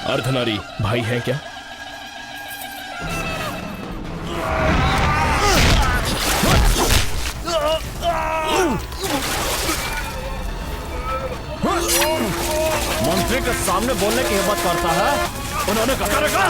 अर्धनारी भाई हैं क्या? मंत्री के सामने बोलने की हिम्मत करता है? उन्होंने कहा रखा।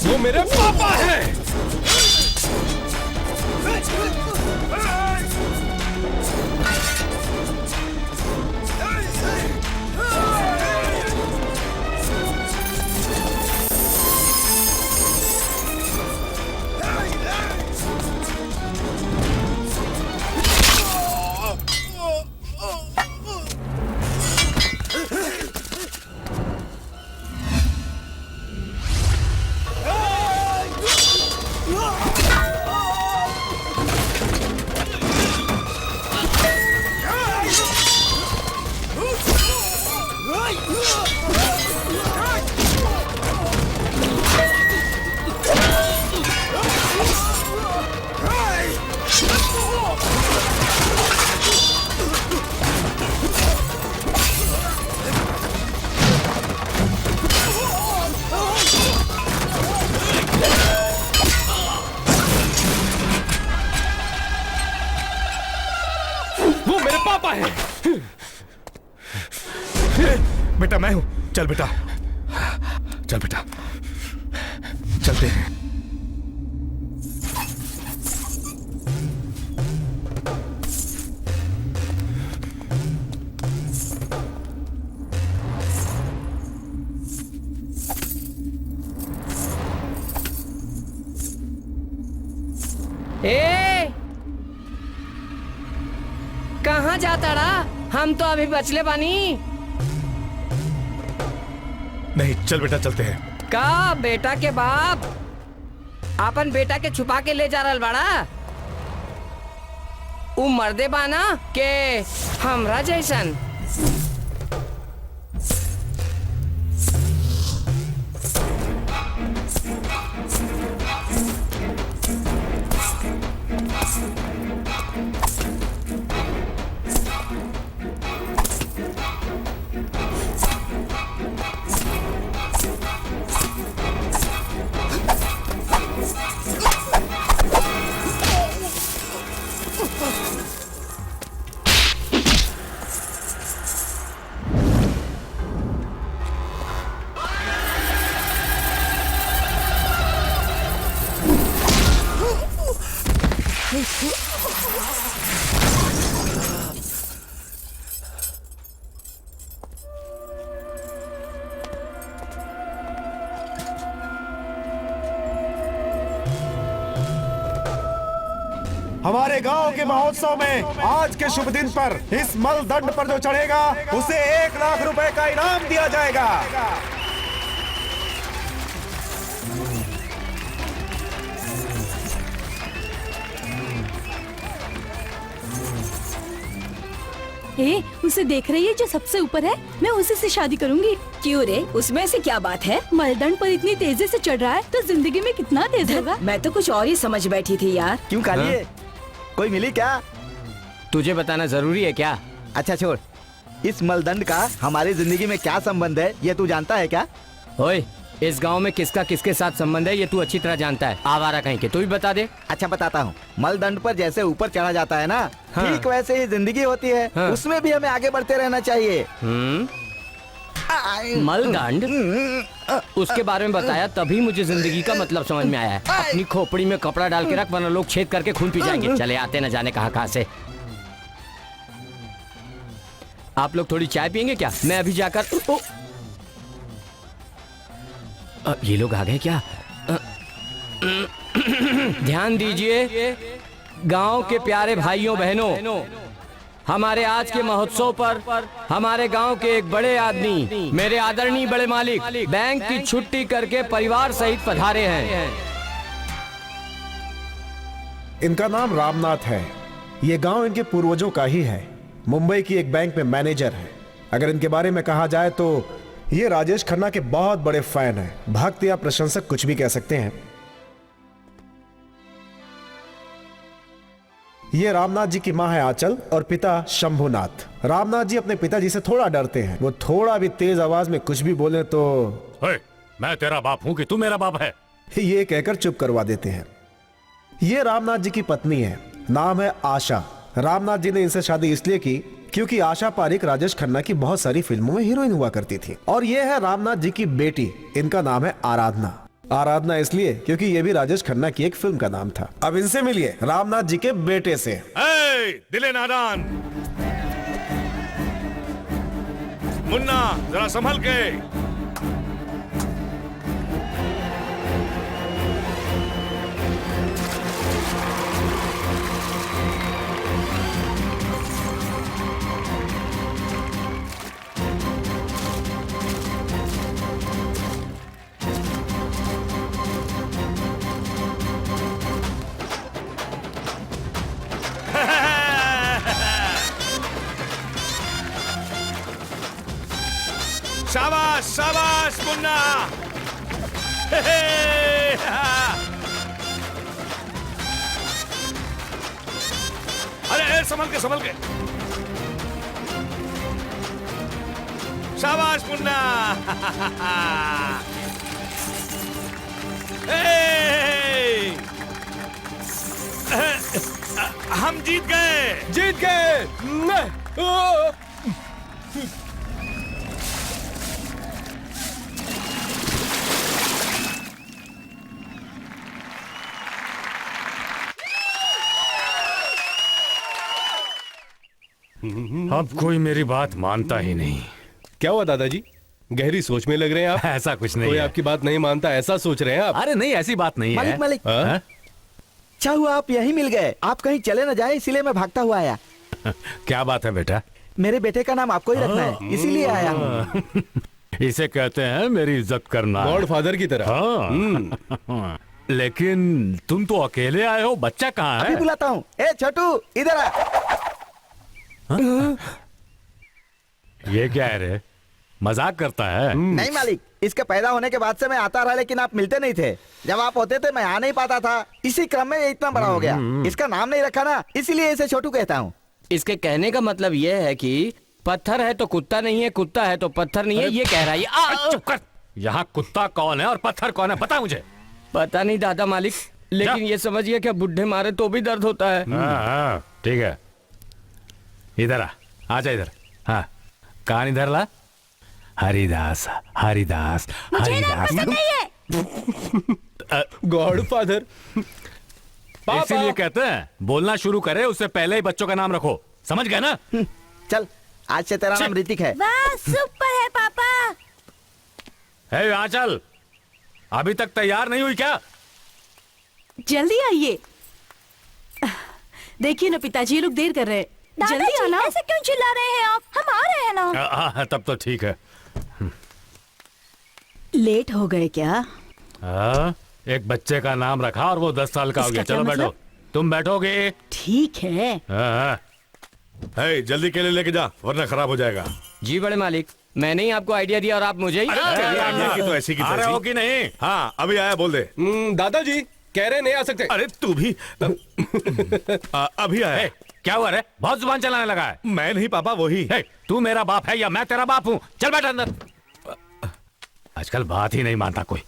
वो मेरे पापा हैं। वो मेरे पापा हैं। बेटा मैं हूं। चल बेटा, चल बेटा, चलते हैं। ए, कहाँ जाता रहा? हम तो अभी बचले बानी। नहीं चल बेटा, चलते हैं। का बेटा के बाप अपन बेटा के छुपा के ले जा रहल बाड़ा? उ मर्दे बाना के हमरा जैसन? हमारे गांव के महोत्सव में आज के शुभ दिन पर इस मल दंड पर जो चढ़ेगा उसे 1 लाख रुपए का इनाम दिया जाएगा। उसे देख रही है जो सबसे ऊपर है? मैं उसी से शादी करूंगी। क्यों रे, उसमें से क्या बात है? मलदंड पर इतनी तेजी से चढ़ रहा है तो जिंदगी में कितना तेज होगा। मैं तो कुछ और ही समझ बैठी थी यार। क्यों काली, कोई मिली क्या? तुझे बताना जरूरी है क्या? अच्छा छोड़, इस मलदंड का हमारी जिंदगी में क्या संबंध है ये तू जानता है क्या? ओए, इस गांव में किसका किसके साथ संबंध है ये तू अच्छी तरह जानता है। आवारा कहीं के, तू भी बता दे। अच्छा बताता हूँ। मलदंड पर जैसे ऊपर चढ़ा जाता है ना, हाँ। ठीक वैसे ही जिंदगी होती है। हाँ। उसमें भी हमें आगे बढ़ते रहना चाहिए। मलदंड, उसके बारे में बताया तभी मुझे जिंदगी का मतलब समझ में आया है। अपनी खोपड़ी में कपड़ा डाल के रख, वरना लोग छेद करके खून पी जाएंगे। चले आते न जाने कहाँ से। आप लोग थोड़ी चाय पियेंगे क्या? मैं अभी जाकर ये लोग आ गए क्या? ध्यान दीजिए गांव के प्यारे भाइयों बहनों, हमारे आज के महोत्सव पर हमारे गांव के एक बड़े आदमी, मेरे आदरणीय बड़े मालिक, बैंक की छुट्टी करके परिवार सहित पधारे हैं। इनका नाम रामनाथ है। ये गांव इनके पूर्वजों का ही है। मुंबई की एक बैंक में मैनेजर है। अगर इनके बारे में कहा जाए तो ये राजेश खन्ना के बहुत बड़े फैन हैं। भक्त या प्रशंसक कुछ भी कह सकते हैं। ये रामनाथ जी की मां है आंचल और पिता शंभुनाथ। रामनाथ जी अपने पिताजी से थोड़ा डरते हैं। वो थोड़ा भी तेज आवाज में कुछ भी बोले तो मैं तेरा बाप हूं कि तू मेरा बाप है, ये कहकर चुप करवा देते हैं। ये रामनाथ जी की पत्नी है, नाम है आशा। रामनाथ जी ने इनसे शादी इसलिए की क्योंकि आशा पारिक राजेश खन्ना की बहुत सारी फिल्मों में हीरोइन हुआ करती थी। और ये है रामनाथ जी की बेटी, इनका नाम है आराधना। आराधना इसलिए क्योंकि ये भी राजेश खन्ना की एक फिल्म का नाम था। अब इनसे मिलिए रामनाथ जी के बेटे से। दिले नादान, मुन्ना जरा संभल के। शाबाश शाबाश मुन्ना। अरे संभल के संभल के। शाबाश मुन्ना। हम जीत गए। जीत गए। अब कोई मेरी बात मानता ही नहीं। क्या हुआ दादाजी, गहरी सोच में लग रहे हैं आप? ऐसा कुछ नहीं कोई है। आपकी बात नहीं मानता ऐसा सोच रहे हैं आप? अरे नहीं, ऐसी बात नहीं मालिक है। मालिक, हाँ? अच्छा हुआ आप यहीं मिल गए। आप कहीं चले न जाए इसलिए मैं भागता हुआ आया। क्या बात है बेटा? मेरे बेटे का नाम आपको ही रखना है, इसीलिए आया हूँ। इसे कहते हैं मेरी इज्जत करना। गॉड फादर की तरह। हाँ। लेकिन तुम तो अकेले आए हो, बच्चा कहाँ अभी है? बुलाता हूँ। ए छोटू इधर आ। ये क्या है रे, मजाक करता है? नहीं मालिक, इसके पैदा होने के बाद से मैं आता रहा, लेकिन आप मिलते नहीं थे। जब आप होते थे मैं आ नहीं पाता था। इसी क्रम में ये इतना बड़ा हो गया। इसका नाम नहीं रखा ना, इसीलिए इसे छोटू कहता हूँ। इसके कहने का मतलब ये है कि पत्थर है तो कुत्ता नहीं है, कुत्ता है तो पत्थर नहीं है, ये कह रहा है। चुप कर। यहाँ कुत्ता कौन है और पत्थर कौन है, पता मुझे। पता नहीं दादा मालिक, लेकिन ये समझिए कि बुढ़े मारे तो भी दर्द होता है। हाँ, ठीक है। इधर आजा इधर। हाँ, कान इधर ला। हरिदास हरिदास हरिदास। Godfather. इसीलिए कहते हैं बोलना शुरू करे उससे पहले ही बच्चों का नाम रखो, समझ गए ना? चल आज से तेरा नाम ऋतिक है। वाह सुपर है पापा। हे आंचल, अभी तक तैयार नहीं हुई क्या? जल्दी आइए। देखिए ना पिताजी, ये लोग देर कर रहे हैं। जल्दी आना। ऐसे क्यों चिल्ला रहे हैं आप? हम आ रहे हैं ना। तब तो ठीक है। लेट हो गए क्या? एक बच्चे का नाम रखा और वो 10 साल का हो इसका गया। चलो क्या बैठो। मतलब? तुम बैठोगे? ठीक है। हे, जल्दी केले लेके जा वरना खराब हो जाएगा। जी बड़े मालिक, मैंने ही आपको आइडिया दिया और आप मुझे ही। तो ऐसी की आ रहे हो कि नहीं? हाँ, अभी आया, बोल दे। दादाजी कह रहे नहीं आ सकते। अरे तू भी अभी आया। क्या हुआ रे, बहुत जुबान चलाने लगा है। मैं नहीं पापा, वही है। तू मेरा बाप है या मैं तेरा बाप हूँ? चल बैठ अंदर। आजकल बात ही नहीं मानता कोई।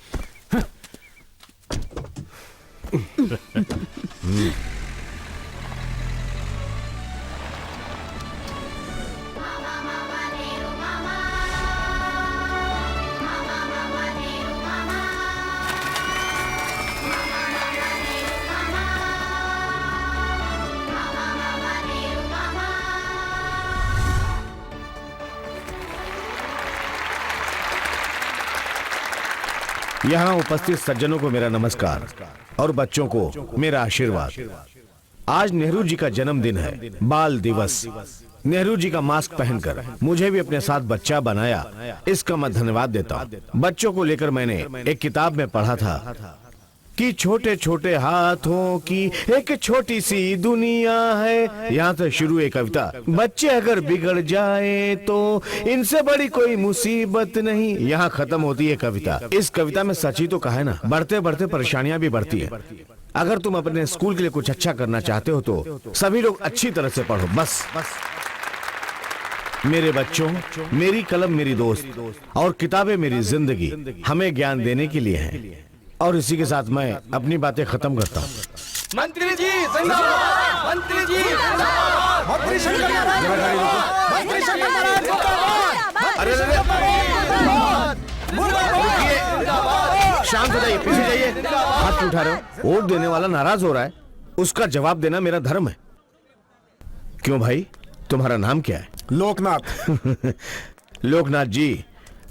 यहाँ उपस्थित सज्जनों को मेरा नमस्कार और बच्चों को मेरा आशीर्वाद। आज नेहरू जी का जन्मदिन है, बाल दिवस। नेहरू जी का मास्क पहनकर मुझे भी अपने साथ बच्चा बनाया, इसका मैं धन्यवाद देता हूँ। बच्चों को लेकर मैंने एक किताब में पढ़ा था कि छोटे छोटे हाथों की एक छोटी सी दुनिया है। यहाँ से शुरू है कविता। बच्चे अगर बिगड़ जाए तो इनसे बड़ी कोई मुसीबत नहीं। यहाँ खत्म होती है कविता। इस कविता में सच ही तो कहा है ना, बढ़ते बढ़ते परेशानियां भी बढ़ती है। अगर तुम अपने स्कूल के लिए कुछ अच्छा करना चाहते हो तो सभी लोग अच्छी तरह से पढ़ो, बस। मेरे बच्चों, मेरी कलम मेरी दोस्त और किताबें मेरी जिंदगी हमें ज्ञान देने के लिए हैं। और इसी के साथ मैं अपनी बातें खत्म करता हूँ। मंत्री जी जिंदाबाद, मंत्री जी जिंदाबाद, मंत्री शंकर नारायण जिंदाबाद, मंत्री शंकर नारायण जिंदाबाद, अरे रुकिए, शांत हो जाइए, पीछे जाइए। हाथ क्यों उठा रहे हो? वोट देने वाला नाराज हो रहा है, उसका जवाब देना मेरा धर्म है। क्यों भाई, तुम्हारा नाम क्या है? लोकनाथ। लोकनाथ जी,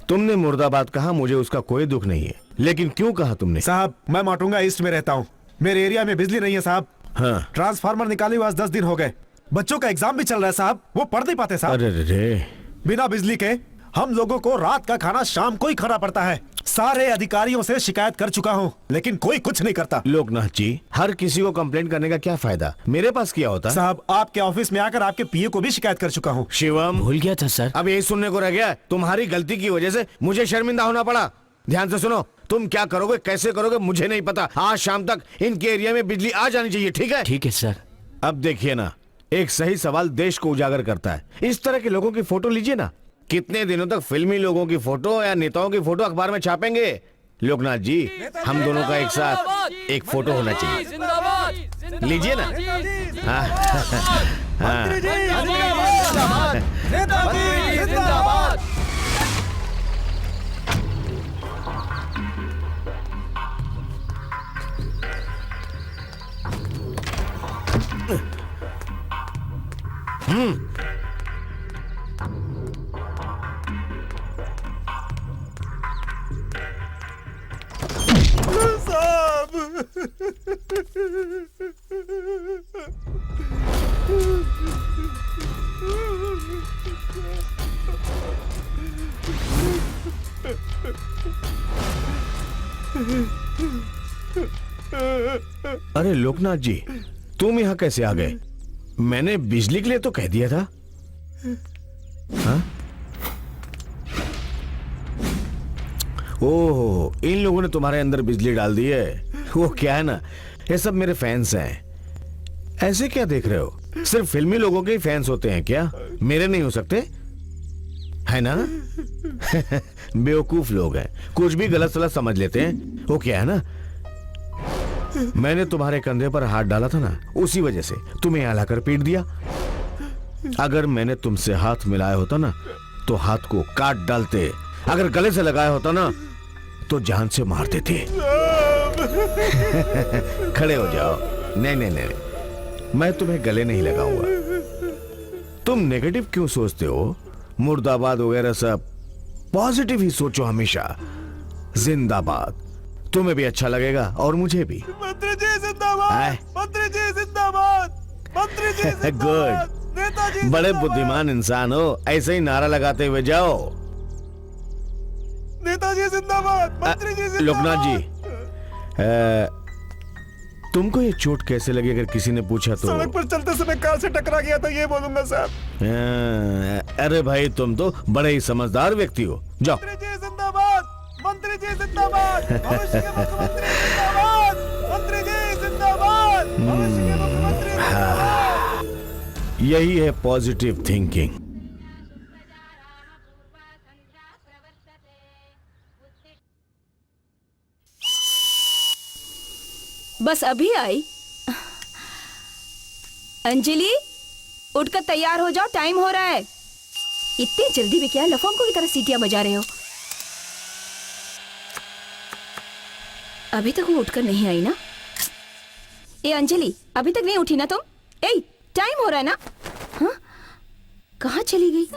तुमने मुर्दाबाद कहा, मुझे उसका कोई दुख नहीं है, लेकिन क्यों कहा तुमने? साहब, मैं माटुंगा ईस्ट में रहता हूँ। मेरे एरिया में बिजली नहीं है साहब। हाँ। ट्रांसफार्मर निकाले हुए आज 10 दिन हो गए। बच्चों का एग्जाम भी चल रहा है साहब, वो पढ़ नहीं पाते साहब। अरे रे, बिना बिजली के हम लोगों को रात का खाना शाम को ही खाना पड़ता है। सारे अधिकारियों से शिकायत कर चुका हूँ, लेकिन कोई कुछ नहीं करता। लोकनाथ जी, हर किसी को कंप्लेंट करने का क्या फायदा? मेरे पास क्या होता? साहब, आपके ऑफिस में आकर आपके पीए को भी शिकायत कर चुका हूँ। शिवम, भूल गया था सर। अब यही सुनने को रह गया। तुम्हारी गलती की वजह से मुझे शर्मिंदा होना पड़ा। ध्यान से सुनो, तुम क्या करोगे, कैसे करोगे, मुझे नहीं पता। आज शाम तक इनके एरिया में बिजली आ जानी चाहिए, ठीक है? ठीक है सर। अब देखिए ना, एक सही सवाल देश को उजागर करता है। इस तरह के लोगों की फोटो लीजिए ना। कितने दिनों तक फिल्मी लोगों की फोटो या नेताओं की फोटो अखबार में छापेंगे? लोकनाथ जी, हम दोनों का एक साथ एक फोटो होना चाहिए। लीजिए ना। हाँ, हाँ। अरे लोकनाथ जी, तुम यहाँ कैसे आ गए? मैंने बिजली के लिए तो कह दिया था। हाँ? ओह, इन लोगों ने तुम्हारे अंदर बिजली डाल दी है। वो क्या है ना, ये सब मेरे फैंस हैं। ऐसे क्या देख रहे हो? सिर्फ फिल्मी लोगों के ही फैंस होते हैं क्या? मेरे नहीं हो सकते, है ना? बेवकूफ लोग हैं, कुछ भी गलत सलत समझ लेते हैं। वो क्या है ना, मैंने तुम्हारे कंधे पर हाथ डाला था ना, उसी वजह से तुम्हें यहाँ लाकर पीट दिया। अगर मैंने तुमसे हाथ मिलाया होता ना तो हाथ को काट डालते, अगर गले से लगाया होता ना तो जान से मार देते। खड़े हो जाओ। नहीं नहीं नहीं, मैं तुम्हें गले नहीं लगाऊंगा। तुम नेगेटिव क्यों सोचते हो? मुर्दाबाद वगैरह सब, पॉजिटिव ही सोचो हमेशा। जिंदाबाद, तुम्हें भी अच्छा लगेगा और मुझे भी। मंत्री जी जिंदाबाद, मंत्री जी जिंदाबाद, मंत्री जी जिंदाबाद, गुड, नेताजी बड़े जिंदाबाद, बुद्धिमान इंसान हो। ऐसे ही नारा लगाते हुए जाओ। नेताजी जिंदाबाद, मंत्री जी जिंदाबाद। लोकनाथ जी, तुमको ये चोट कैसे लगी? अगर किसी ने पूछा तो? सड़क पर चलते समय कार से टकरा गया था, ये बोलूंगा साहब। अरे भाई, तुम तो बड़े ही समझदार व्यक्ति हो। जाओ। मंत्री जी जिंदाबाद, मंत्री जी जिंदाबाद, भविष्य के मुख्यमंत्री जिंदाबाद, मंत्री जी जिंदाबाद, भविष्य के मुख्यमंत्री जिंदाबाद। यही है पॉजिटिव थिंकिंग। बस अभी आई। अंजलि, उठकर तैयार हो जाओ, टाइम हो रहा है। इतनी जल्दी भी क्या है, लफंगों की तरह सीटियां बजा रहे हो। अभी तक वो उठकर नहीं आई ना? ए अंजलि, अभी तक नहीं उठी ना तुम? ए, टाइम हो रहा है ना? हाँ? कहाँ चली गई?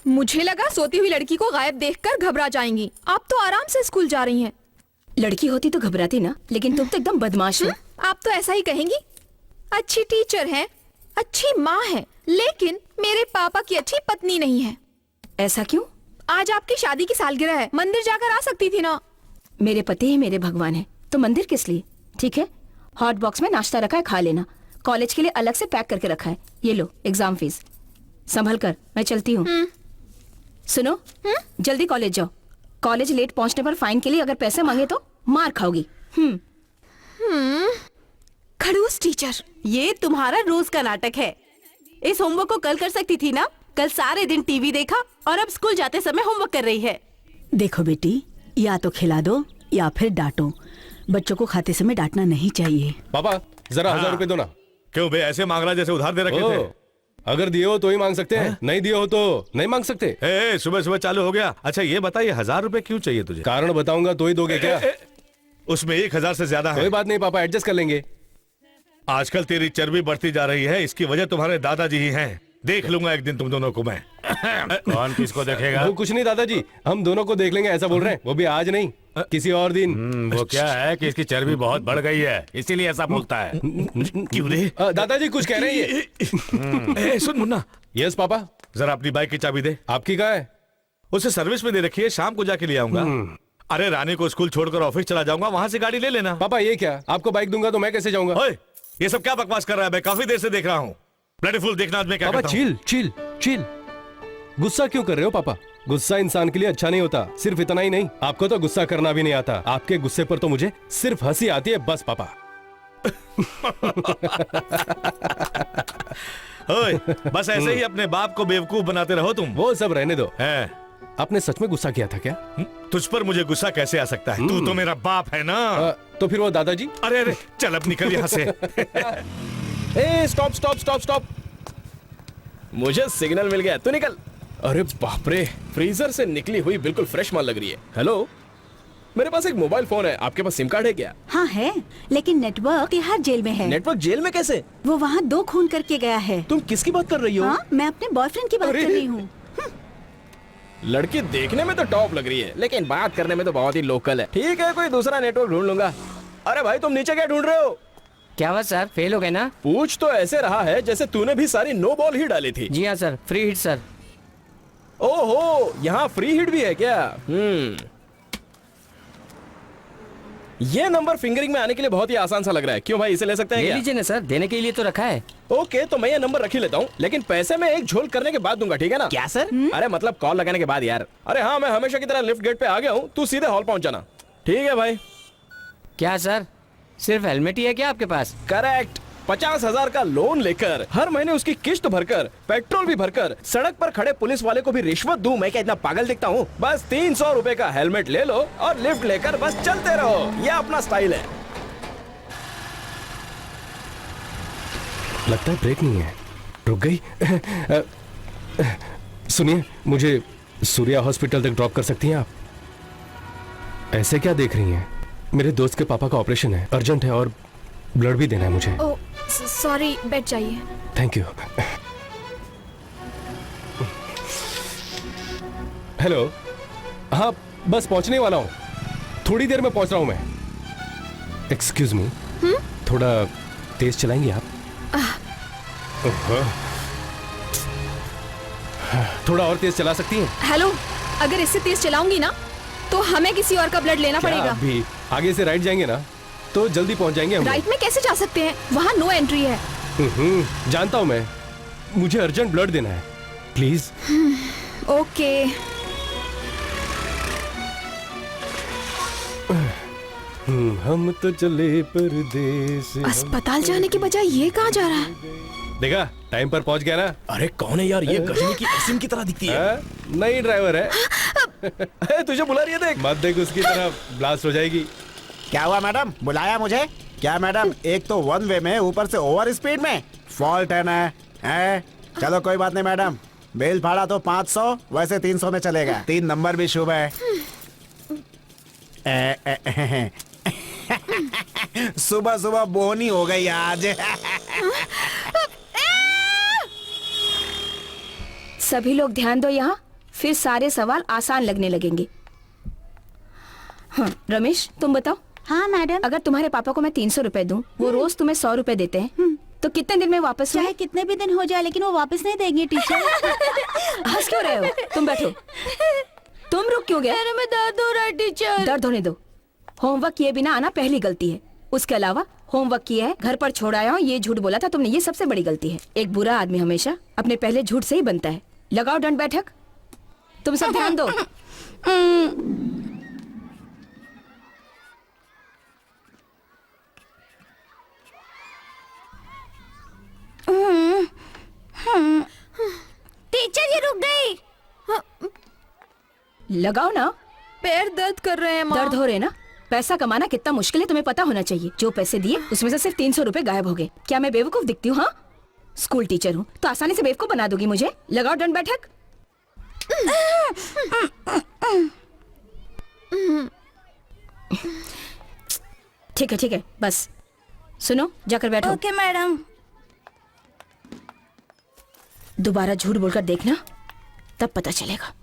मुझे लगा सोती हुई लड़की को गायब देखकर घबरा जाएंगी। आप तो आराम से स्कूल जा रही हैं। लड़की होती तो घबराती ना, लेकिन तुम तो एकदम बदमाश हो। आप तो ऐसा ही कहेंगी। अच्छी टीचर हैं, अच्छी माँ है, लेकिन मेरे पापा की अच्छी पत्नी नहीं है। ऐसा क्यों? आज आपकी शादी की सालगिरह है, मंदिर जाकर आ सकती थी ना। मेरे पति है, मेरे भगवान है, तो मंदिर किस लिए? ठीक है, हॉट बॉक्स में नाश्ता रखा है, खा लेना। कॉलेज के लिए अलग से पैक करके रखा है। ये लो एग्जाम फीस, संभल कर, मैं चलती हूँ। सुनो, जल्दी कॉलेज जाओ। कॉलेज लेट पहुंचने पर फाइन के लिए अगर पैसे मांगे तो मार खाओगी। खड़ूस टीचर। ये तुम्हारा रोज का नाटक है। इस होमवर्क को कल कर सकती थी ना? कल सारे दिन टीवी देखा और अब स्कूल जाते समय होमवर्क कर रही है। देखो बेटी, या तो खिला दो या फिर डांटो। बच्चों को खाते समय डांटना नहीं चाहिए। पापा जरा 1000 रुपए दो ना। क्यों बे, ऐसे मांग रहा जैसे उधार दे रखे थे? अगर दिए हो तो ही मांग सकते हैं, नहीं दिए हो तो नहीं मांग सकते। सुबह सुबह चालू हो गया। अच्छा ये बता, ये 1000 रुपए क्यों चाहिए तुझे? कारण बताऊंगा तो ही दोगे क्या? उसमें 1000 से ज्यादा है। कोई बात नहीं पापा, एडजस्ट कर लेंगे। आजकल तेरी चर्बी बढ़ती जा रही है, इसकी वजह तुम्हारे दादाजी ही हैं। देख लूंगा एक दिन तुम दोनों को मैं। कौन किसको देखेगा? वो कुछ नहीं दादाजी, हम दोनों को देख लेंगे ऐसा बोल रहे हैं। वो भी आज नहीं, किसी और दिन। वो क्या है कि इसकी चर्बी बहुत बढ़ गई है, इसीलिए ऐसा बोलता है। क्यों रे? दादाजी कुछ कह रहे हैं ये। सुन मुन्ना। Yes papa. जरा अपनी बाइक की चाबी दे। आपकी कहाँ है? उसे सर्विस में दे रखी है, शाम को जाके ले आऊंगा। अरे रानी को स्कूल छोड़कर ऑफिस चला जाऊंगा, वहां से गाड़ी ले लेना। पापा ये क्या, आपको बाइक दूंगा तो मैं कैसे जाऊंगा? ये सब क्या बकवास कर रहा है? मैं काफी देर से देख रहा हूँ। ब्लडी फुल, देखना मैं क्या पापा। करता हूं। Chill chill chill. गुस्सा क्यों कर रहे हो पापा? गुस्सा इंसान के लिए अच्छा नहीं होता। सिर्फ इतना ही नहीं, आपको तो गुस्सा करना भी नहीं आता। आपके गुस्से पर तो मुझे सिर्फ हंसी आती है बस पापा। ओए, बस ऐसे ही अपने बाप को बेवकूफ बनाते रहो तुम। वो सब रहने दो। है, आपने सच में गुस्सा किया था क्या? तुझ पर मुझे गुस्सा कैसे आ सकता है? तू तो मेरा बाप है ना। तो फिर वो दादाजी? अरे अरे, चल अब निकल यहाँ से। Stop stop stop stop. मुझे सिग्नल मिल गया, तू निकल। अरे बाप रे, फ्रीजर से निकली हुई बिल्कुल फ्रेश माल लग रही है। हेलो, मेरे पास एक मोबाइल फोन है, आपके पास सिम कार्ड है क्या? हाँ है, लेकिन नेटवर्क तिहाड़ जेल में है। नेटवर्क जेल में कैसे? वो वहाँ 2 खून करके गया है। तुम किसकी बात कर रही हो? हाँ, मैं अपने बॉयफ्रेंड की बात कर रही हूँ। लड़की देखने में तो टॉप लग रही है, लेकिन बात करने में तो बहुत ही लोकल है। ठीक है, कोई दूसरा नेटवर्क ढूंढ लूंगा। अरे भाई, तुम नीचे क्या ढूंढ रहे हो? क्या हुआ सर, फेल हो गए ना? पूछ तो ऐसे रहा है जैसे तूने भी सारी नो बॉल ही डाली थी। जी हाँ सर, फ्री हिट सर। ओहो, यहाँ फ्री हिट भी है क्या? ये नंबर फिंगरिंग में आने के लिए बहुत ही आसान सा लग रहा है। क्यों भाई, इसे ले सकते हैं क्या? ले लीजिए ना सर, देने के लिए तो रखा है। ओके, तो मैं ये नंबर रख ही लेता हूँ, लेकिन पैसे मैं एक झोल करने के बाद दूंगा, ठीक है ना? क्या सर? अरे मतलब कॉल लगाने के बाद यार। अरे हाँ, मैं हमेशा की तरह लिफ्ट गेट पे आ गया हूँ, तू सीधे हॉल पहुंच जाना। ठीक है भाई। क्या सर, सिर्फ हेलमेट ही है क्या आपके पास? करेक्ट। 50,000 का लोन लेकर हर महीने उसकी किस्त भरकर, पेट्रोल भी भरकर, सड़क पर खड़े पुलिस वाले को भी रिश्वत दूं, मैं क्या इतना पागल दिखता हूँ? बस 300 रुपए का हेलमेट ले लो और लिफ्ट लेकर बस चलते रहो। यह अपना स्टाइल है। लगता है ब्रेक नहीं है, रुक गई। सुनिए, मुझे सूर्या हॉस्पिटल तक ड्रॉप कर सकती हैं आप? ऐसे क्या देख रही हैं? मेरे दोस्त के पापा का ऑपरेशन है, अर्जेंट है और ब्लड भी देना है मुझे। ओह सॉरी, बैठ जाइए। Thank you. हेलो, हाँ बस पहुंचने वाला हूँ, थोड़ी देर में पहुंच रहा हूँ मैं। एक्सक्यूज मी, थोड़ा तेज चलाएंगे आप? थोड़ा और तेज चला सकती हैं? हेलो, अगर इससे तेज चलाऊंगी ना तो हमें किसी और का ब्लड लेना पड़ेगा। अभी आगे से राइट जाएंगे ना तो जल्दी पहुंच जाएंगे हम। राइट में कैसे जा सकते हैं? वहाँ नो एंट्री है। जानता हूँ मैं, मुझे अर्जेंट ब्लड देना है, प्लीज। ओके। हम तो चले परदेस। अस्पताल जाने के बजाय ये कहाँ जा रहा है? देखा, टाइम पर पहुंच गया ना। अरे कौन है यार, ये गजनी की एसिन की तरह दिखती है। नई ड्राइवर है। तुझे बुला रही है, देख मत देख, उसकी तरह ब्लास्ट हो जाएगी। क्या हुआ मैडम, बुलाया मुझे? क्या मैडम, एक तो वन वे में, ऊपर से ओवर स्पीड में, फॉल्ट है ना? चलो कोई बात नहीं मैडम, बेल फाड़ा तो 500, वैसे 300 में चलेगा। 3 नंबर भी शुभ है। सुबह सुबह बोनी हो गई आज। सभी लोग ध्यान दो यहाँ, फिर सारे सवाल आसान लगने लगेंगे। हाँ रमेश, तुम बताओ। हाँ मैडम। अगर तुम्हारे पापा को मैं 300 रुपए दूं, वो रोज तुम्हें 100 रुपए देते हैं, तो कितने दिन में वापस चाहे कितने भी दिन हो जाए, लेकिन वो वापस नहीं देंगे टीचर। हंस क्यों रहे हो? तुम बैठो। तुम रुक क्यों गए? में दर्द हो रहा है टीचर। दर्द होने दो। होमवर्क किए बिना आना पहली गलती है। उसके अलावा होमवर्क किया है, घर पर छोड़ आया हूँ, ये झूठ बोला था तुमने, ये सबसे बड़ी गलती है। एक बुरा आदमी हमेशा अपने पहले झूठ से ही बनता है। लगाओ दंड बैठक। तुम सब ध्यान दो। टीचर ये रुक गई। लगाओ ना। पैर दर्द कर रहे हैं माँ। दर्द हो रहे ना? पैसा कमाना कितना मुश्किल है तुम्हें पता होना चाहिए। जो पैसे दिए उसमें से सिर्फ 300 रुपए गायब हो गए। क्या मैं बेवकूफ दिखती हूँ? हाँ, स्कूल टीचर हूँ तो आसानी से बेवकूफ बना दोगी मुझे। लगाओ दंड बैठक। ठीक है ठीक है, बस सुनो, जाकर बैठो। Okay madam. दोबारा झूठ बोलकर देखना, तब पता चलेगा।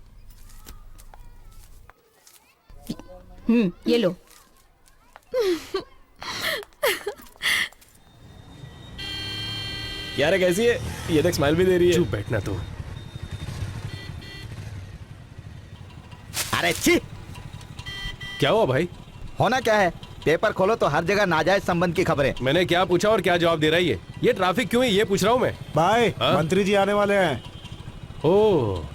ये लो। यार ये कैसी है? ये देख, स्माइल भी दे रही है। चुप बैठना तो। अरे छी, क्या हुआ भाई? होना क्या है, पेपर खोलो तो हर जगह नाजायज संबंध की खबरें। मैंने क्या पूछा और क्या जवाब दे रहा है ये ट्रैफिक क्यों है, ये पूछ रहा हूँ मैं। भाई हाँ? मंत्री जी आने वाले हैं। ओह,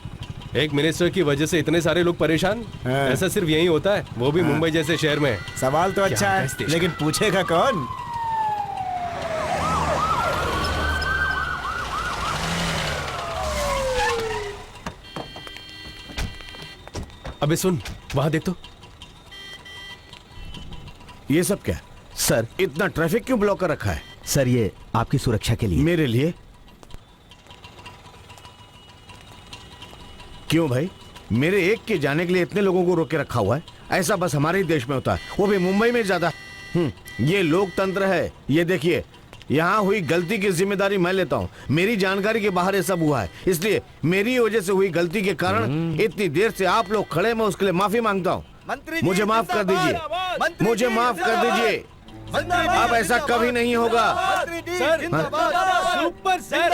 एक मिनिस्टर की वजह से इतने सारे लोग परेशान? हाँ। ऐसा सिर्फ यही होता है, वो भी मुंबई जैसे शहर में। सवाल तो अच्छा क्या है, बस देश लेकिन पूछेगा कौन? अबे सुन, वहां देख तो। ये सब क्या? सर, इतना ट्रैफिक क्यों ब्लॉक कर रखा है? सर ये आपकी सुरक्षा के लिए। मेरे लिए? क्यों भाई, मेरे एक के जाने के लिए इतने लोगों को रोक के रखा हुआ है? ऐसा बस हमारे ही देश में होता है, वो भी मुंबई में ज्यादा। ये लोकतंत्र है। ये देखिए, यहाँ हुई गलती की जिम्मेदारी मैं लेता हूँ। मेरी जानकारी के बाहर ये सब हुआ है, इसलिए मेरी वजह से हुई गलती के कारण इतनी देर से आप लोग खड़े, मैं उसके लिए माफी मांगता हूँ। मुझे माफ कर दीजिए, मुझे माफ कर दीजिए। अब ऐसा कभी नहीं होगा। Super sir.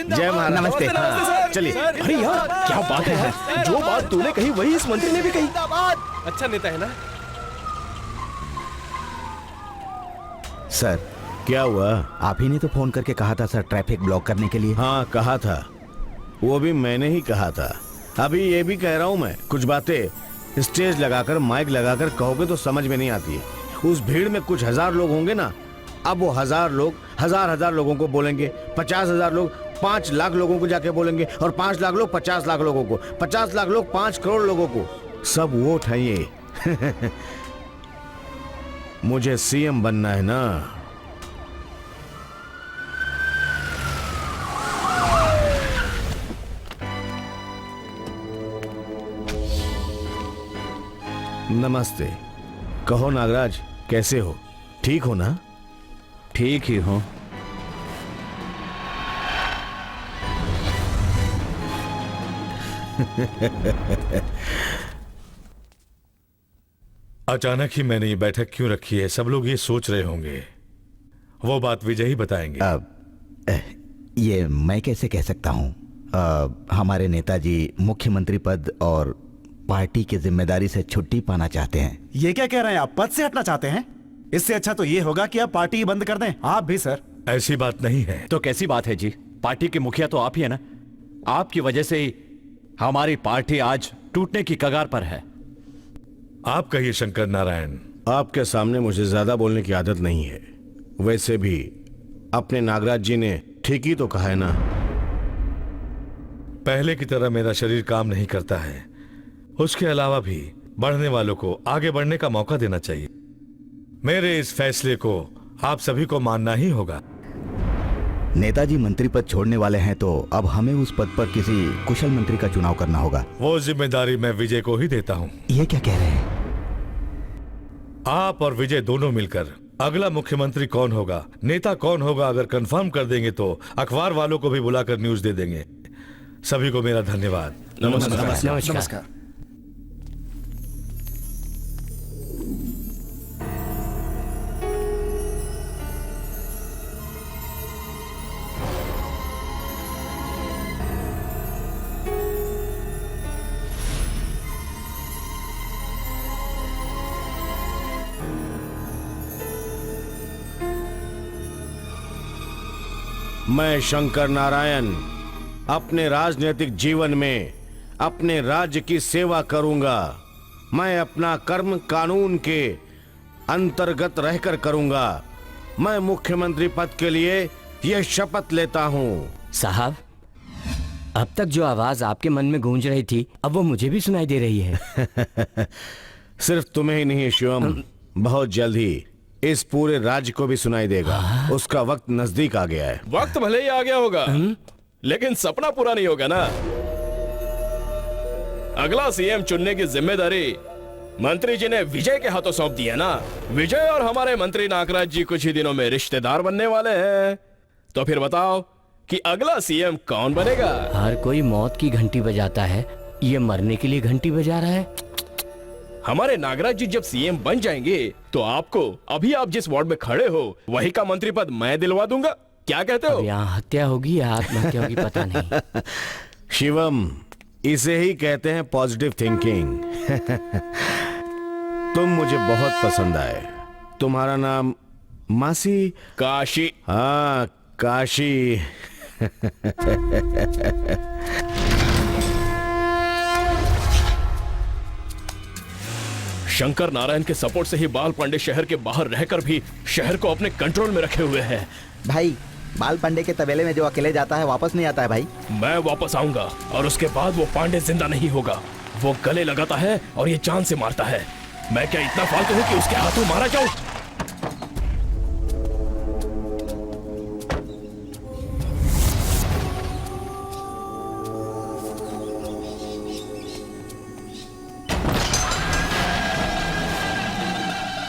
जय महाराज। नमस्ते। चलिए। अरे यार क्या बात है, जो बात तूने कही वही इस मंत्री ने भी कही। अच्छा नेता है ना? सर, क्या हुआ? आप ही ने तो फोन करके कहा था सर, ट्रैफिक ब्लॉक करने के लिए। हाँ कहा था, वो भी मैंने ही कहा था। अभी ये भी कह रहा हूँ मैं, कुछ बातें स्टेज लगाकर माइक लगाकर कहोगे तो समझ में नहीं आती है। उस भीड़ में कुछ हजार लोग होंगे ना, अब वो हजार लोग हजार लोगों को बोलेंगे। 50,000 लोग 5 लाख लोगों को जाके बोलेंगे, और 5 लाख लोग 50 लाख लोगों को, 50 लाख लोग 5 करोड़ लोगों को। सब वोट है ये। मुझे सीएम बनना है ना। नमस्ते। कहो नागराज, कैसे हो? ठीक हो ना? ठीक ही हो। अचानक ही मैंने ये बैठक क्यों रखी है, सब लोग ये सोच रहे होंगे। वो बात विजय ही बताएंगे। ये मैं कैसे कह सकता हूँ? हमारे नेताजी मुख्यमंत्री पद और पार्टी की जिम्मेदारी से छुट्टी पाना चाहते हैं। ये क्या कह रहे हैं आप? पद से हटना चाहते हैं? इससे अच्छा तो ये होगा कि आप पार्टी ही बंद कर दें। आप भी सर। ऐसी बात नहीं है। तो कैसी बात है जी? पार्टी के मुखिया तो आप ही है ना। आपकी वजह से ही हमारी पार्टी आज टूटने की कगार पर है। आप कहिए शंकर नारायण। आपके सामने मुझे ज्यादा बोलने की आदत नहीं है। वैसे भी अपने नागराज जी ने ठीक ही तो कहा है ना। पहले की तरह मेरा शरीर काम नहीं करता है। उसके अलावा भी बढ़ने वालों को आगे बढ़ने का मौका देना चाहिए। मेरे इस फैसले को आप सभी को मानना ही होगा। नेताजी मंत्री पद छोड़ने वाले हैं तो अब हमें उस पद पर किसी कुशल मंत्री का चुनाव करना होगा। वो जिम्मेदारी मैं विजय को ही देता हूँ। ये क्या कह रहे हैं? आप और विजय दोनों मिलकर अगला मुख्यमंत्री कौन होगा, नेता कौन होगा, अगर कंफर्म कर देंगे तो अखबार वालों को भी बुलाकर न्यूज दे देंगे। सभी को मेरा धन्यवाद। नमस्कार। मैं शंकर नारायण अपने राजनीतिक जीवन में अपने राज्य की सेवा करूंगा। मैं अपना कर्म कानून के अंतर्गत रहकर करूंगा। मैं मुख्यमंत्री पद के लिए यह शपथ लेता हूं। साहब, अब तक जो आवाज आपके मन में गूंज रही थी अब वो मुझे भी सुनाई दे रही है। सिर्फ तुम्हें ही नहीं शिवम, बहुत जल्द ही इस पूरे राज्य को भी सुनाई देगा। उसका वक्त नजदीक आ गया है। वक्त भले ही आ गया होगा लेकिन सपना पूरा नहीं होगा ना। अगला सीएम चुनने की जिम्मेदारी मंत्री जी ने विजय के हाथों सौंप दी है ना। विजय और हमारे मंत्री नागराज जी कुछ ही दिनों में रिश्तेदार बनने वाले हैं। तो फिर बताओ कि अगला सीएम कौन बनेगा? हर कोई मौत की घंटी बजाता है, ये मरने के लिए घंटी बजा रहा है। हमारे नागराज जी जब सीएम बन जाएंगे तो आपको अभी आप जिस वार्ड में खड़े हो वही का मंत्री पद मैं दिलवा दूंगा। क्या कहते हो? यहाँ हत्या होगी या आत्महत्या होगी पता नहीं। शिवम, इसे ही कहते हैं पॉजिटिव थिंकिंग। तुम मुझे बहुत पसंद आए। तुम्हारा नाम मासी? काशी। हाँ, काशी। शंकर नारायण के सपोर्ट से ही बाल पांडे शहर के बाहर रहकर भी शहर को अपने कंट्रोल में रखे हुए हैं। भाई, बाल पांडे के तबेले में जो अकेले जाता है वापस नहीं आता है भाई। मैं वापस आऊंगा और उसके बाद वो पांडे जिंदा नहीं होगा। वो गले लगाता है और ये जान से मारता है। मैं क्या इतना फालतू हूँ कि उसके हाथों मारा जाऊं?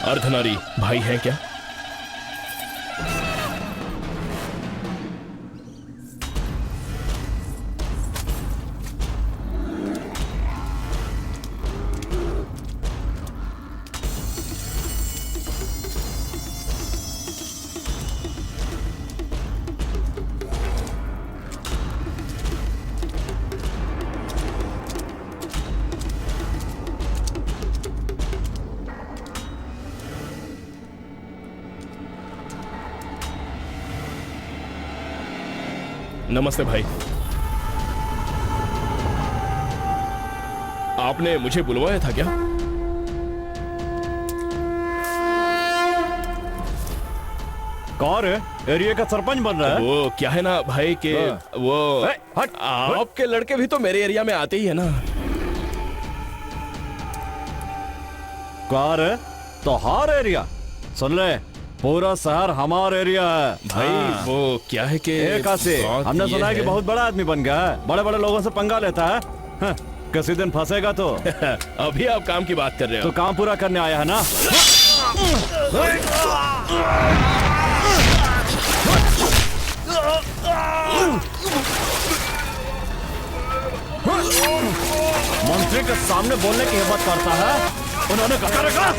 अर्धनारी भाई हैं क्या? नमस्ते भाई। आपने मुझे बुलवाया था क्या? कौन है? एरिया का सरपंच बन रहा है? वो क्या है ना भाई के वो आपके लड़के भी तो मेरे एरिया में आते ही है ना। कौन है? तो हर एरिया सुन ले, पूरा शहर हमारा एरिया है भाई। वो क्या है कि हमने सुना है कि बहुत बड़ा आदमी बन गया है, बड़े बड़े लोगों से पंगा लेता है। किसी दिन फंसेगा तो। अभी आप काम की बात कर रहे हो? तो काम पूरा करने आया है ना। मंत्री के सामने बोलने की हिम्मत करता है? उन्होंने कहा रखा।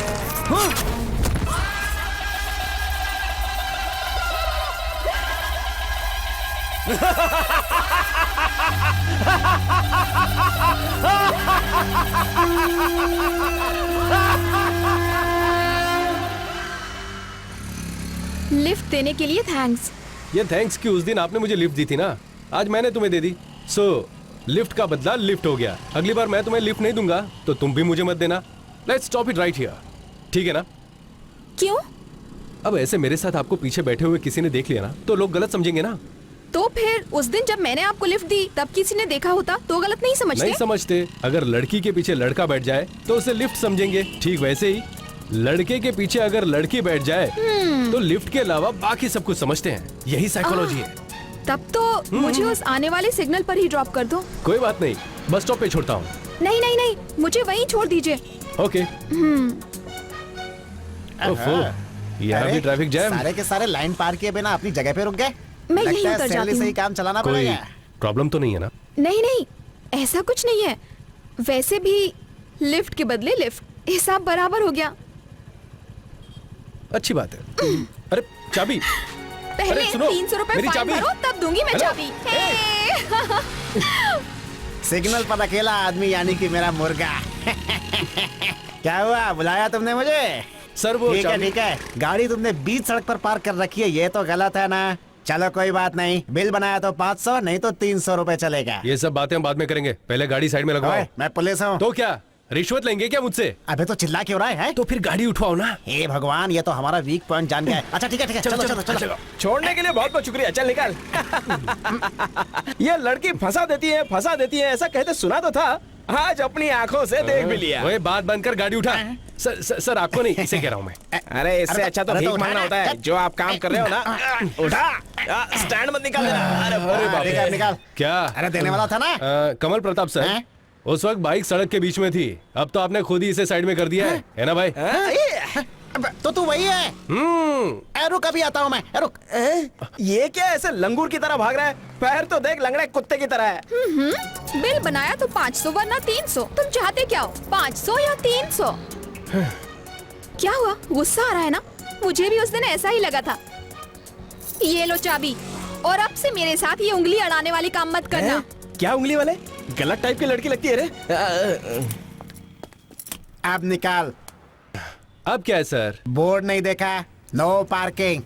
लिफ्ट देने के लिए थैंक्स। ये थैंक्स की उस दिन आपने मुझे लिफ्ट दी थी ना, आज मैंने तुम्हें दे दी। सो लिफ्ट का बदला लिफ्ट हो गया। अगली बार मैं तुम्हें लिफ्ट नहीं दूंगा तो तुम भी मुझे मत देना। Let's stop it right here, ठीक है ना? क्यों? अब ऐसे मेरे साथ आपको पीछे बैठे हुए किसी ने देख लिया ना तो लोग गलत समझेंगे ना। तो फिर उस दिन जब मैंने आपको लिफ्ट दी तब किसी ने देखा होता तो गलत नहीं समझते? नहीं समझते। अगर लड़की के पीछे लड़का बैठ जाए तो उसे लिफ्ट समझेंगे, ठीक वैसे ही लड़के के पीछे अगर लड़की बैठ जाए तो लिफ्ट के अलावा बाकी सब कुछ समझते हैं। यही साइकोलॉजी है। तब तो मुझे उस आने वाले सिग्नल पर ही ड्रॉप कर दो। कोई बात नहीं, बस स्टॉप पे छोड़ता हूँ। नहीं नहीं नहीं, मुझे वहीं छोड़ दीजिए। ओके। यहाँ भी ट्रैफिक जैम। सारे के सारे लाइन पार किए बिना अपनी जगह पे रुक गए। मैं लगता यहीं है उतर सैलरी जाती से ही हूँ। काम चलाना कोई पड़ेगा। प्रॉब्लम तो नहीं है ना? नहीं नहीं, ऐसा कुछ नहीं है। वैसे भी लिफ्ट के बदले लिफ्ट, हिसाब बराबर हो गया। अच्छी बात है। अरे चाबी। पहले अरे सुनो, 300 रुपए मेरी फाइन चाबी। भरो तब दूंगी मैं हेलो? चाबी। सिग्नल पर अकेला आदमी यानी कि मेरा मुर्गा। क्या हुआ, बुलाया तुमने मुझे? सर वो ठीक है चाबी- ठीक है, गाड़ी तुमने बीच सड़क पर पार्क कर रखी है, ये तो गलत है ना। चलो कोई बात नहीं, बिल बनाया तो 500 नहीं तो 300 रुपए चलेगा। ये सब बातें हम बाद में करेंगे, पहले गाड़ी साइड में लगवाओ। ओए, मैं पुलिस हूँ। तो क्या रिश्वत लेंगे क्या मुझसे? अबे तो चिल्ला क्यों रहा है? तो फिर गाड़ी उठवाओ ना। हे भगवान, ये तो हमारा वीक पॉइंट जान गया है। अच्छा ठीक है चलो चलो चलो। छोड़ने के लिए बहुत बहुत शुक्रिया, चल निकल। ये लड़की फंसा देती है ऐसा कहते सुना तो था, आज अपनी आंखों से देख भी लिया। ओए बात बंद कर, गाड़ी उठा। सर आपको नहीं, इसे कह रहा हूँ मैं। अरे इससे अच्छा तो भीख मांगना होता है। जो आप काम कर रहे हो ना, उठा। स्टैंड मत निकाल देना। अरे बाप रे। निकाल निकाल। क्या? अरे देने वाला था ना। कमल प्रताप सर, उस वक्त बाइक सड़क के बीच में थी, अब तो आपने खुद ही इसे साइड में कर दिया है ना भाई? तो तू वही है। रुक, अभी आता हूँ मैं, रुक। ये क्या ऐसे लंगूर की तरह भाग रहा है? पैर तो देख, लंगड़े कुत्ते की तरह है। बिल बनाया तो 500 वरना 300। तुम चाहते क्या हो, 500 या 300? क्या हुआ, गुस्सा आ रहा है ना? मुझे भी उस दिन ऐसा ही लगा था। ये लो चाबी, और अब से मेरे साथ ये उंगली अड़ाने वाली काम मत करना। क्या उंगली वाले? गलत टाइप की लड़की लगती है रे। अब निकाल। अब क्या है सर? बोर्ड नहीं देखा, नो पार्किंग।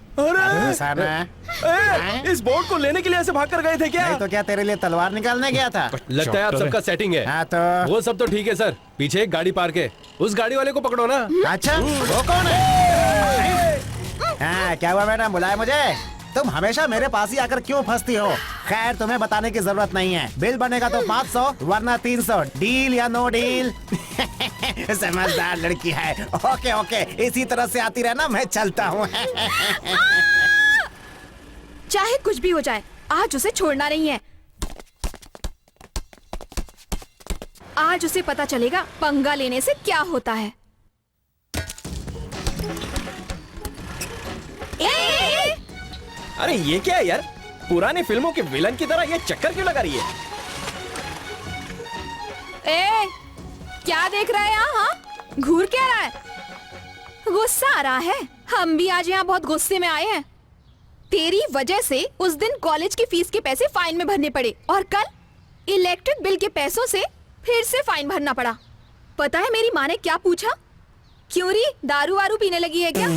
इस बोर्ड को लेने के लिए ऐसे भाग कर गए थे क्या? नहीं तो क्या तेरे लिए तलवार निकालने गया था? लगता है आप सबका सेटिंग है। हाँ तो वो सब तो ठीक है सर, पीछे एक गाड़ी पार्क है, उस गाड़ी वाले को पकड़ो ना। अच्छा, वो कौन है? हाँ, क्या हुआ मैडम, बुलाया मुझे? तुम हमेशा मेरे पास ही आकर क्यों फंसती हो? खैर, तुम्हें बताने की जरूरत नहीं है। बिल बनेगा तो 500 वरना 300। डील या नो डील? समझदार लड़की है। ओके ओके, इसी तरह से आती रहना, मैं चलता हूँ। चाहे कुछ भी हो जाए, आज उसे छोड़ना नहीं है। आज उसे पता चलेगा पंगा लेने से क्या होता है। अरे ये क्या है यार, पुरानी फिल्मों के विलन की तरह ये चक्कर क्यों लगा रही है? ए, क्या देख रहा है यहाँ? हाँ? घूर क्या रहा है? गुस्सा आ रहा है? हम भी आज यहाँ बहुत गुस्से में आए हैं। तेरी वजह से उस दिन कॉलेज की फीस के पैसे फाइन में भरने पड़े, और कल इलेक्ट्रिक बिल के पैसों से फिर से फाइन भरना पड़ा। पता है मेरी माँ ने क्या पूछा? क्यों री, दारू वारू पीने लगी है क्या?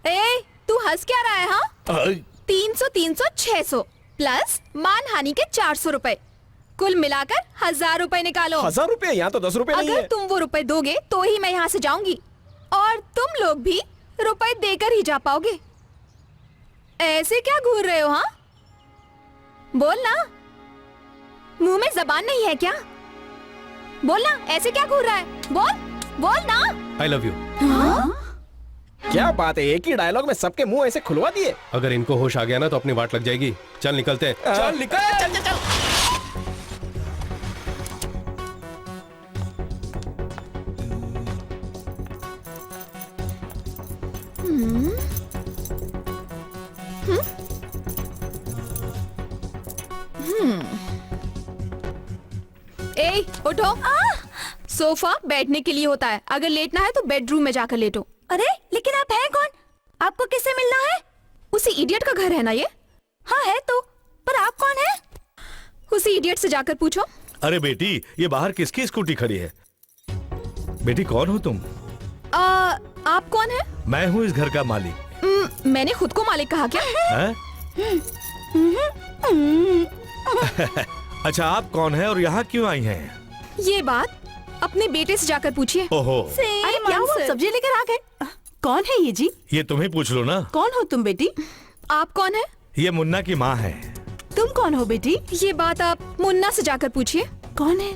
ए, तू हंस क्या रहा है? हाँ, 300 300 600 प्लस मानहानि के 400 रुपए, कुल मिलाकर 1000 रुपए निकालो। 1000 रुपए? यहाँ तो 10 रुपए नहीं अगर है। तुम वो रुपए दोगे तो ही मैं यहाँ से जाऊंगी, और तुम लोग भी रुपए देकर ही जा पाओगे। ऐसे क्या घूर रहे हो? हाँ, बोल ना, मुंह में जबान नहीं है क्या? बोल ना, ऐसे क्या घूर रहा है? बोल ना। I love you. क्या बात है, एक ही डायलॉग में सबके मुंह ऐसे खुलवा दिए। अगर इनको होश आ गया ना तो अपनी वाट लग जाएगी। चल निकलते हैं। चल निकल, चल चल चल। ए, उठो। सोफा बैठने के लिए होता है, अगर लेटना है तो बेडरूम में जाकर लेटो। अरे लेकिन आप हैं कौन? आपको किससे मिलना है? उसी इडियट का घर है ना ये? हाँ है तो, पर आप कौन है? उसी इडियट से जाकर पूछो। अरे बेटी, ये बाहर किसकी स्कूटी खड़ी है? बेटी कौन हो तुम? आप कौन है? मैं हूँ इस घर का मालिक। मैंने खुद को मालिक कहा क्या? हैं? अच्छा, आप कौन है और यहाँ क्यों आई हैं? ये बात अपने बेटे से जाकर पूछिए। ओहो, अरे क्या हुआ, सब्जी लेकर आ गए? कौन है ये जी? ये तुम्हें पूछ लो ना। कौन हो तुम बेटी? आप कौन है? ये मुन्ना की माँ है। तुम कौन हो बेटी? ये बात आप मुन्ना से जाकर पूछिए। कौन है?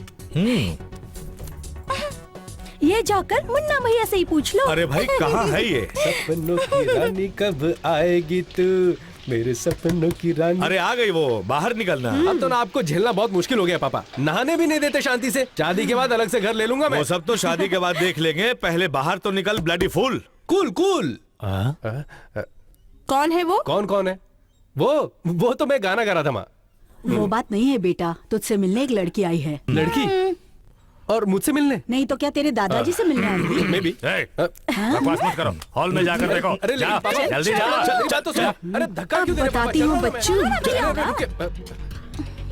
ये जाकर मुन्ना भैया से ही पूछ लो। अरे भाई कहाँ है ये? सपनों की रानी कब आएगी तू, मेरे सपनों की रानी। अरे आ गई वो, बाहर निकलना। अब तो ना आपको झेलना बहुत मुश्किल हो गया पापा, नहाने भी नहीं देते शांति से। शादी के बाद अलग से घर ले लूंगा मैं। वो सब तो शादी के बाद देख लेंगे, पहले बाहर तो निकल ब्लडी फूल। Cool cool. कौन है वो? कौन है वो तो मैं गाना गा रहा था माँ। वो बात नहीं है बेटा, तुझसे मिलने एक लड़की आई है। लड़की? और मुझसे मिलने? नहीं तो क्या तेरे दादाजी से मिलने आई है? मैं भी। बकवास मत करो, हॉल में जाकर देखो। अरे जा, पापा, जल्दी जा। चल तो सही। अरे धक्का क्यों दे रहे बताती हूँ बच्चू।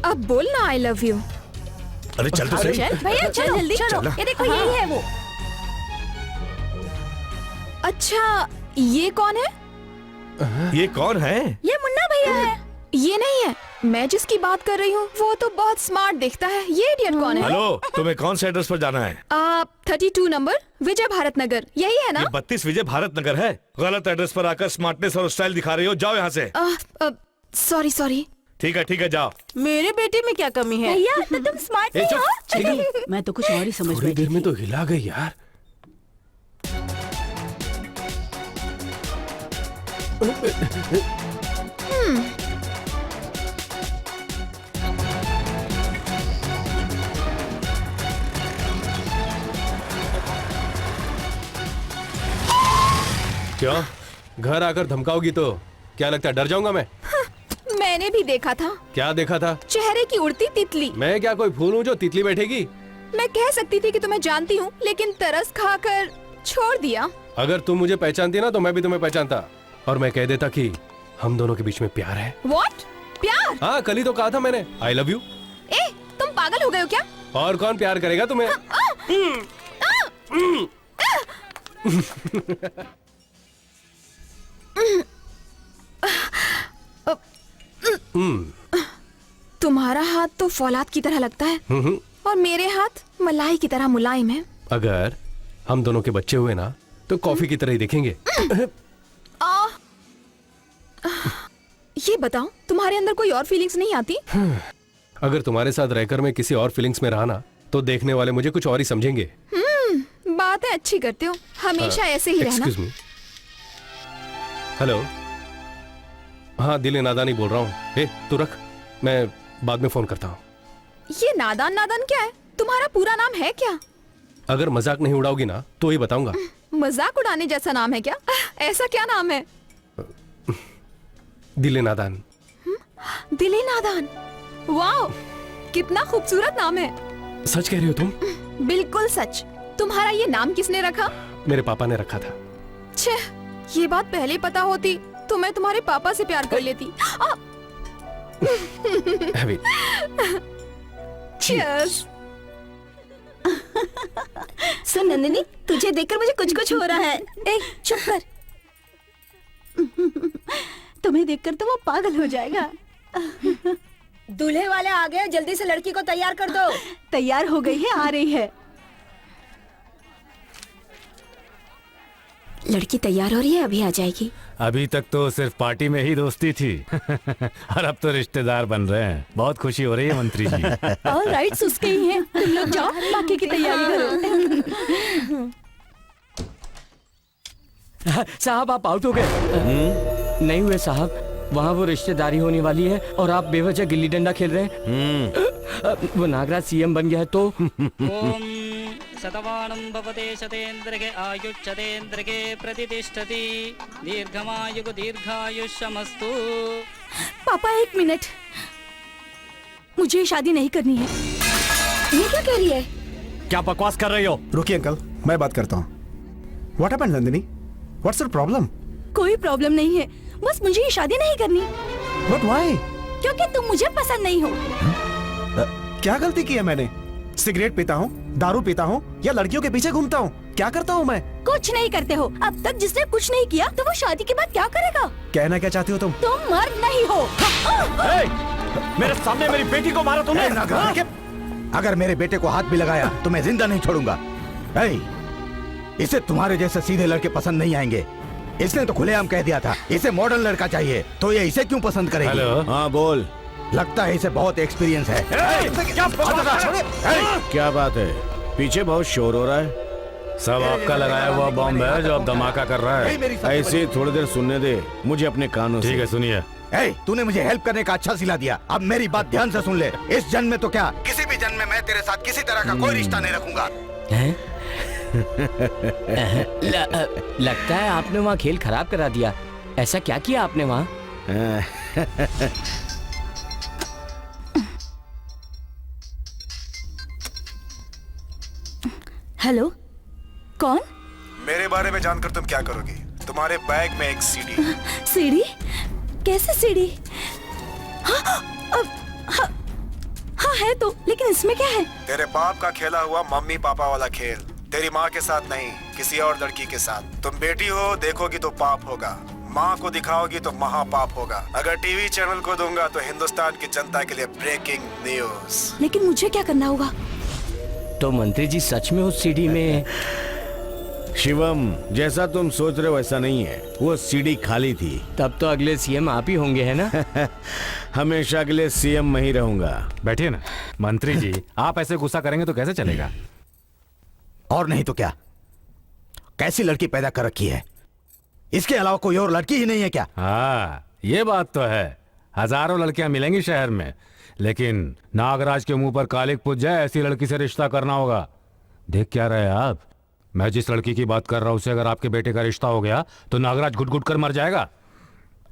अब बोलना आई लव यू। अरे चल तो सही। भैया चलो जल्दी चलो, ये देखो यही है वो। अच्छा ये कौन है? ये कौन है? ये मुन्ना भैया है। ये नहीं है, मैं जिसकी बात कर रही हूँ वो तो बहुत स्मार्ट दिखता है। ये इडियट कौन है? हेलो, तुम्हें कौन से एड्रेस पर जाना है? 32 नंबर विजय भारत नगर, यही है ना? ये 32 विजय भारत नगर है। गलत एड्रेस पर आकर स्मार्टनेस और स्टाइल दिखा रही हो, जाओ यहाँ से। सॉरी। ठीक है जाओ। मेरे बेटे में क्या कमी है? भैया तो तुम स्मार्ट नहीं हो। चलिए, मैं तो कुछ और ही समझ थोड़ी बैठी देर में थी। तो हिला गई यार। क्यों? घर आकर धमकाओगी तो क्या लगता है डर जाऊंगा मैं? मैंने भी देखा था। क्या देखा था? चेहरे की उड़ती तितली। मैं क्या कोई फूल हूँ जो तितली बैठेगी? मैं कह सकती थी कि तुम्हें जानती हूँ, लेकिन तरस खाकर छोड़ दिया। अगर तुम मुझे पहचानती ना तो मैं भी तुम्हें पहचानता, और मैं कह देता कि हम दोनों के बीच में प्यार है। What? प्यार? हाँ, कल ही तो कहा था मैंने आई लव यू। ए, तुम पागल हो गए हो क्या? और कौन प्यार करेगा तुम्हें? तुम्हारा हाथ तो फौलाद की तरह लगता है और मेरे हाथ मलाई की तरह मुलायम है। अगर हम दोनों के बच्चे हुए ना तो कॉफी की तरह ही दिखेंगे। ये बताओ, तुम्हारे अंदर कोई और फीलिंग्स नहीं आती? अगर तुम्हारे साथ रहकर मैं किसी और फीलिंग्स में रहा ना तो देखने वाले मुझे कुछ और ही समझेंगे। बातें अच्छी करते हो, हमेशा ऐसे ही रहना। Excuse me. हेलो। हाँ, दिल नादानी बोल रहा हूँ। ए, तू रख, मैं बाद में फोन करता हूँ। ये नादान क्या है? तुम्हारा पूरा नाम है क्या? अगर मजाक नहीं उड़ाओगी ना तो ही बताऊंगा। मजाक उड़ाने जैसा नाम है क्या? ऐसा क्या नाम है? दिल नादान। दिल नादान। वाह, कितना खूबसूरत नाम है। सच कह रही हो तुम? बिल्कुल सच। तुम्हारा ये नाम किसने रखा? मेरे पापा ने रखा था। छे, ये बात पहले पता होती तो मैं तुम्हारे पापा से प्यार कर लेती। Cheers। सुन नंदिनी, तुझे देखकर मुझे कुछ हो रहा है। ए, चुप कर। तुम्हें देखकर तो वो पागल हो जाएगा। दूल्हे वाले आ गए, जल्दी से लड़की को तैयार कर दो। तैयार हो गई है, आ रही है। लड़की तैयार हो रही है, अभी आ जाएगी। अभी तक तो सिर्फ पार्टी में ही दोस्ती थी और अब तो रिश्तेदार बन रहे हैं। बहुत खुशी हो रही है मंत्री जी। ऑल राइट, उसके ही हैं। तुम लोग जाओ, बाकी की तैयारी करो। साहब आप आउट हो गए। नहीं हुए साहब, वहाँ वो रिश्तेदारी होने वाली है और आप बेवजह गिल्ली डंडा खेल रहे हैं। वो नागराज सीएम बन गया है तो। ओम शतवाणं भवते शतेन्द्रके आयुष्यतेन्द्रके प्रतिष्ठति दीर्घमायुः दीर्घायुष्यमस्तु। पापा एक मिनट, मुझे ये शादी नहीं करनी है। ये क्या कह रही है? क्या बकवास कर रही हो? रुकिए अंकल, मैं बात करता हूँ। What happened Nandini? What's your problem? कोई प्रॉब्लम नहीं है, बस मुझे ये शादी नहीं करनी। But why? क्योंकि तुम मुझे पसंद नहीं हो। क्या गलती की है मैंने? सिगरेट पीता हूँ, दारू पीता हूँ या लड़कियों के पीछे घूमता हूँ? क्या करता हूँ मैं? कुछ नहीं करते हो। अब तक जिसने कुछ नहीं किया तो वो शादी के बाद क्या करेगा? कहना क्या चाहती हो तुम? तुम मर्द नहीं हो। मेरे सामने मेरी बेटी को मारा तुमने। अगर मेरे बेटे को हाथ भी लगाया तो मैं जिंदा नहीं छोड़ूंगा। ऐ, इसे तुम्हारे जैसे सीधे लड़के पसंद नहीं आएंगे। इसने तो खुलेआम कह दिया था इसे मॉडर्न लड़का चाहिए, तो ये इसे क्यों पसंद करेगी? हेलो। हाँ बोल। लगता है इसे बहुत एक्सपीरियंस है। क्या बात है, पीछे बहुत शोर हो रहा है। सब आपका लगाया हुआ बॉम्ब है जो अब धमाका कर रहा है। ऐसे थोड़ी देर सुनने दे मुझे अपने कानों से। ठीक है सुनिए। तूने मुझे हेल्प करने का अच्छा सिला दिया। अब मेरी बात ध्यान से सुन ले। इस जन्म में तो क्या, किसी भी जन्म में मैं तेरे साथ किसी तरह का कोई रिश्ता नहीं रखूंगा। लगता है आपने वहाँ खेल खराब करा दिया। ऐसा क्या किया आपने वहाँ? हेलो, कौन? मेरे बारे में जानकर तुम क्या करोगी? तुम्हारे बैग में एक सीडी। सीडी? कैसे सीडी? हाँ, हाँ है तो, लेकिन इसमें क्या है? तेरे बाप का खेला हुआ मम्मी पापा वाला खेल। तेरी माँ के साथ नहीं, किसी और लड़की के साथ। तुम बेटी हो, देखोगी तो पाप होगा। माँ को दिखाओगी तो महापाप होगा। अगर टीवी चैनल को दूंगा तो हिंदुस्तान की जनता के लिए ब्रेकिंग न्यूज। लेकिन मुझे क्या करना होगा? तो मंत्री जी सच में उस सीडी में? शिवम, जैसा तुम सोच रहे हो वैसा नहीं है। वो सीडी खाली थी। तब तो अगले सीएम आप ही होंगे, है ना? हमेशा के लिए सीएम मैं ही रहूंगा। बैठिए ना। मंत्री जी, आप ऐसे गुस्सा करेंगे तो कैसे चलेगा? और नहीं तो क्या, कैसी लड़की पैदा कर रखी है। इसके अलावा कोई और लड़की ही नहीं है क्या? हाँ, ये बात तो है। हजारों लड़कियां मिलेंगी शहर में, लेकिन नागराज के मुंह पर कालिक पूज जाए ऐसी लड़की से रिश्ता करना होगा। देख क्या रहे आप? मैं जिस लड़की की बात कर रहा हूं उससे अगर आपके बेटे का रिश्ता हो गया तो नागराज घुट घुट कर मर जाएगा।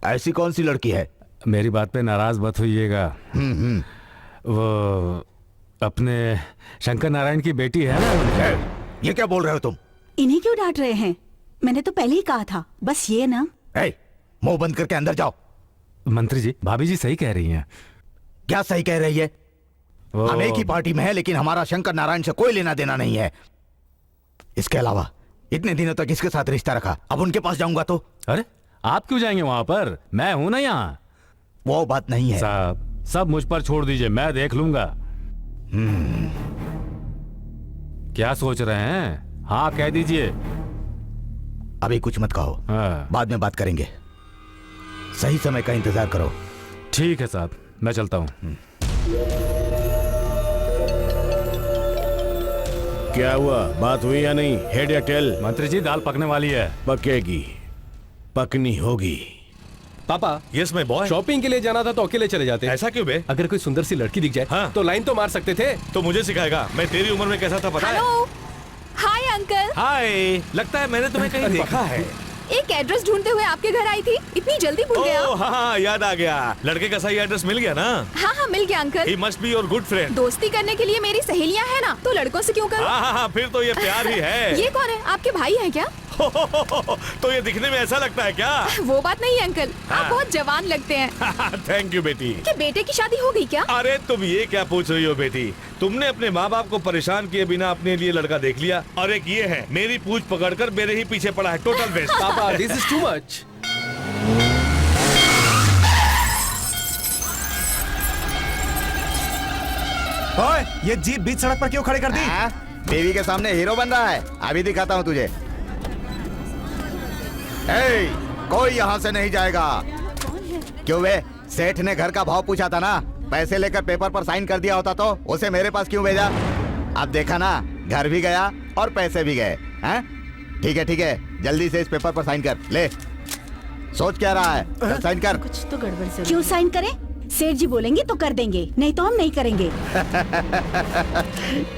ऐसी कौन सी लड़की है? मेरी बात पे नाराज मत होइएगा। वो अपने शंकर नारायण की बेटी है ना। ये क्या बोल रहे हो तुम? इन्हीं क्यों डांट रहे हैं? मैंने तो पहले ही कहा था, बस ये ना। मुंह बंद करके अंदर जाओ। मंत्री जी, भाभी जी सही कह रही हैं। क्या सही कह रही है? हम एक ही पार्टी में है, लेकिन हमारा शंकर नारायण से कोई लेना देना नहीं है। इसके अलावा इतने दिनों तक इसके साथ रिश्ता रखा, अब उनके पास जाऊंगा तो? अरे आप क्यों जाएंगे वहां पर? मैं हूं ना यहाँ। वो बात नहीं है साहब, सब मुझ पर छोड़ दीजिए, मैं देख लूंगा। क्या सोच रहे हैं? हाँ कह दीजिए। अभी कुछ मत कहो। हाँ। बाद में बात करेंगे। सही समय का इंतजार करो। ठीक है साहब, मैं चलता हूँ। क्या हुआ, बात हुई या नहीं? हेड या टेल? मंत्री जी, दाल पकने वाली है। पकेगी, पकनी होगी। पापा, यस माय बॉय। शॉपिंग के लिए जाना था तो अकेले चले जाते। ऐसा क्यों बे? अगर कोई सुंदर सी लड़की दिख जाए हाँ। तो लाइन तो मार सकते थे। तो मुझे सिखाएगा? मैं तेरी उम्र में कैसा था पता है? Hello, hi uncle. हाय, लगता है मैंने तुम्हें कहीं देखा है। एक एड्रेस ढूंढते हुए आपके घर आई थी, इतनी जल्दी भूल गया? ओह हाँ, याद आ गया। लड़के का सही एड्रेस मिल गया ना? हाँ हाँ मिल गया uncle. He must be your good friend। दोस्ती करने के लिए मेरी सहेलियां हैं ना, तो लड़कों से क्यों करूं? हाँ, फिर तो ये प्यार ही है। ये कौन है? आपके भाई हैं क्या? तो ये दिखने में ऐसा लगता है क्या? वो बात नहीं है अंकल, हाँ। आप बहुत जवान लगते हैं। थैंक यू बेटी। कि बेटे की शादी हो गई क्या? अरे तुम ये क्या पूछ रही हो बेटी? तुमने अपने माँ बाप को परेशान किए बिना अपने लिए लड़का देख लिया, और एक ये है मेरी पूछ पकड़कर मेरे ही पीछे पड़ा है। Total waste. पापा, दिस इज टू मच। ओए, ये जीप बीच सड़क पर क्यों खड़ी कर दी? बीवी के सामने हीरो बन रहा है। अभी दिखाता हूँ तुझे। कोई यहाँ से नहीं जाएगा। क्यों वे? सेठ ने घर का भाव पूछा था ना, पैसे लेकर पेपर पर साइन कर दिया होता तो उसे मेरे पास क्यों भेजा? अब देखा ना, घर भी गया और पैसे भी गए। ठीक है, जल्दी से इस पेपर पर साइन कर ले। सोच क्या रहा है? साइन कर। कुछ तो गड़बड़ से। क्यों साइन करें? सेठ जी बोलेंगे तो कर देंगे, नहीं तो हम नहीं करेंगे।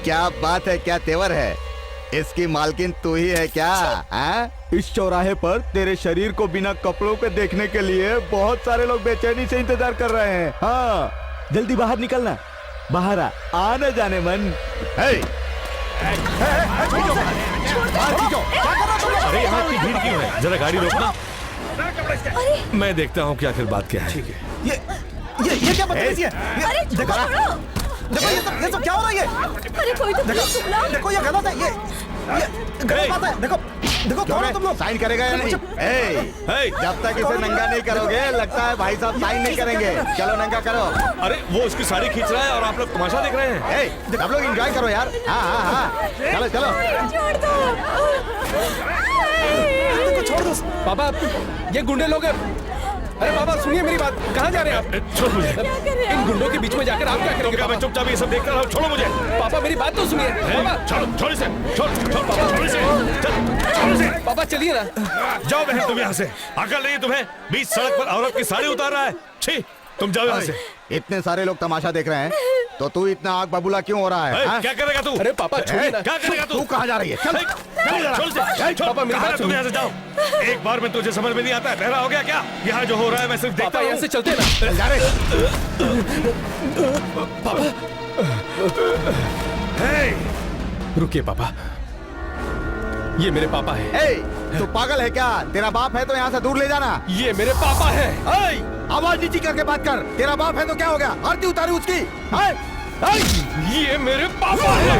क्या बात है, क्या तेवर है। इसकी मालकिन तू ही है क्या? इस चौराहे पर तेरे शरीर को बिना कपड़ों के देखने के लिए बहुत सारे लोग बेचैनी से इंतजार कर रहे हैं। हाँ, जल्दी बाहर निकलना। बाहर आ न जाने मन। अरे यहाँ इतनी भीड़ क्यों है? जरा गाड़ी रोकना। मैं देखता हूँ कि आखिर बात क्या है। ठीक है। ये क्या बदतमीजी है? देखो ये सब क्या हो रहा है? अरे कोई तो पुलिस बुलाओ। देखो ये गलत है। ये गलत बात है। देखो देखो कौन हो तुम लोग? साइन करेगा या नहीं? जब तक इसे नंगा नहीं करोगे लगता है भाई साहब साइन नहीं करेंगे। चलो नंगा करो। अरे वो उसकी साड़ी खींच रहा है और आप लोग तमाशा देख रहे हैं। आप लोग एंजॉय करो यार। हाँ चलो चलो। छोड़ दो। छोड़ दो। पापा ये गुंडे लोग हैं। अरे पापा सुनिए मेरी बात, कहाँ जा रहे हैं आप? छोड़ मुझे। इन गुंडों के बीच में जाकर आप क्या करेंगे? क्या मैं चुपचाप ये सब देखता रहा हूँ? छोड़ो मुझे। पापा मेरी बात तो सुनिए। पापा छोड़ इसे। छोड़ पापा, छोड़ इसे। छोड़ इसे। पापा चलिए ना। जाओ बहन तुम यहाँ से। अकल नहीं है तुम्हें? बीच सड़क पर औरत की साड़ी उतार रहा है। छी, तुम जाओ यहाँ से। इतने सारे लोग तमाशा देख रहे हैं तो तू इतना आग बबूला क्यों हो रहा है? क्या करेगा तू? अरे पापा छोड़िए ना। क्या करेगा तू? तू कहाँ जा रही है? चल पापा मेरी बात तुम यहाँ से जाओ। एक बार में तुझे समझ में नहीं आता है? बहरा हो गया क्या? यहाँ जो हो रहा है मैं सिर्फ देखता पापा हूँ। यहाँ से चलते ना। जा रहे। रुकिए पापा, ये मेरे पापा है। तू पागल है क्या? तेरा बाप है तो यहाँ से दूर ले जाना। ये मेरे पापा है। आवाज नीची करके बात कर। तेरा बाप है तो क्या हो गया? आरती उतारी उसकी। ये मेरे पापा है।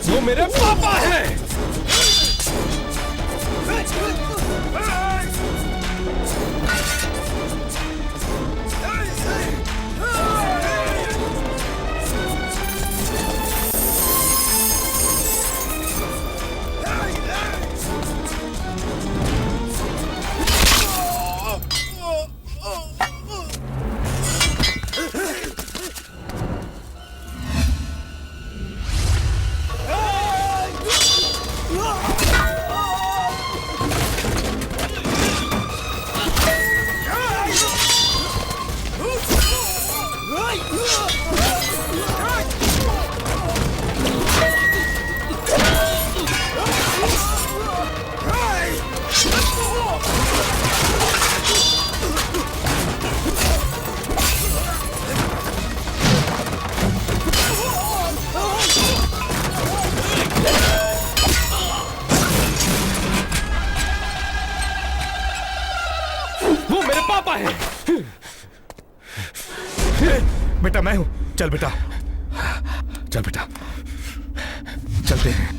वो मेरे पापा हैं। बेटा मैं हूं। चल बेटा, चल बेटा, चलते हैं।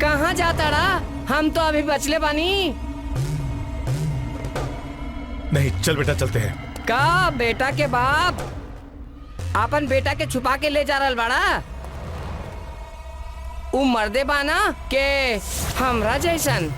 कहाँ जाता रहा? हम तो अभी बचले बानी। नहीं चल बेटा, चलते हैं। का बेटा के बाप अपन बेटा के छुपा के ले जा रहा बाड़ा? उ मर्दे बाना के हमरा जैसन?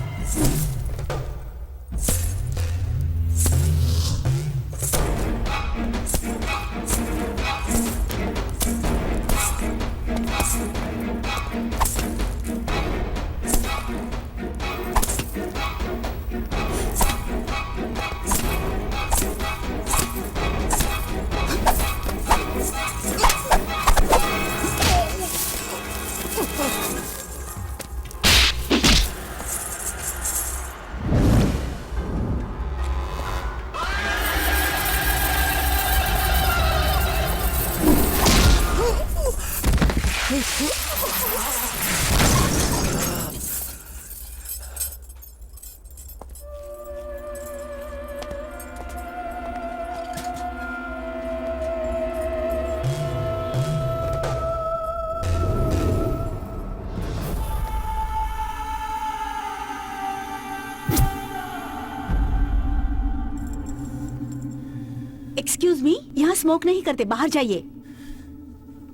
एक्सक्यूज मी, यहाँ स्मोक नहीं करते, बाहर जाइए।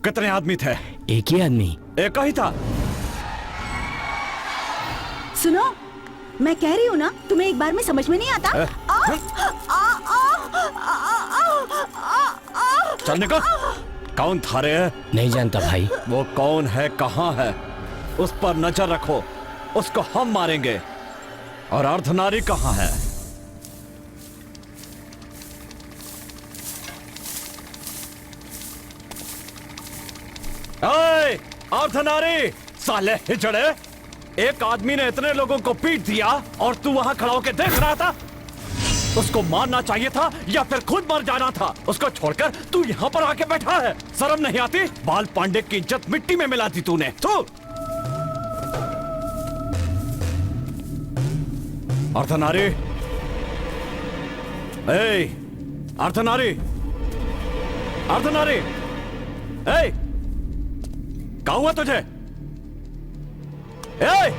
कितने आदमी थे? एक ही आदमी। एक ही था। सुनो, मैं कह रही हूँ ना, तुम्हें एक बार में समझ में नहीं आता। चल निकल। कौन था रे? नहीं जानता भाई। वो कौन है, कहाँ है, उस पर नजर रखो, उसको हम मारेंगे। और अर्धनारी कहाँ है? ओए, अर्धनारी, साले हिजड़े, एक आदमी ने इतने लोगों को पीट दिया और तू वहां खड़ा होकर देख रहा था? उसको मारना चाहिए था या फिर खुद मर जाना था? उसको छोड़कर तू यहाँ पर आके बैठा है। शर्म नहीं आती? बाल पांडे की इज्जत मिट्टी में मिला दी तूने। तू अर्धनारी, ए, अर्धनारी, अर्धनारी, ए, क्या हुआ तुझे? ए!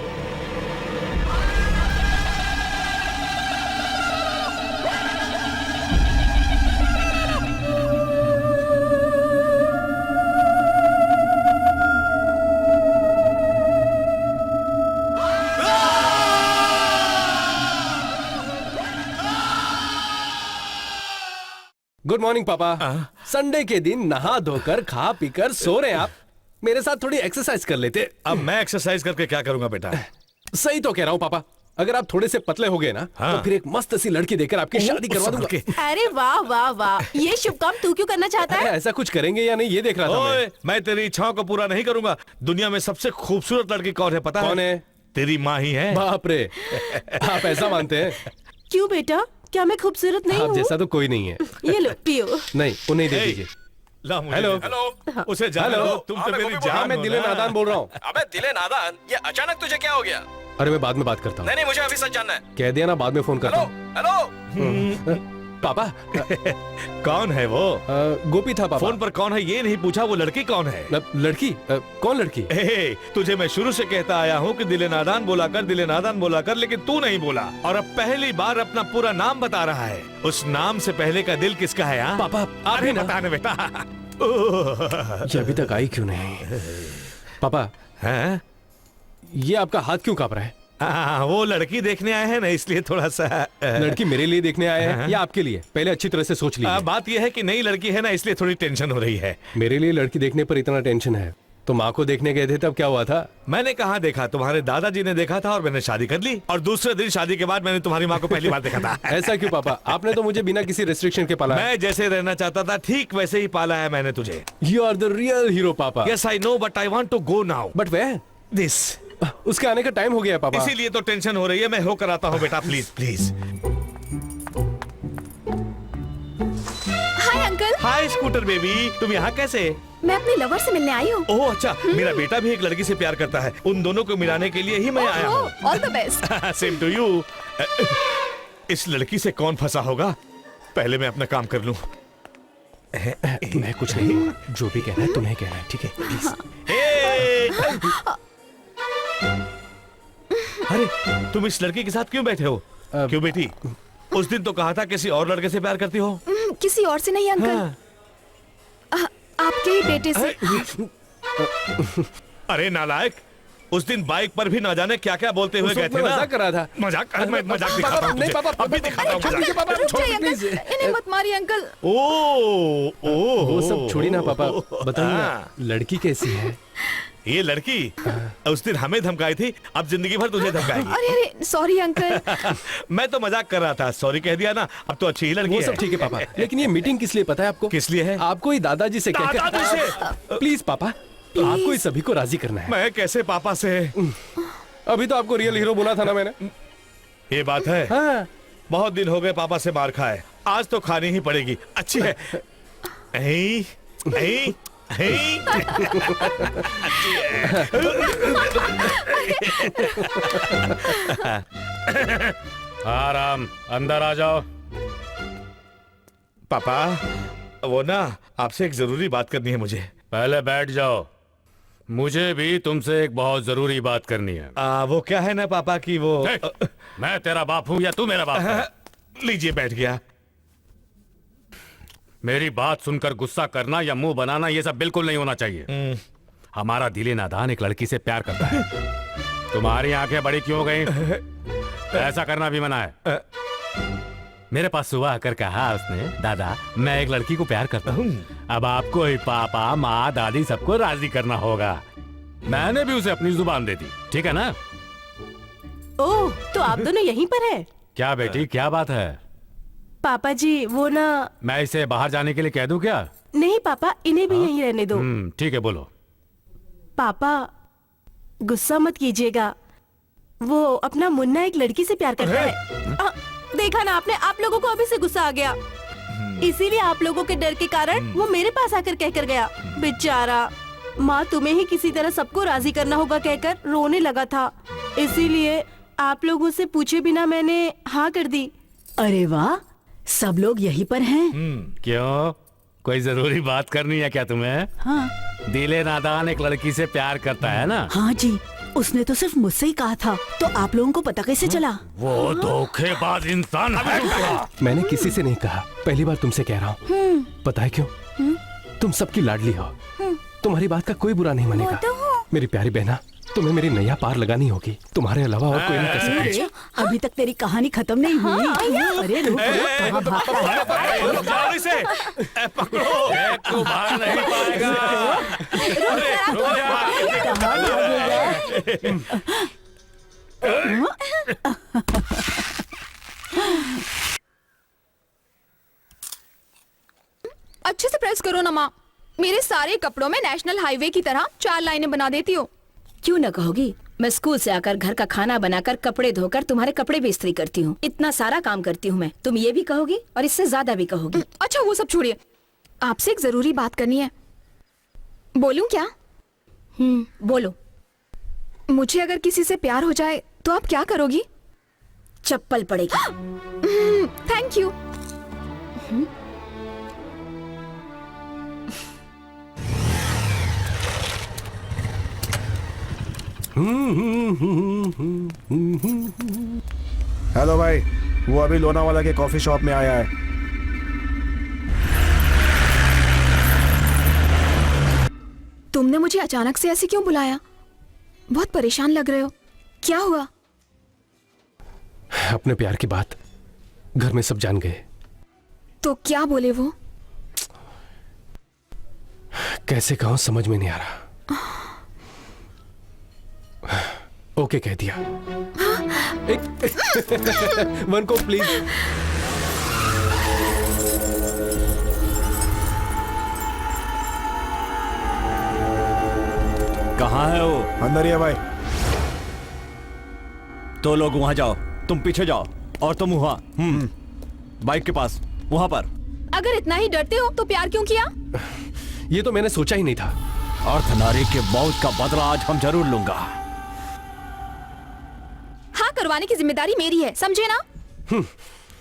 गुड मॉर्निंग पापा। संडे के दिन नहा धोकर खा पीकर सो रहे हैं आप। मेरे साथ थोड़ी एक्सरसाइज कर लेते। अब मैं एक्सरसाइज करके क्या करूंगा बेटा? सही तो कह रहा हूँ पापा। अगर आप थोड़े से पतले हो गए ना, तो फिर एक मस्त सी लड़की देकर आपकी शादी करवा दूंगा। अरे वाह वाह वाह, ये शुभ काम तू क्यों करना चाहता है? ऐसा कुछ करेंगे या नहीं ये देख रहा था मैं तेरी इच्छाओं को पूरा नहीं करूंगा। दुनिया में सबसे खूबसूरत लड़की कौन है पता है? कौन है? तेरी माँ ही है। बाप रे, आप ऐसा मानते हैं? क्यों बेटा, क्या मैं खूबसूरत नहीं आप हूँ? जैसा तो कोई नहीं है। ये लो पियो। नहीं, उन्हें दे दीजिए। हेलो हेलो, उसे जाने दो, तुम तो मेरी जान। मैं दिले नादान बोल रहा हूँ। अबे दिले नादान, ये अचानक तुझे क्या हो गया? अरे मैं बाद में बात करता हूँ। नहीं मुझे अभी सच जानना है। कह दिया ना, बाद में फोन करता हूँ। हेलो पापा। कौन है वो? गोपी था पापा। फोन पर कौन है ये नहीं पूछा, वो लड़की कौन है? लड़की? कौन लड़की? तुझे मैं शुरू से कहता आया हूँ कि दिले नादान बोला कर, दिले नादान बोला कर, लेकिन तू नहीं बोला। और अब पहली बार अपना पूरा नाम बता रहा है। उस नाम से पहले का दिल किसका है? पापा आप ही बताने बेटा। ये अभी तक आई क्यों नहीं? पापा हैं? ये आपका हाथ क्यों कांप रहा है? वो लड़की देखने आए हैं ना, इसलिए थोड़ा सा। लड़की मेरे लिए देखने आए हैं या आपके लिए? पहले अच्छी तरह से सोच लीजिए। बात यह है कि नई लड़की है ना, इसलिए थोड़ी टेंशन हो रही है। मेरे लिए लड़की देखने पर इतना टेंशन है तो माँ को देखने गए थे तब क्या हुआ था? मैंने कहाँ देखा, तुम्हारे दादाजी ने देखा था और मैंने शादी कर ली। और दूसरे दिन शादी के बाद मैंने तुम्हारी माँ को पहली बार देखा था। ऐसा क्यों पापा? आपने तो मुझे बिना किसी रेस्ट्रिक्शन के पाला। मैं जैसे रहना चाहता था ठीक वैसे ही पाला है मैंने तुझे। You are the real hero पापा। Yes I know, but I want to go now. But where? This. उसके आने का टाइम हो गया पापा। इसीलिए तो टेंशन हो रही है। मैं होकर आता हूँ बेटा, please please. Hi uncle. Hi scooter baby, तुम यहाँ कैसे? मैं अपने लवर से मिलने आई हूँ। ओह अच्छा, मेरा बेटा भी एक लड़की से प्यार करता है। उन दोनों को मिलाने के लिए ही मैं आया हूँ। All the best. Same to you. इस लड़की से कौन फंसा होगा? पहले मैं अपना काम कर लूं। मैं कुछ नहीं, जो भी कहना है तुम्हें कहना है, ठीक है? प्लीज। अरे तुम इस लड़की के साथ क्यों बैठे हो? क्यों बेटी? उस दिन तो कहा था किसी और लड़के से प्यार करती हो। किसी और से नहीं अंकल, आपके ही बेटे से। अरे नालायक, उस दिन बाइक पर भी ना जाने क्या क्या बोलते हुए गए थे ना। मजाक कर रहा था। मजाक? मैं मजाक दिखाता हूँ तुझे। अभी दिखाता हूँ मजाक। इन्हें मत मारिए अंकल। वो सब छोड़ी ना पापा, बताइए ना, लड़की कैसी है? ये लड़की उस दिन हमें धमकाई थी, अब जिंदगी भर तुझे धमकाएगी। अरे अरे सॉरी अंकल। मैं तो मजाक कर रहा था, सॉरी कह दिया ना। अब तो अच्छी ही लड़की है। वो सब ठीक है पापा, लेकिन ये मीटिंग किस लिए पता है आपको? किस लिए है? आपको ही दादाजी से कहकर। प्लीज पापा, आपको ही सभी को राजी करना है। मैं कैसे पापा से? अभी तो आपको रियल हीरो बोला था ना मैंने। ये बात है। हाँ। बहुत दिन हो गए पापा से मार खाए, आज तो खानी ही पड़ेगी। अच्छी है। आराम, अंदर आ जाओ। पापा वो ना, आपसे एक जरूरी बात करनी है मुझे। पहले बैठ जाओ, मुझे भी तुमसे एक बहुत जरूरी बात करनी है। वो क्या है ना पापा की वो। मैं तेरा बाप हूँ या तू मेरा बाप है? लीजिए, बैठ गया। मेरी बात सुनकर गुस्सा करना या मुंह बनाना ये सब बिल्कुल नहीं होना चाहिए। हमारा दिले नादान एक लड़की से प्यार करता है। तुम्हारी आंखें बड़ी क्यों हो गई? ऐसा करना भी मना है। मेरे पास सुबह आकर कहा उसने, दादा मैं एक लड़की को प्यार करता हूँ। अब आपको ही पापा माँ दादी सबको राजी करना होगा। मैंने भी उसे अपनी जुबान दे दी, ठीक है ना? ओह, तो आप दोनों यहीं पर है? क्या बेटी, क्या बात है? पापा जी वो ना, मैं इसे बाहर जाने के लिए कह दूं क्या? नहीं पापा, इन्हें भी यहीं रहने दो। ठीक है, बोलो। पापा गुस्सा मत कीजिएगा, वो अपना मुन्ना एक लड़की से प्यार करता है। देखा ना आपने, आप लोगों को अभी से गुस्सा आ गया। इसीलिए आप लोगों के डर के कारण वो मेरे पास आकर कहकर गया। बेचारा, माँ तुम्हें ही किसी तरह सबको राजी करना होगा कहकर रोने लगा था। इसीलिए आप लोगों से पूछे बिना मैंने हाँ कर दी। अरे वाह, सब लोग यहीं पर हैं। क्यों, कोई जरूरी बात करनी है क्या तुम्हें? हाँ। दिले नादान एक लड़की से प्यार करता है ना? हाँ जी, उसने तो सिर्फ मुझसे ही कहा था, तो आप लोगों को पता कैसे चला? वो धोखेबाज इंसान है। मैंने किसी से नहीं कहा, पहली बार तुमसे कह रहा हूँ। पता है क्यों? तुम सबकी लाडली हो, तुम्हारी बात का कोई बुरा नहीं मानेगा। मेरी प्यारी बहना, तुम्हें मेरी नैया पार लगानी होगी, तुम्हारे अलावा और कोई नहीं कर सकता। अभी तक तेरी कहानी खत्म नहीं हुई। अरे रुक, कहाँ भागता है? जल्दी से पकड़ो, तू भाग नहीं पाएगा। अच्छे से प्रेस करो ना माँ। मेरे सारे कपड़ों में नेशनल हाईवे की तरह 4 लाइनें बना देती हो। क्यों न कहोगी? मैं स्कूल से आकर घर का खाना बनाकर कपड़े धोकर तुम्हारे कपड़े भी इस्त्री करती हूँ। इतना सारा काम करती हूँ मैं। तुम ये भी कहोगी और इससे ज्यादा भी कहोगी। अच्छा वो सब छोड़िए, आपसे एक जरूरी बात करनी है। बोलूं क्या? बोलो। मुझे अगर किसी से प्यार हो जाए तो आप क्या करोगी? चप्पल पड़ेगी। Thank you. हेलो भाई, वो अभी लोनावाला के कॉफी शॉप में आया है। तुमने मुझे अचानक से ऐसे क्यों बुलाया? बहुत परेशान लग रहे हो, क्या हुआ? अपने प्यार की बात घर में सब जान गए। तो क्या बोले वो? कैसे कहूं, समझ में नहीं आ रहा। ओके कह दिया। वन को प्लीज। कहाँ है वो? अंदर ही है भाई। तो लोग वहां जाओ, तुम पीछे जाओ, और तुम वहां बाइक के पास वहां पर। अगर इतना ही डरते हो तो प्यार क्यों किया? ये तो मैंने सोचा ही नहीं था। अर्धनारी के मौत का बदला आज हम जरूर लूंगा। हाँ, करवाने की जिम्मेदारी मेरी है, समझे ना?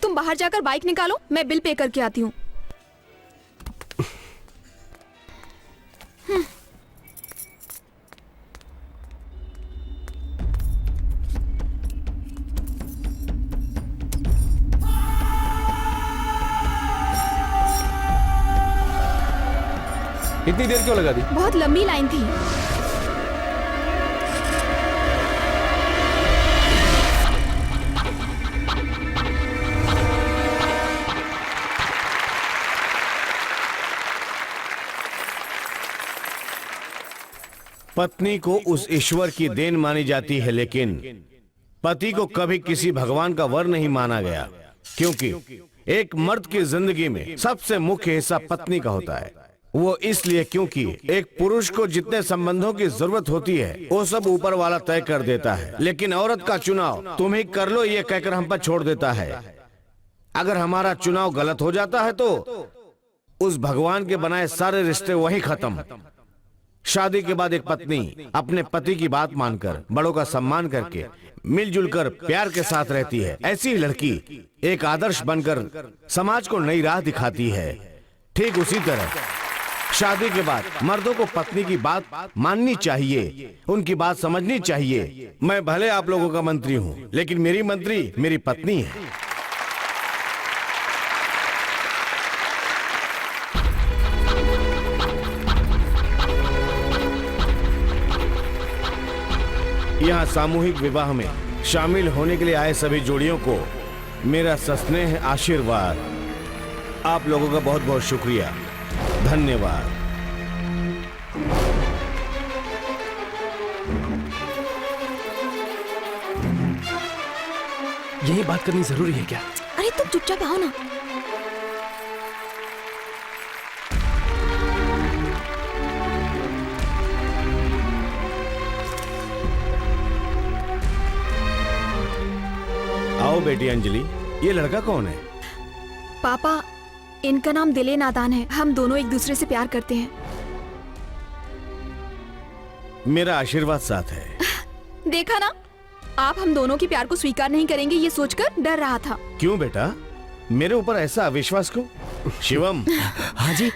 तुम बाहर जाकर बाइक निकालो, मैं बिल पे करके आती हूँ। इतनी देर क्यों लगा दी? बहुत लंबी लाइन थी। पत्नी को उस ईश्वर की देन मानी जाती है, लेकिन पति को कभी किसी भगवान का वर नहीं माना गया, क्योंकि एक मर्द की जिंदगी में सबसे मुख्य हिस्सा पत्नी का होता है। वो इसलिए क्योंकि एक पुरुष को जितने संबंधों की जरूरत होती है वो सब ऊपर वाला तय कर देता है, लेकिन औरत का चुनाव तुम ही कर लो ये कहकर हम पर छोड़ देता है। अगर हमारा चुनाव गलत हो जाता है तो उस भगवान के बनाए सारे रिश्ते वहीं खत्म। शादी के बाद एक पत्नी अपने पति की बात मानकर, बड़ों का सम्मान करके, मिलजुल कर प्यार के साथ रहती है। ऐसी लड़की एक आदर्श बनकर समाज को नई राह दिखाती है। ठीक उसी तरह शादी के बाद मर्दों को पत्नी की बात माननी चाहिए, उनकी बात समझनी चाहिए। मैं भले आप लोगों का मंत्री हूं, लेकिन मेरी मंत्री मेरी पत्नी है। यहाँ सामूहिक विवाह में शामिल होने के लिए आए सभी जोड़ियों को मेरा सस्नेह आशीर्वाद। आप लोगों का बहुत बहुत शुक्रिया, धन्यवाद। यही बात करनी जरूरी है क्या? अरे तुम चुपचाप आओ ना। आओ बेटी अंजलि, ये लड़का कौन है? पापा, इनका नाम दिले नादान है। हम दोनों एक दूसरे से प्यार करते हैं। मेरा आशीर्वाद साथ है। देखा ना, आप हम दोनों के प्यार को स्वीकार नहीं करेंगे ये सोचकर डर रहा था। क्यों बेटा, मेरे ऊपर ऐसा अविश्वास क्यों? शिवम। हाँ जी।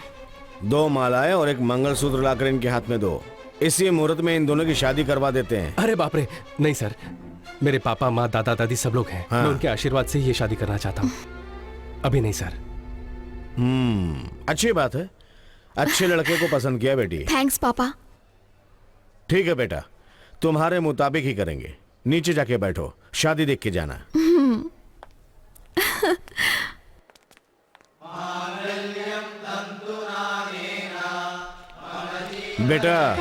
2 मालाएं और एक मंगलसूत्र लाकर इनके हाथ में दो। इसी मुहूर्त में इन दोनों की शादी करवा देते हैं। अरे बाप रे, नहीं सर, मेरे पापा माँ दादा दादी सब लोग हैं। हाँ। मैं उनके आशीर्वाद से ये शादी करना चाहता हूँ। अभी नहीं सर। अच्छी बात है, अच्छे लड़के को पसंद किया बेटी। थैंक्स पापा। ठीक है बेटा, तुम्हारे मुताबिक ही करेंगे। नीचे जाके बैठो, शादी देख के जाना। बेटा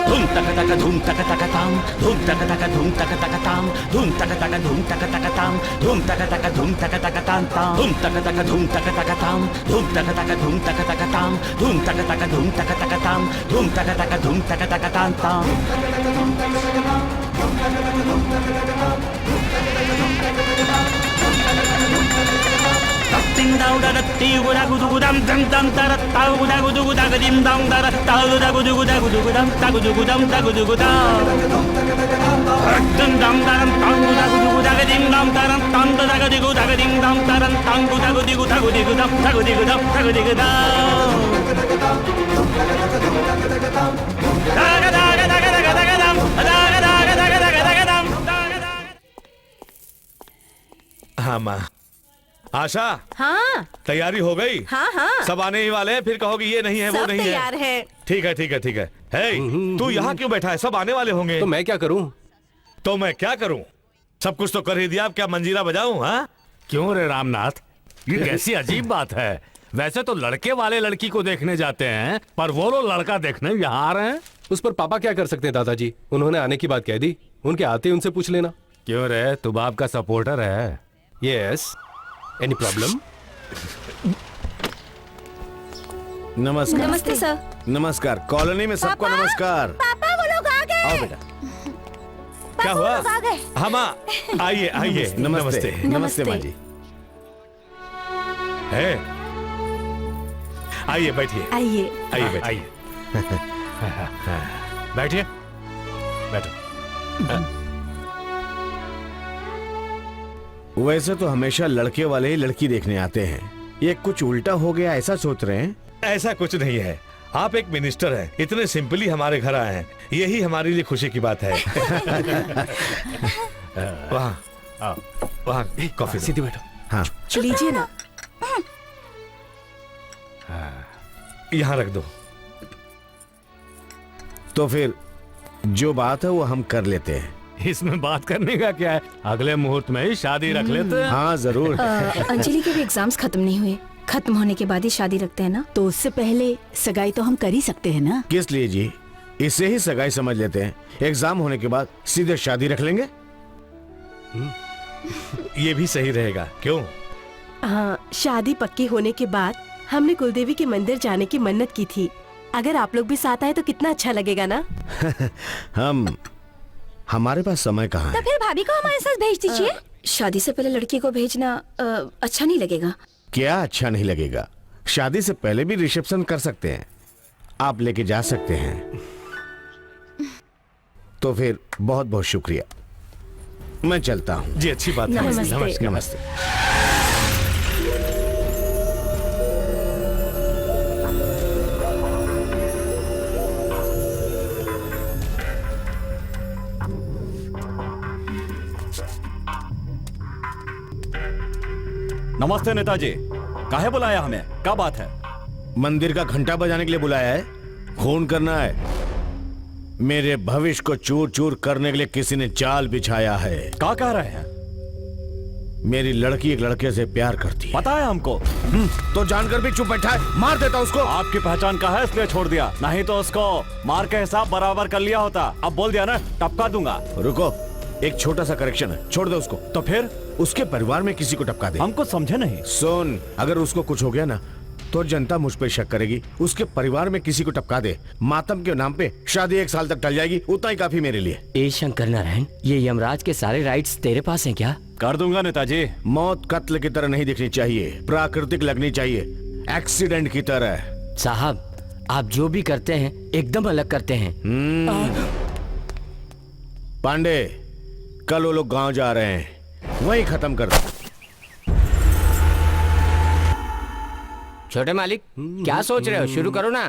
धूम तक तक धूम तक तक ताम, धूम तक तक धूम तक तक ताम, धूम तक तक धूम तक तक ताम, धूम तक तक धूम तक तक ताम ताम, धूम तक तक धूम तक तक ताम, धूम तक तक धूम तक तक ताम, धूम तक तक धूम तक तक ताम, धूम तक तक धूम तक तक ताम ताम। Ding dong da da di gu da gu du gu dam dam dam da da ta gu da gu du gu da ga dim dong da da ta gu da gu du gu da gu du gu dam ta gu du gu dam ta gu du gu da dum dam da dam ta gu da gu du gu da ga dim dam da dam tam da ga di gu da ga dim dam da dam tam gu da gu di gu da gu di gu dam ta gu di gu dam ta gu di gu da da ga da ga da ga da ga da ga dam da ga da ga da ga da ga da ga dam da ga da। हाँ माँ। आशा, हाँ तैयारी हो गई? हाँ हाँ, सब आने ही वाले हैं, फिर कहोगे ये नहीं है वो सब नहीं तैयार है। ठीक है ठीक है ठीक है। हे, तू यहाँ क्यों बैठा है? सब आने वाले होंगे। तो मैं क्या करूं? तो मैं क्या करूं? सब कुछ तो कर ही दिया, अब क्या मंजीरा बजाऊं? हाँ, क्यों रे रामनाथ, ये कैसी अजीब बात है। वैसे तो लड़के वाले लड़की को देखने जाते हैं, पर वो लोग लड़का देखने यहाँ आ रहे हैं। उस पर पापा क्या कर सकते हैं दादाजी? उन्होंने आने की बात कह दी, उनके आते ही उनसे पूछ लेना। क्यों रे, तू बाप का सपोर्टर है? Yes, any problem? नमस्कार। नमस्ते सर। नमस्कार, कॉलोनी में सबको नमस्कार। पापा वो लोग आ गए। आओ बेटा। क्या हुआ? आ गए। हाँ माँ, आइए आइए। नमस्ते। नमस्ते माँ जी। है, आइए बैठिए। आइए आइए बैठिए। आइए बैठिए, बैठो। वैसे तो हमेशा लड़के वाले ही लड़की देखने आते हैं, ये कुछ उल्टा हो गया ऐसा सोच रहे हैं? ऐसा कुछ नहीं है, आप एक मिनिस्टर हैं, इतने सिंपली हमारे घर आए हैं, यही हमारे लिए खुशी की बात है। वहाँ वहाँ कॉफी सीधी बैठो। हाँ लीजिए ना। यहाँ रख दो। तो फिर जो बात है वो हम कर लेते हैं। इसमें बात करने का क्या है, अगले मुहूर्त में ही शादी रख लेते हैं। हाँ जरूर। अंजलि के भी एग्जाम्स खत्म नहीं हुए, खत्म होने के बाद ही शादी रखते हैं ना। तो उससे पहले सगाई तो हम कर ही सकते हैं ना। किस लिए जी, इसे ही सगाई समझ लेते हैं। एग्जाम होने के बाद सीधे शादी रख लेंगे। ये भी सही रहेगा, क्यों? हाँ, शादी पक्की होने के बाद हमने कुलदेवी के मंदिर जाने की मन्नत की थी। अगर आप लोग भी साथ आए तो कितना अच्छा लगेगा ना। हमारे पास समय कहाँ तो है? फिर भाभी को हमारे साथ भेज दीजिए। शादी से पहले लड़की को भेजना अच्छा नहीं लगेगा। क्या अच्छा नहीं लगेगा? शादी से पहले भी रिसेप्शन कर सकते हैं, आप लेके जा सकते हैं। तो फिर बहुत बहुत शुक्रिया, मैं चलता हूँ। जी अच्छी बात है। नमस्ते। नमस्ते। नमस्ते नेताजी, काहे बुलाया हमें, क्या बात है? मंदिर का घंटा बजाने के लिए बुलाया है, खून करना है। मेरे भविष्य को चूर चूर करने के लिए किसी ने जाल बिछाया है। क्या कह रहे हैं? मेरी लड़की एक लड़के से प्यार करती है। पता है हमको। तो जानकर भी चुप बैठा है, मार देता उसको। आपकी पहचान का है इसलिए छोड़ दिया, नहीं तो उसको मार के हिसाब बराबर कर लिया होता। अब बोल दिया ना, टपका दूंगा। रुको, एक छोटा सा करेक्शन है, छोड़ दो उसको। तो फिर उसके परिवार में किसी को टपका दे। हमको समझे नहीं। सुन, अगर उसको कुछ हो गया ना तो जनता मुझ पे शक करेगी। उसके परिवार में किसी को टपका दे, मातम के नाम पे शादी 1 साल तक टल जाएगी, उतना ही काफी मेरे लिए। ए शंकर नारायण, ये यमराज के सारे राइट्स तेरे पास हैं क्या? कर दूंगा नेताजी। मौत कत्ल की तरह नहीं दिखनी चाहिए, प्राकृतिक लगनी चाहिए, एक्सीडेंट की तरह। साहब, आप जो भी करते हैं एकदम अलग करते हैं। पांडे, कल वो लोग गांव जा रहे हैं, वहीं खत्म कर दो। छोटे मालिक, क्या सोच रहे हो? शुरू करो ना।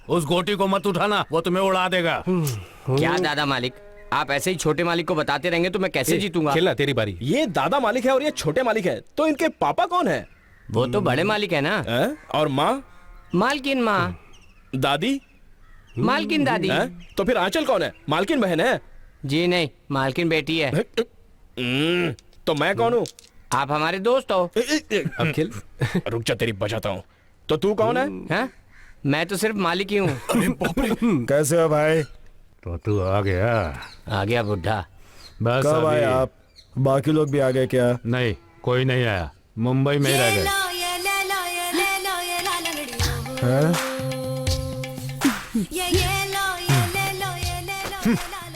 उस गोटी को मत उठाना, वो तुम्हें उड़ा देगा। क्या दादा मालिक, आप ऐसे ही छोटे मालिक को बताते रहेंगे तो मैं कैसे जीतूंगा? खेलना तेरी बारी। ये दादा मालिक है और ये छोटे मालिक है, तो इनके पापा कौन है? वो तो बड़े मालिक है ना। और माँ? मालकिन माँ। दादी? मालकिन दादी। तो फिर आंचल कौन है? मालकिन बहन है? जी नहीं, मालकिन बेटी है। तो मैं कौन हूँ? आप हमारे दोस्त हो। अब खेल। रुक जा, तेरी बजाता हूँ। तो तू कौन है? हाँ? मैं तो सिर्फ मालिक ही हूँ। कैसे हो भाई? तो तू आ गया बुढ़ा। बस कब आए अभी। आप? बाकी लोग भी आ गए क्या? नहीं, कोई नहीं आया, मुंबई में ही रह गए।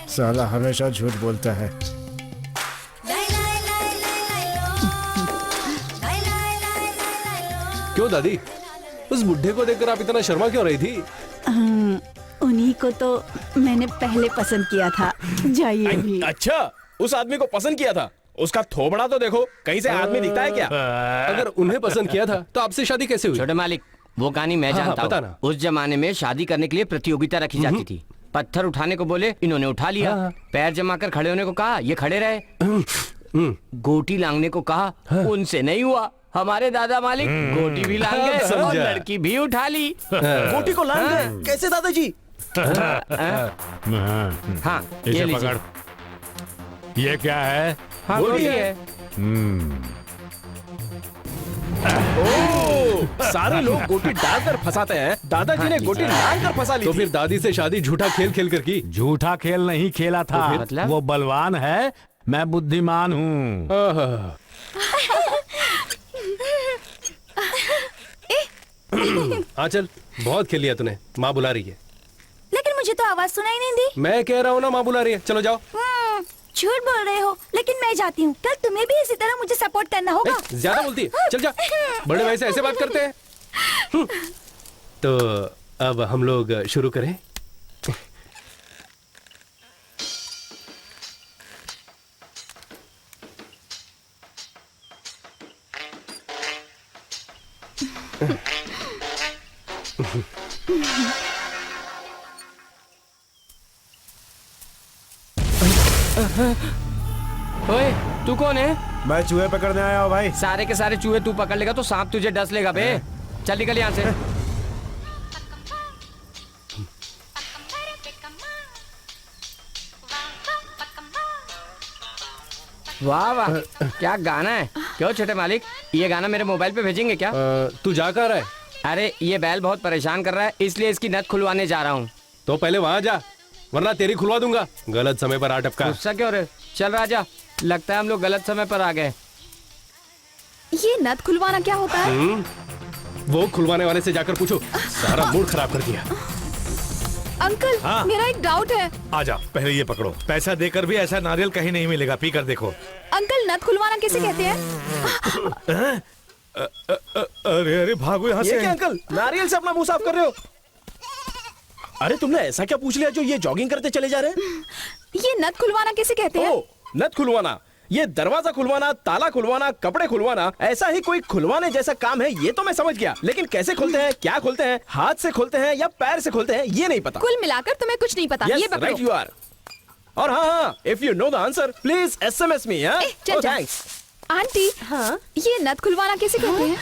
साला हमेशा झूठ बोलता है। क्यों दादी, उस बुढ़े को देखकर आप इतना शर्मा क्यों रही थी? उन्हीं को तो मैंने पहले पसंद किया था। जाइए भी। अच्छा, उस आदमी को पसंद किया था? उसका थोबड़ा तो देखो, कहीं से आदमी दिखता है क्या? अगर उन्हें पसंद किया था तो आपसे शादी कैसे हुई? छोटे मालिक, वो कहानी मैं हाँ, जानता पता हूँ। ना। उस जमाने में शादी करने के लिए प्रतियोगिता रखी जाती थी। पत्थर उठाने को बोले, इन्होंने उठा लिया। पैर जमाकर खड़े होने को कहा, ये खड़े रहे। गोटी लांगने को कहा, उनसे नहीं हुआ। हमारे दादा मालिक गोटी भी लांग गए और लड़की भी उठा ली। गोटी को लांग गए? कैसे दादाजी? हाँ, इसे ये लीजिए। पकड़। ये क्या है? हाँ, गोटी है। सारे लोग गोटी डालकर फंसाते हैं, दादाजी ने गोटी लांग कर फंसा ली तो थी। फिर दादी से शादी झूठा खेल खेल कर की? झूठा खेल नहीं खेला था। मतलब? वो बलवान है, मैं बुद्धिमान हूँ। हाँ चल, बहुत खेल लिया तूने। माँ बुला रही है। लेकिन मुझे तो आवाज सुनाई नहीं दी। मैं कह रहा हूँ ना, माँ बुला रही है। चलो जाओ। झूठ बोल रहे हो, लेकिन मैं जाती हूँ। कल तुम्हें भी इसी तरह मुझे सपोर्ट करना होगा। ज्यादा बोलती है, चल जा। बड़े भाई से ऐसे बात करते हैं। तो अब हम लोग शुरू करें। ओए, तू कौन है? मैं चूहे पकड़ने आया हूँ भाई। सारे के सारे चूहे तू पकड़ लेगा तो सांप तुझे डस लेगा बे। चल निकल यहाँ से। वाह वाह, क्या गाना है। क्यों छोटे मालिक, ये गाना मेरे मोबाइल पे भेजेंगे क्या? तू जा कहाँ रहा है? अरे ये बैल बहुत परेशान कर रहा है, इसलिए इसकी नथ खुलवाने जा रहा हूँ। तो पहले वहां जा, वरना तेरी खुलवा दूंगा। गलत समय पर आ टपका। गुस्सा क्यों रे? चल राजा, लगता है हम लोग गलत समय पर आ गए। ये नथ खुलवाना क्या होता है? वो खुलवाने वाले से जाकर पूछो। सारा मूड खराब कर दिया। अंकल, हाँ? मेरा एक डाउट है। आजा, पहले ये पकड़ो। पैसा देकर भी ऐसा नारियल कहीं नहीं मिलेगा, पी कर देखो। अंकल, नथ खुलवाना किसे कहते हैं? अरे अरे भागो यहाँ ये से। क्या अंकल, नारियल से अपना मुंह साफ कर रहे हो? अरे तुमने ऐसा क्या पूछ लिया जो ये जॉगिंग करते चले जा रहे हैं? ये नथ खुलवाना किसे कहते हैं? ओ, नथ खुलवाना, ये दरवाजा खुलवाना, ताला खुलवाना, कपड़े खुलवाना, ऐसा ही कोई खुलवाने जैसा काम है, ये तो मैं समझ गया। लेकिन कैसे खोलते हैं, क्या खोलते हैं, हाथ से खोलते हैं या पैर से खोलते हैं, ये नहीं पता। कुल मिलाकर तुम्हें कुछ नहीं पता। ये पकड़ो। Right you are. और हाँ, if you know the answer please SMS me. चल जा। आंटी, हाँ? ये नथ खुलवाना किसे कहते हैं?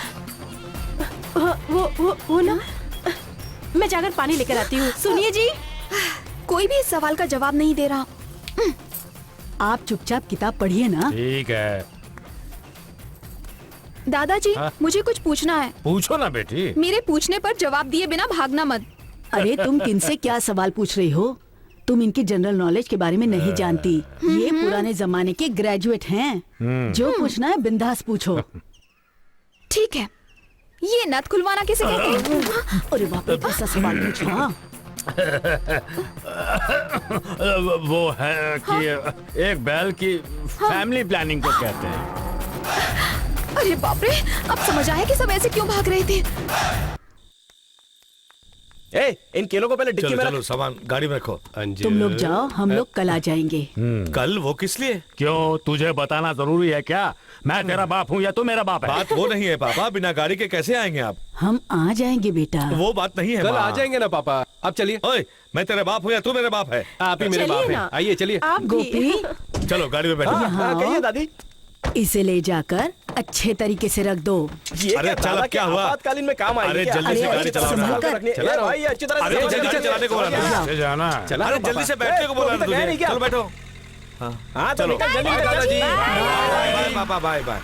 वो ना मैं जाकर पानी लेकर आती हूँ। सुनिए जी, कोई भी इस सवाल का जवाब नहीं दे रहा। आप चुपचाप किताब पढ़िए ना। ठीक है, दादाजी हाँ? मुझे कुछ पूछना है। पूछो ना बेटी। मेरे पूछने पर जवाब दिए बिना भागना मत। अरे तुम किनसे क्या सवाल पूछ रही हो? तुम इनकी जनरल नॉलेज के बारे में नहीं जानती। ये पुराने जमाने के ग्रेजुएट हैं। जो पूछना है बिंदास पूछो। ठीक है, ये नथ खुलवाना किसे कहते हैं? अरे बाप रे, कैसा सवाल पूछा। वो है कि एक बैल की फैमिली प्लानिंग को कहते हैं। अरे बाप रे, अब समझ आया कि सब ऐसे क्यों भाग रहे थे। ए, इन केलों को पहले डिक्की चलो में चलो, सामान गाड़ी में रखो। तुम लोग जाओ, हम लोग कल आ जाएंगे। कल? वो किस लिए? क्यों, तुझे बताना जरूरी है क्या? मैं तेरा बाप हूँ या तू मेरा बाप है? बात वो नहीं है पापा, बिना गाड़ी के कैसे आएंगे आप? हम आ जाएंगे बेटा। वो बात नहीं है। कल माँ। आ जाएंगे ना पापा। अब चलिए। ओए, मैं तेरा बाप हूँ या तू मेरा बाप है? आप ही मेरे बाप हैं। आइए चलिए। गोपी, चलो गाड़ी में बैठो। हाँ, कहिए दादी। इसे ले जाकर अच्छे तरीके से रख दो। अरे चल, अब क्या हुआ? आपातकालीन में काम आएगी। अरे जल्दी से गाड़ी चलाओ ना। चला रहा भाई, अच्छी तरह से अरे जल्दी से चलाने को बोला ना। से जाना। चला अरे जल्दी से बैठने को बोला ना तुझे। चलो बैठो। हाँ तो चलो निकल जल्दी बाय निकल दादाजी। जल्दी। बाय पापा, बाय बाय।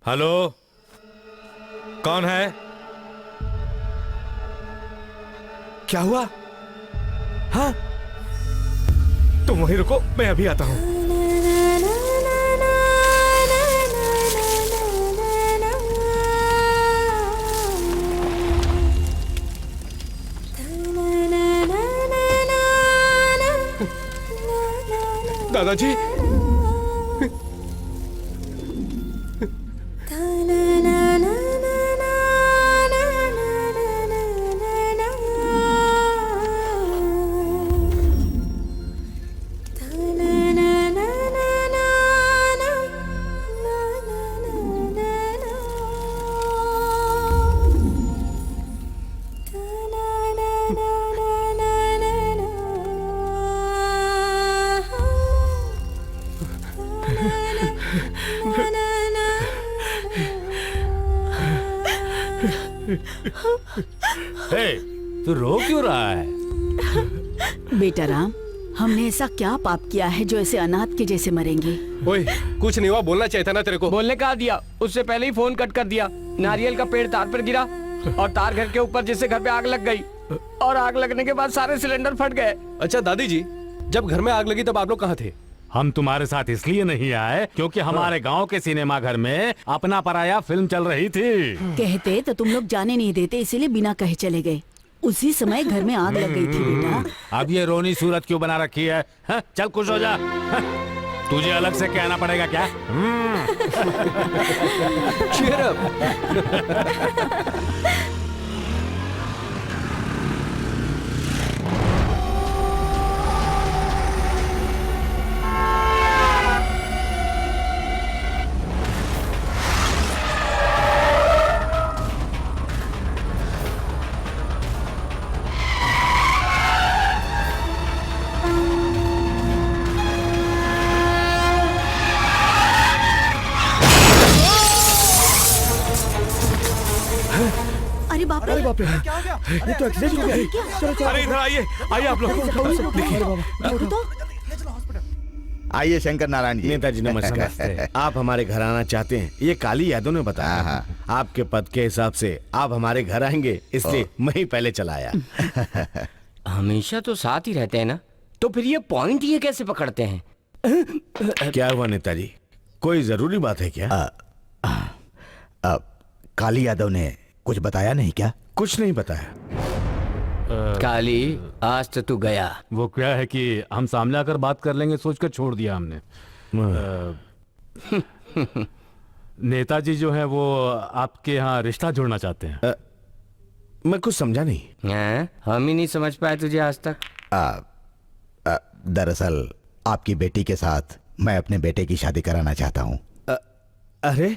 हेलो, कौन है? क्या हुआ? हाँ, तुम वहीं रुको, मैं अभी आता हूँ। दादाजी, हे, तू रो क्यों रहा है? बेटा राम, हमने ऐसा क्या पाप किया है जो ऐसे अनाथ के जैसे मरेंगे? ओए, कुछ नहीं हुआ, बोलना चाहिए था ना तेरे को। बोलने का दिया, उससे पहले ही फोन कट कर दिया। नारियल का पेड़ तार पर गिरा और तार घर के ऊपर, जिससे घर पे आग लग गई और आग लगने के बाद सारे सिलेंडर फट गए। अच्छा दादी जी, जब घर में आग लगी तब आप लोग कहाँ थे? हम तुम्हारे साथ इसलिए नहीं आए क्योंकि हमारे गांव के सिनेमा घर में अपना पराया फिल्म चल रही थी। कहते तो तुम लोग जाने नहीं देते, इसीलिए बिना कहे चले गए। उसी समय घर में आग लग गई थी बेटा। अब ये रोनी सूरत क्यों बना रखी है? हाँ? चल खुश हो जा। हाँ? तुझे अलग से कहना पड़ेगा क्या? Cheer up. अरे बाप रे, क्या हो गया? ये तो एक्सीडेंट हो गया। अरे इधर आइए, आइए आप लोग। देखिए, आइए शंकर नारायण जी। नेताजी नमस्कार। आप हमारे घर आना चाहते हैं, ये काली यादव ने बताया। आपके पद के हिसाब से आप हमारे घर आएंगे, इसलिए मैं ही पहले चला आया। हमेशा तो साथ ही रहते हैं ना, तो फिर ये पॉइंट ये कैसे पकड़ते हैं? क्या हुआ नेताजी, कोई जरूरी बात है क्या? काली यादव ने कुछ बताया नहीं क्या? कुछ नहीं बताया। काली, आज तो तू गया। वो क्या है कि हम सामने आकर बात कर लेंगे सोचकर छोड़ दिया हमने। नेताजी जो है वो आपके यहाँ रिश्ता जोड़ना चाहते हैं। मैं कुछ समझा नहीं। हम ही नहीं समझ पाए तुझे आज तक। दरअसल आपकी बेटी के साथ मैं अपने बेटे की शादी कराना चाहता हूँ। अरे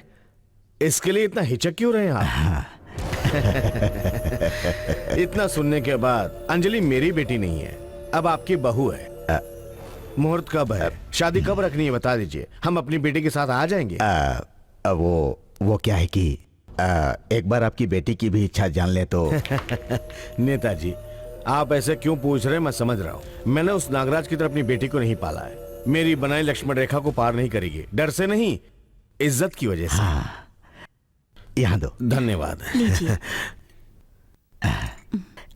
इसके लिए इतना हिचक क्यों रहे आप? इतना सुनने के बाद अंजलि मेरी बेटी नहीं है, अब आपकी बहू है। मुहूर्त कब है? शादी कब रखनी है बता दीजिए, हम अपनी बेटी के साथ आ जाएंगे। वो क्या है कि एक बार आपकी बेटी की भी इच्छा जान ले तो। नेताजी आप ऐसे क्यों पूछ रहे हैं, मैं समझ रहा हूँ। मैंने उस नागराज की तरफ अपनी बेटी को नहीं पाला है। मेरी बनाई लक्ष्मण रेखा को पार नहीं करेगी, डर से नहीं, इज्जत की वजह से। हाँ। यहाँ दो। धन्यवाद। लीजिए।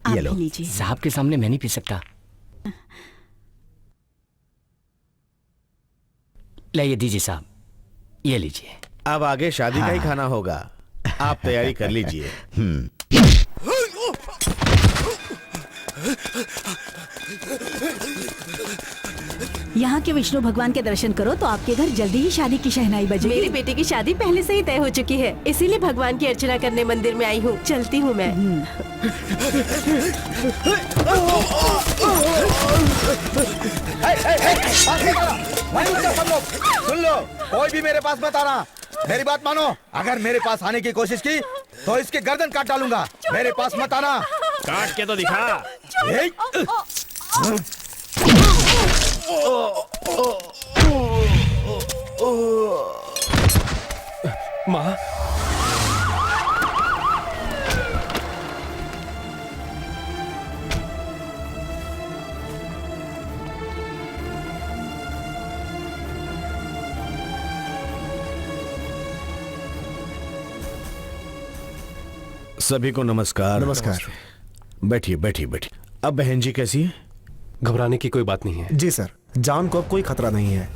ये लो। लीजिए। साहब के सामने मैं नहीं पी सकता। ले दीजिए साहब, ये लीजिए। अब आगे शादी का ही खाना होगा, आप तैयारी कर लीजिए। यहाँ के विष्णु भगवान के दर्शन करो तो आपके घर जल्दी ही शादी की शहनाई बजेगी। मेरी बेटे की शादी पहले से ही तय हो चुकी है, इसीलिए भगवान की अर्चना करने मंदिर में आई हूँ। चलती हूँ मैं। सुन लो, कोई भी मेरे पास मत आना। मेरी बात मानो, अगर मेरे पास आने की कोशिश की तो इसके गर्दन काट डालूंगा। मेरे पास मत आना। काट के तो दिखा। माँ, सभी को नमस्कार। नमस्कार। बैठिए बैठिए बैठिए। अब बहन जी कैसी है? घबराने की कोई बात नहीं है। जी सर, जान को अब कोई खतरा नहीं है।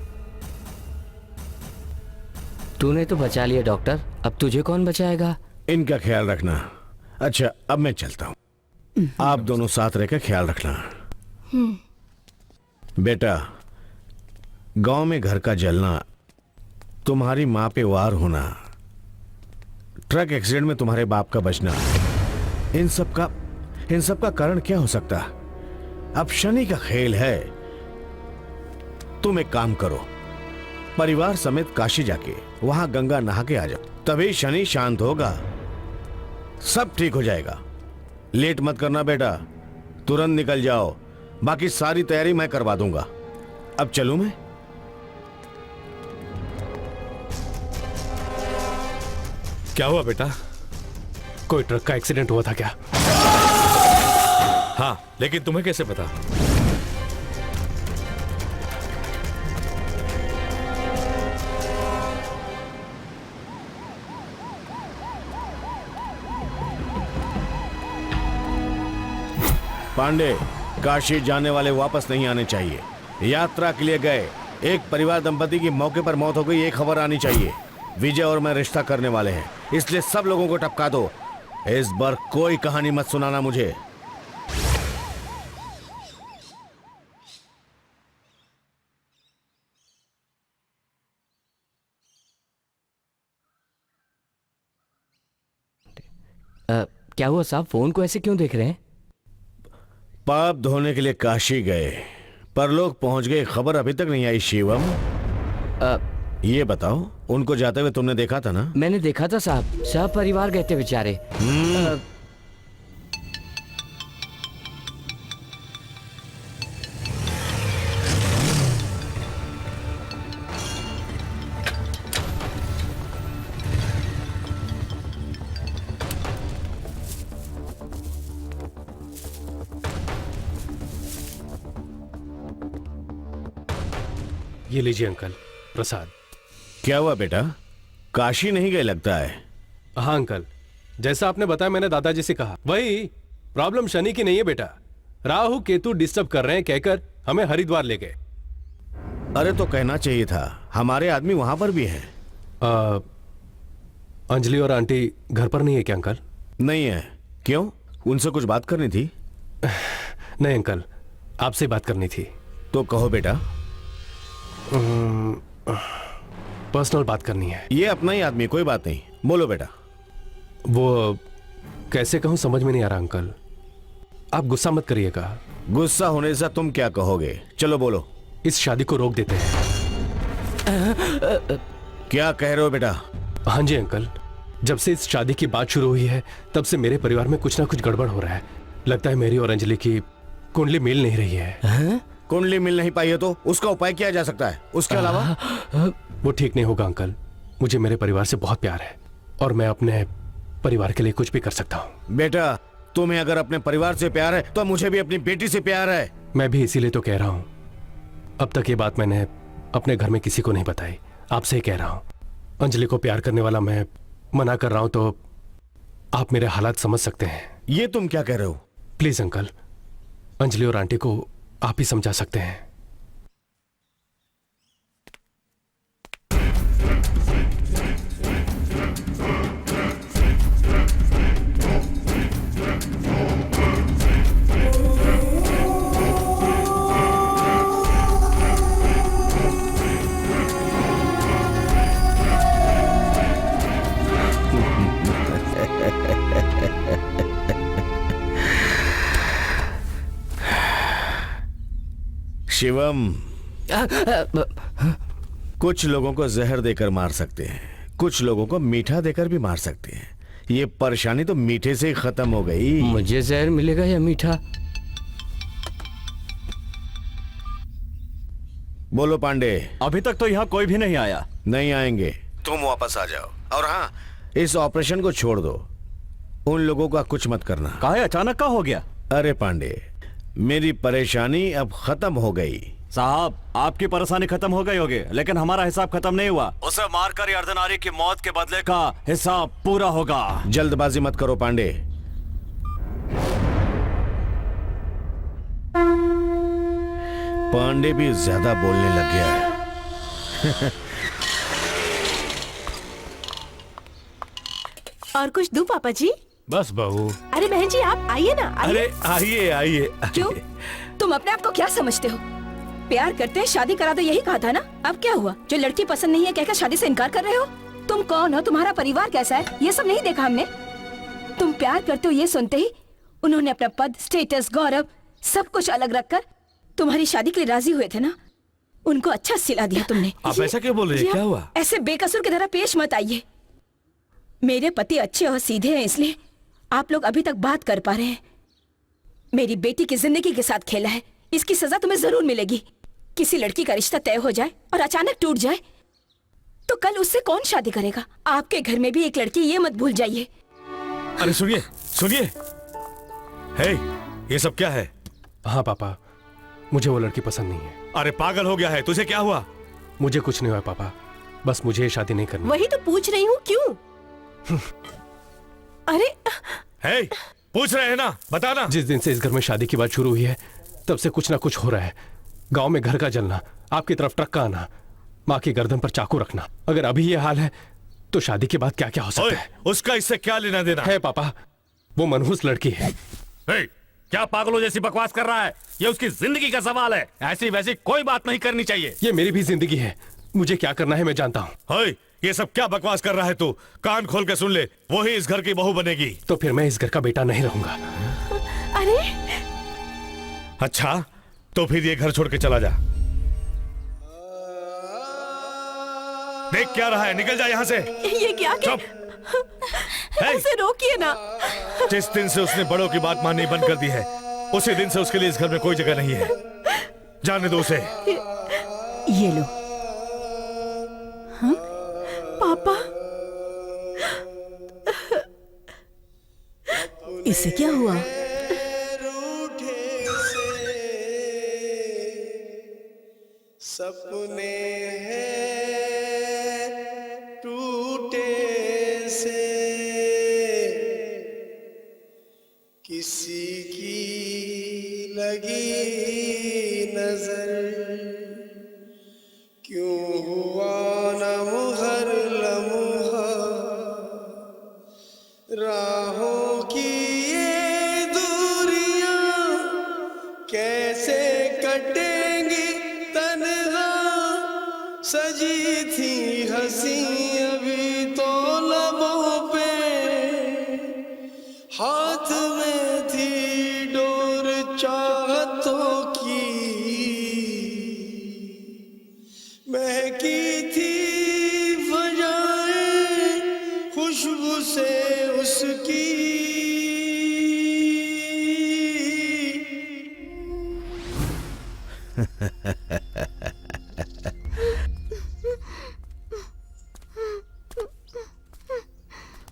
तूने तो बचा लिया डॉक्टर, अब तुझे कौन बचाएगा? इनका ख्याल रखना। अच्छा अब मैं चलता हूँ, आप दोनों साथ रहकर ख्याल रखना। बेटा, गांव में घर का जलना, तुम्हारी माँ पे वार होना, ट्रक एक्सीडेंट में तुम्हारे बाप का बचना, इन सब का कारण क्या हो सकता? अब शनि का खेल है। तुम एक काम करो, परिवार समेत काशी जाके वहां गंगा नहा के आ जाओ, तभी शनि शांत होगा, सब ठीक हो जाएगा। लेट मत करना बेटा, तुरंत निकल जाओ, बाकी सारी तैयारी मैं करवा दूंगा। अब चलूं मैं? क्या हुआ बेटा? कोई ट्रक का एक्सीडेंट हुआ था क्या? हाँ, लेकिन तुम्हें कैसे पता? पांडे, काशी जाने वाले वापस नहीं आने चाहिए। यात्रा के लिए गए एक परिवार दंपति की मौके पर मौत हो गई, ये खबर आनी चाहिए। विजय और मैं रिश्ता करने वाले हैं, इसलिए सब लोगों को टपका दो। इस बार कोई कहानी मत सुनाना मुझे। क्या हुआ साहब, फोन को ऐसे क्यों देख रहे हैं? पाप धोने के लिए काशी गए, परलोक पहुंच गए, खबर अभी तक नहीं आई। शिवम, ये बताओ, उनको जाते हुए तुमने देखा था ना? मैंने देखा था साहब, सब परिवार गए थे बेचारे। ये लीजिए अंकल, प्रसाद। क्या हुआ बेटा, काशी नहीं गए लगता है? हाँ अंकल, जैसा आपने बताया मैंने दादाजी से कहा, वही प्रॉब्लम शनि की नहीं है बेटा, राहु केतु डिस्टर्ब कर रहे हैं कहकर हमें हरिद्वार ले गए। अरे तो कहना चाहिए था, हमारे आदमी वहां पर भी हैं। अंजलि और आंटी घर पर नहीं है क्या अंकल? नहीं है। क्यों, उनसे कुछ बात करनी थी? नहीं अंकल, आपसे बात करनी थी। तो कहो बेटा। पर्सनल बात करनी है। ये अपना ही आदमी, कोई बात नहीं, बोलो बेटा। वो कैसे कहूं समझ में नहीं आ रहा अंकल, आप गुस्सा मत करिएगा। गुस्सा होने से तुम क्या कहोगे? चलो बोलो। इस शादी को रोक देते हैं। क्या कह रहे हो बेटा? हाँ जी अंकल, जब से इस शादी की बात शुरू हुई है तब से मेरे परिवार में कुछ ना कुछ गड़बड़ हो रहा है। लगता है मेरी और अंजलि की कुंडली मिल नहीं रही है। कुंडली मिल नहीं पाई है तो उसका उपाय किया जा सकता है। उसके अलावा वो ठीक नहीं होगा अंकल। मुझे मेरे परिवार से बहुत प्यार है और मैं अपने परिवार के लिए कुछ भी कर सकता हूँ। बेटा, तुम्हें अगर अपने परिवार से प्यार है तो मुझे भी अपनी बेटी से प्यार है। मैं भी इसीलिए तो कह रहा हूँ। अब तक ये बात मैंने अपने घर में किसी को नहीं बताई, आपसे ही कह रहा हूँ। अंजलि को प्यार करने वाला मैं मना कर रहा हूँ तो आप मेरे हालात समझ सकते हैं। ये तुम क्या कह रहे हो? प्लीज अंकल, अंजलि और आंटी को आप ही समझा सकते हैं। शिवम, कुछ लोगों को जहर देकर मार सकते हैं, कुछ लोगों को मीठा देकर भी मार सकते हैं। ये परेशानी तो मीठे से ही खत्म हो गई। मुझे जहर मिलेगा या मीठा? बोलो पांडे। अभी तक तो यहाँ कोई भी नहीं आया। नहीं आएंगे, तुम वापस आ जाओ। और हाँ, इस ऑपरेशन को छोड़ दो। उन लोगों का कुछ मत करना। काहे अचानक का हो गया? अरे पांडे, मेरी परेशानी अब खत्म हो गई। साहब, आपकी परेशानी खत्म हो गई होगी, लेकिन हमारा हिसाब खत्म नहीं हुआ। उसे मारकर अर्धनारी की मौत के बदले का हिसाब पूरा होगा। जल्दबाजी मत करो पांडे। पांडे भी ज्यादा बोलने लग गया है। और कुछ दूं पापा जी? बस बहू। अरे बहन जी, आप आइए ना। अरे आइए आइए। क्यों? तुम अपने आप को क्या समझते हो? प्यार करते हैं, शादी करा दो, यही कहा था ना। अब क्या हुआ? जो लड़की पसंद नहीं है कहकर शादी से इनकार कर रहे हो? तुम कौन हो, तुम्हारा परिवार कैसा है, ये सब नहीं देखा हमने। तुम प्यार करते हो ये सुनते ही उन्होंने अपना पद, स्टेटस, गौरव सब कुछ अलग रखकर तुम्हारी शादी के लिए राजी हुए थे ना। उनको अच्छा सिला दिया तुमने। आप ऐसा क्यों बोल रही हैं? क्या हुआ? ऐसे बेकसूर की तरह पेश मत आइए। मेरे पति अच्छे और सीधे हैं, इसलिए आप लोग अभी तक बात कर पा रहे हैं। मेरी बेटी की जिंदगी के साथ खेला है, इसकी सजा तुम्हें जरूर मिलेगी। किसी लड़की का रिश्ता तय हो जाए और अचानक टूट जाए तो कल उससे कौन शादी करेगा? आपके घर में भी एक लड़की, ये मत भूल जाइए। अरे सुनिए सुनिए, हे, ये सब क्या है? हाँ पापा, मुझे वो लड़की पसंद नहीं है। अरे पागल हो गया है, तुझे क्या हुआ? मुझे कुछ नहीं हुआ पापा, बस मुझे ये शादी नहीं करनी। वही तो पूछ रही हूँ, क्यों? अरे हे, पूछ रहे हैं ना, बताना। जिस दिन से इस घर में शादी की बात शुरू हुई है तब से कुछ ना कुछ हो रहा है। गांव में घर का जलना, आपकी तरफ ट्रक का आना, माँ की गर्दन पर चाकू रखना। अगर अभी ये हाल है तो शादी के बाद क्या क्या हो सकता है? उसका इससे क्या लेना देना है? पापा, वो मनहूस लड़की है। हे, क्या पागलों जैसी बकवास कर रहा है? ये उसकी जिंदगी का सवाल है, ऐसी वैसी कोई बात नहीं करनी चाहिए। ये मेरी भी जिंदगी है, मुझे क्या करना है मैं जानता हूँ। ये सब क्या बकवास कर रहा है तू? कान खोल के सुन ले, वही इस घर की बहू बनेगी। तो फिर मैं इस घर का बेटा नहीं रहूंगा। अरे अच्छा, तो फिर ये घर छोड़ के चला जा। देख क्या रहा है, निकल जा यहाँ से। ये क्या? चुप। ऐसे रोकिए ना। जिस दिन से उसने बड़ों की बात माननी बंद कर दी है, उसी दिन से उसके लिए इस घर में कोई जगह नहीं है। जाने दो उसे। ये लो। हाँ? पापा, इससे क्या हुआ? सपने हैं टूटे से, किसी की लगी नजर, क्यों हुआ नम हर लम्हा, राहों की ये दूरियां कैसे कटेंगी तन्हा,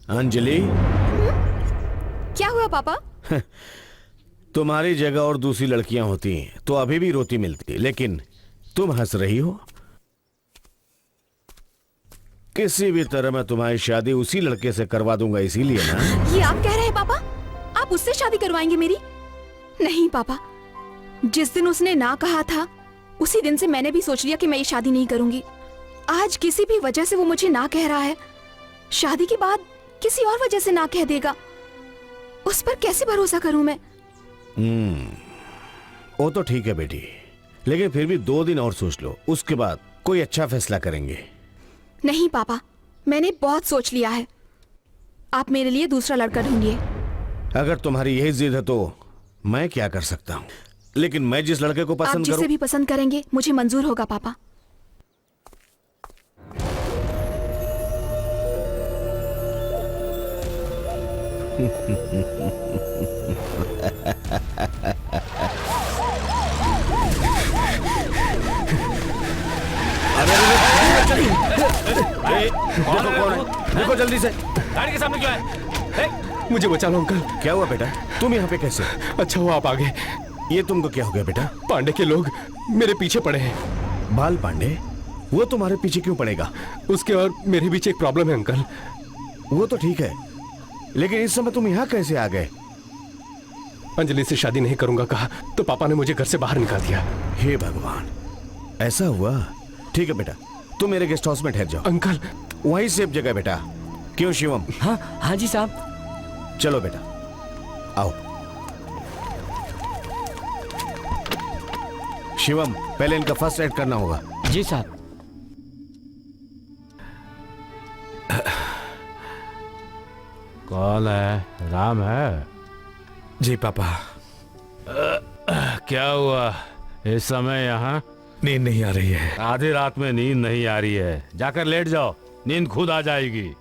अंजलि, क्या हुआ पापा? तुम्हारी जगह और दूसरी लड़कियां होती तो अभी भी रोती मिलती, लेकिन तुम हंस रही हो। किसी भी तरह मैं तुम्हारी शादी उसी लड़के से करवा दूंगा, इसीलिए ना। ये आप कह रहे हैं पापा? आप उससे शादी करवाएंगे मेरी? नहीं पापा, जिस दिन उसने ना कहा था उसी दिन से मैंने भी सोच लिया कि मैं ये शादी नहीं करूंगी। आज किसी भी वजह से वो मुझे ना कह रहा है, शादी के बाद किसी और वजह से ना कह देगा। उस पर कैसे भरोसा करूं मैं? वो तो ठीक है बेटी, लेकिन फिर भी 2 दिन और सोच लो, उसके बाद कोई अच्छा फैसला करेंगे। नहीं पापा, मैंने बहुत सोच लिया है। आप मेरे लिए दूसरा लड़का ढूंढिए। अगर तुम्हारी यही जिद है तो मैं क्या कर सकता हूँ, लेकिन मैं जिस लड़के को आप पसंद जिसे करूं, भी पसंद करेंगे मुझे मंजूर होगा पापा। देखो कौन है, देखो जल्दी से। गाड़ी के सामने क्यों है? मुझे बचा लो अंकल। क्या हुआ बेटा, तुम यहाँ पे कैसे? अच्छा हुआ आप आ गए। ये तुमको क्या हो गया बेटा? पांडे के लोग मेरे पीछे पड़े हैं। बाल पांडे? वो तुम्हारे पीछे क्यों पड़ेगा? उसके और मेरे बीच एक प्रॉब्लम है अंकल। वो तो ठीक है, लेकिन इस समय तुम यहाँ कैसे आ गए? अंजलि से शादी नहीं करूंगा कहा तो पापा ने मुझे घर से बाहर निकाल दिया। हे भगवान, ऐसा हुआ? ठीक है बेटा, तुम मेरे गेस्ट हाउस में ठहर जाओ। अंकल, वही सेफ जगह बेटा। क्यों शिवम? हाँ जी साहब। चलो बेटा, आओ। शिवम, पहले इनका फर्स्ट एड करना होगा। जी साहब। कौन है? राम है? जी पापा। क्या हुआ इस समय यहाँ? नींद नहीं आ रही है। आधी रात में नींद नहीं आ रही है, जाकर लेट जाओ, नींद खुद आ जाएगी।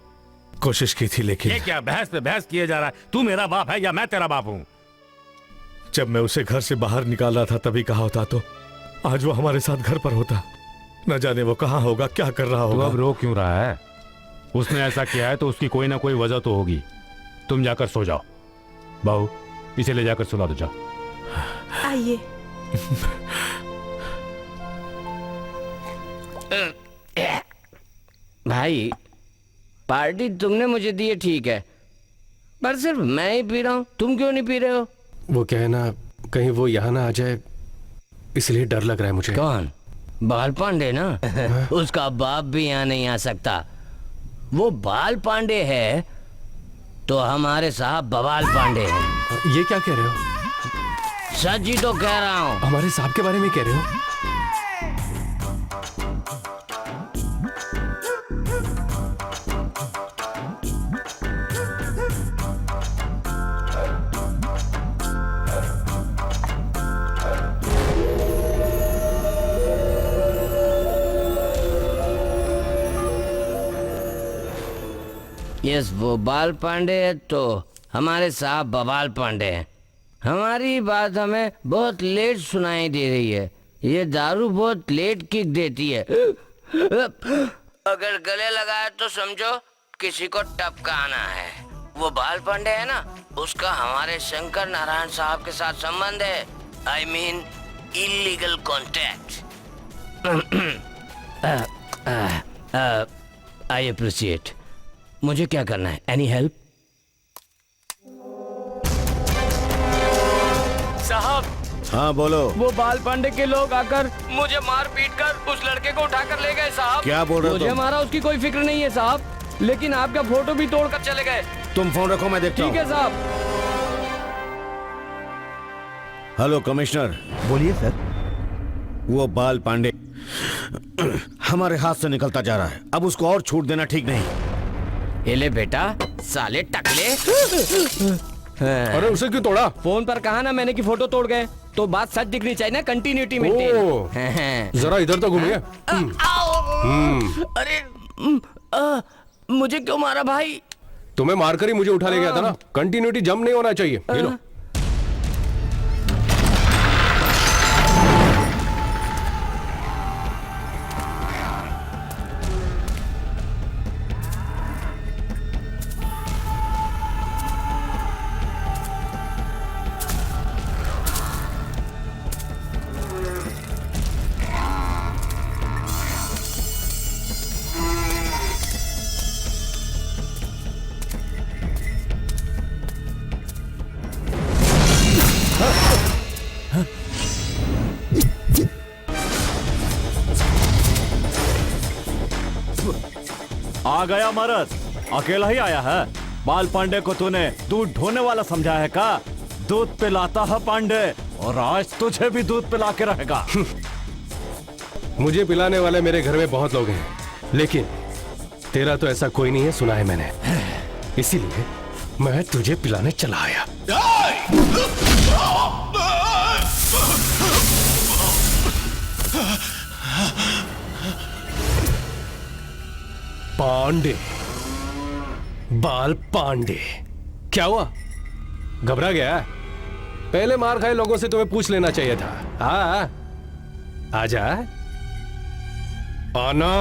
कोशिश की थी लेकिन। ये क्या बहस पे बहस किए जा रहा है? तू मेरा बाप है या मैं तेरा बाप हूँ? जब मैं उसे घर से बाहर निकाल रहा था तभी कहा होता तो आज वो हमारे साथ घर पर होता। न जाने वो कहाँ होगा, क्या कर रहा तू होगा। अब रो क्यों रहा है? उसने ऐसा किया है तो उसकी कोई ना कोई वजह तो होगी। तुम जाकर सो जाओ। बहू, इसे ले जाकर सुला दो, जाओ। आइए। भाई, पार्टी तुमने मुझे दी है ठीक है, पर सिर्फ मैं ही पी रहा हूँ, तुम क्यों नहीं पी रहे हो? वो क्या है ना, कहीं वो यहाँ ना आ जाए इसलिए डर लग रहा है मुझे। कौन? बाल पांडे ना? उसका बाप भी यहाँ नहीं आ सकता। वो बाल पांडे है तो हमारे साहब बवाल पांडे हैं। ये क्या कह रहे हो? सच ही तो कह रहा हूँ। हमारे साहब के बारे में कह रहे हो? यस, वो बाल पांडे है तो हमारे साहब बवाल पांडे हैं। हमारी बात हमें बहुत लेट सुनाई दे रही है। ये दारू बहुत लेट किक देती है। अगर गले लगाए तो समझो किसी को टपकाना है। वो बाल पांडे है ना, उसका हमारे शंकर नारायण साहब के साथ संबंध है। I mean illegal contact. I appreciate. मुझे क्या करना है? Any help? साहब। हाँ बोलो। वो बाल पांडे के लोग आकर मुझे मार पीट कर उस लड़के को उठाकर ले गए साहब। क्या बोल रहे हो? मुझे मारा उसकी कोई फिक्र नहीं है साहब, लेकिन आपका फोटो भी तोड़कर चले गए। तुम फोन रखो, मैं देखता हूँ। ठीक है साहब। Hello commissioner. बोलिए सर। वो बाल पांडे हमारे हाथ से निकलता जा रहा है, अब उसको और छूट देना ठीक नहीं। ले बेटा, साले टकले। अरे उसे क्यों तोड़ा? फोन पर कहा ना मैंने कि फोटो तोड़ गए, तो बात सच दिखनी चाहिए ना, कंटिन्यूटी मेंटेन। जरा इधर तो घूमिए। अरे मुझे क्यों मारा भाई? तुम्हें मारकर ही मुझे उठा ले गया था ना। कंटिन्यूटी जम नहीं होना चाहिए। ये लो। आ गया मरद, अकेला ही आया है। बाल पांडे को तूने दूध ढोने वाला समझा है का? दूध पिलाता है पांडे, और आज तुझे भी दूध पिला के रहेगा। मुझे पिलाने वाले मेरे घर में बहुत लोग हैं, लेकिन तेरा तो ऐसा कोई नहीं है, सुना है मैंने। इसीलिए मैं तुझे पिलाने चला आया। पांडे, बाल पांडे, क्या हुआ? घबरा गया? पहले मार खाए लोगों से तुम्हें पूछ लेना चाहिए था। हाँ, आजा, आना।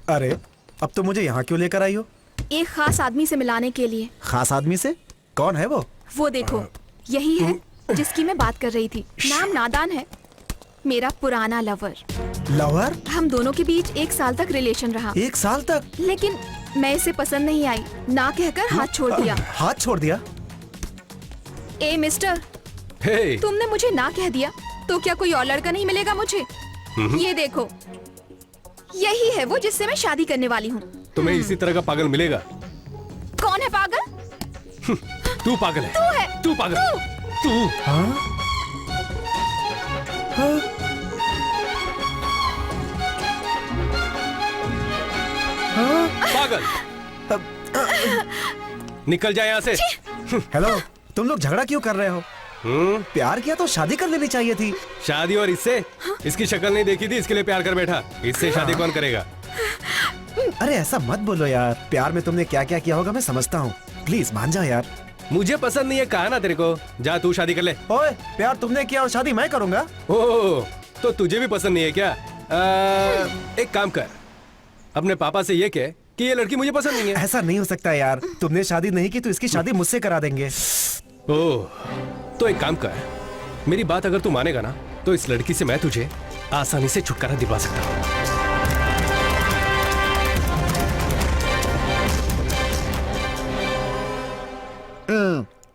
अरे, अब तो मुझे यहाँ क्यों लेकर आई हो? एक खास आदमी से मिलाने के लिए। खास आदमी से? कौन है वो? वो देखो, यही है जिसकी मैं बात कर रही थी। नाम नादान है, मेरा पुराना लवर। लवर? हम दोनों के बीच 1 साल तक रिलेशन रहा। 1 साल तक? लेकिन मैं इसे पसंद नहीं आई, ना कहकर हाथ छोड़ दिया। हाथ छोड़ दिया? ए मिस्टर, हे। तुमने मुझे ना कह दिया तो क्या कोई और लड़का नहीं मिलेगा मुझे? ये देखो, यही है वो जिससे मैं शादी करने वाली हूँ। तुम्हें इसी तरह का पागल मिलेगा? कौन है पागल? तू पागल है। तू है। तू पागल। तू। हाँ? हाँ? हाँ? पागल। निकल जाए यहाँ से। हेलो, तुम लोग झगड़ा क्यों कर रहे हो? प्यार किया तो शादी कर लेनी चाहिए थी। शादी? और इससे? इसकी शक्ल नहीं देखी थी, इसके लिए प्यार कर बैठा। इससे शादी कौन करेगा? अरे ऐसा मत बोलो यार, प्यार में तुमने क्या क्या किया होगा मैं समझता हूँ। प्लीज मान जाओ यार। मुझे पसंद नहीं है, कहा ना तेरे को। जा तू शादी कर ले। ओए, प्यार तुमने किया और शादी मैं करूंगा। ओह, तो तुझे भी पसंद नहीं है क्या? एक काम कर, अपने पापा से ये कह कि ये लड़की मुझे पसंद नहीं है। ऐसा नहीं हो सकता यार, तुमने शादी नहीं की तो इसकी शादी मुझसे करा देंगे। ओह, तो एक काम कर, मेरी बात अगर तू मानेगा ना तो इस लड़की से मैं तुझे आसानी से छुटकारा दिलवा सकता हूँ।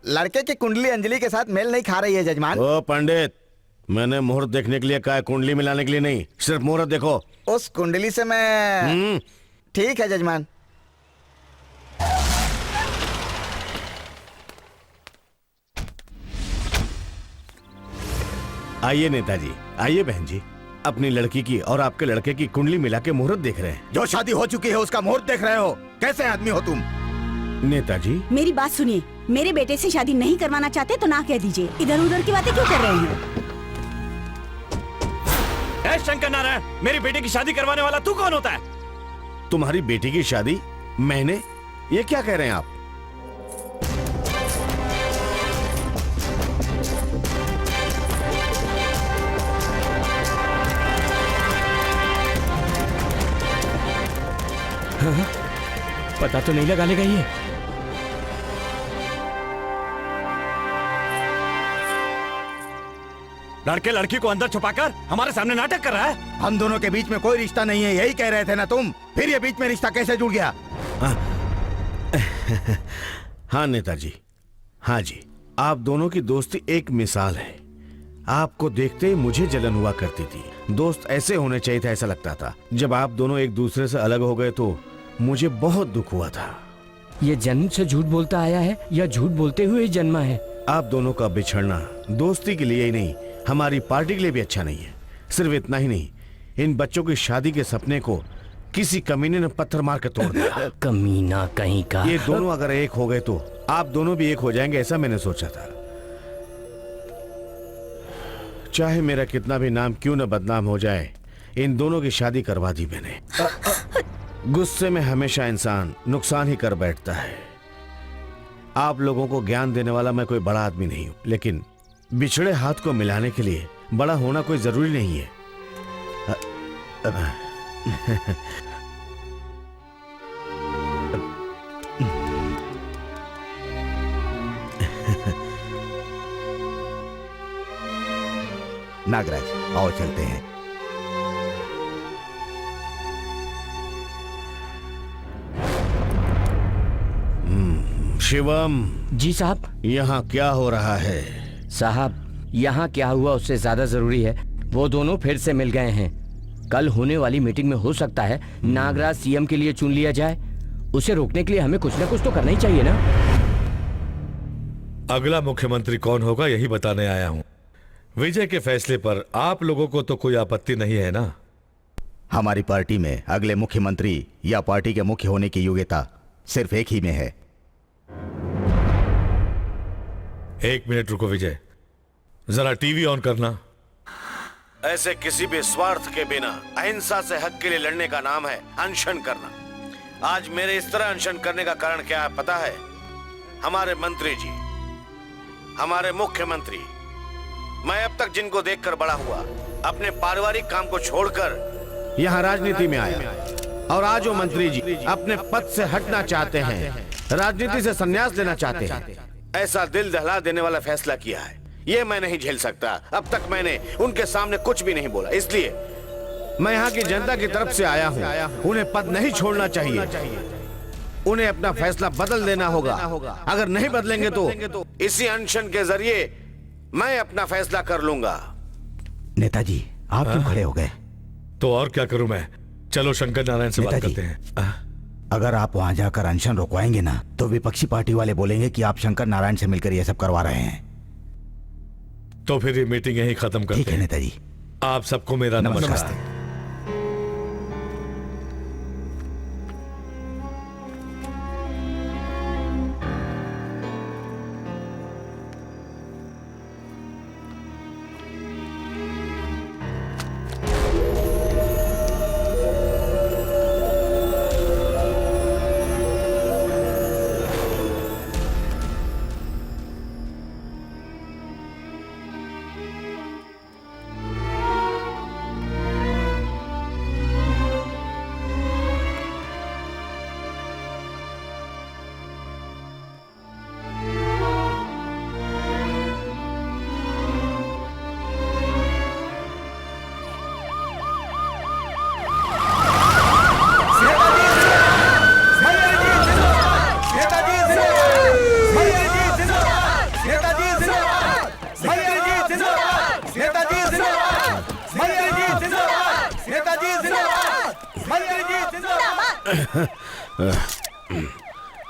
लड़के की कुंडली अंजलि के साथ मेल नहीं खा रही है जजमान। ओ पंडित, मैंने मुहूर्त देखने के लिए कहा, कुंडली मिलाने के लिए नहीं। सिर्फ मुहूर्त देखो। उस कुंडली से मैं ठीक है जजमान। आइए नेताजी, आइए बहन जी। अपनी लड़की की और आपके लड़के की कुंडली मिला के मुहूर्त देख रहे हैं। जो शादी हो चुकी है उसका मुहूर्त देख रहे हो? कैसे आदमी हो तुम? नेताजी मेरी बात सुनिए, मेरे बेटे से शादी नहीं करवाना चाहते तो ना कह दीजिए। इधर उधर की बातें क्यों कर रहे हैं? ए शंकर नारायण, मेरी बेटी की शादी करवाने वाला तू कौन होता है? तुम्हारी बेटी की शादी मैंने? ये क्या कह रहे हैं आप? हाँ? पता तो नहीं लगा लेगा ये। लड़के लड़की को अंदर छुपाकर हमारे सामने नाटक कर रहा है। हम दोनों के बीच में कोई रिश्ता नहीं है, यही कह रहे थे ना तुम? फिर ये बीच में रिश्ता कैसे जुड़ गया? हाँ नेताजी, हाँ जी, आप दोनों की दोस्ती एक मिसाल है। आपको देखते ही मुझे जलन हुआ करती थी। दोस्त ऐसे होने चाहिए था, ऐसा लगता था। जब आप दोनों एक दूसरे से अलग हो गए तो मुझे बहुत दुख हुआ था। ये जन्म से झूठ बोलता आया है या झूठ बोलते हुए ही जन्मा है? आप दोनों का बिछड़ना दोस्ती के लिए ही नहीं, हमारी पार्टी के लिए भी अच्छा नहीं है। सिर्फ इतना ही नहीं, इन बच्चों की शादी के सपने को किसी कमीने ने पत्थर मार के तोड़ दिया। कमीना कहीं का। ये दोनों अगर एक हो गए तो आप दोनों भी एक हो जाएंगे, ऐसा मैंने सोचा था। चाहे मेरा कितना भी नाम क्यों न बदनाम हो जाए, इन दोनों की शादी करवा दी मैंने। गुस्से में हमेशा इंसान नुकसान ही कर बैठता है। आप लोगों को ज्ञान देने वाला मैं कोई बड़ा आदमी नहीं हूं, लेकिन बिछड़े हाथ को मिलाने के लिए बड़ा होना कोई जरूरी नहीं है। नागराज आओ चलते हैं। शिवम। जी साहब। यहाँ क्या हो रहा है? साहब, यहाँ क्या हुआ उससे ज्यादा जरूरी है, वो दोनों फिर से मिल गए हैं। कल होने वाली मीटिंग में हो सकता है नागराज सीएम के लिए चुन लिया जाए। उसे रोकने के लिए हमें कुछ न कुछ तो करना ही चाहिए ना। अगला मुख्यमंत्री कौन होगा यही बताने आया हूँ। विजय के फैसले पर आप लोगों को तो कोई आपत्ति नहीं है ना? हमारी पार्टी में अगले मुख्यमंत्री या पार्टी के मुख्य होने की योग्यता सिर्फ एक ही में है। एक मिनट रुको विजय, जरा टीवी ऑन करना। ऐसे किसी भी स्वार्थ के बिना अहिंसा से हक के लिए लड़ने का नाम है अनशन करना। आज मेरे इस तरह अनशन करने का कारण क्या है पता है? हमारे मंत्री जी, हमारे मुख्यमंत्री, मैं अब तक जिनको देखकर बड़ा हुआ, अपने पारिवारिक काम को छोड़कर यहाँ राजनीति में आया, और आज वो मंत्री जी अपने पद से हटना चाहते हैं, राजनीति से संन्यास लेना चाहते हैं। ऐसा दिल दहला देने वाला फैसला किया है, ये मैं नहीं झेल सकता। अब तक मैंने उनके सामने कुछ भी नहीं बोला, इसलिए मैं यहाँ की जनता की तरफ से आया हूँ। उन्हें पद नहीं छोड़ना चाहिए, उन्हें अपना फैसला बदल देना होगा। अगर नहीं बदलेंगे तो इसी अनशन के जरिए मैं अपना फैसला कर लूंगा। नेताजी आप क्यों खड़े हो गए? तो और क्या करूं मैं? चलो शंकर नारायण से बात करते हैं। अगर आप वहां जाकर अनशन रुकवाएंगे ना तो विपक्षी पार्टी वाले बोलेंगे कि आप शंकर नारायण से मिलकर यह सब करवा रहे हैं। तो फिर ये मीटिंग यहीं खत्म करते हैं। ठीक है नेताजी। आप सबको मेरा नमस्कार।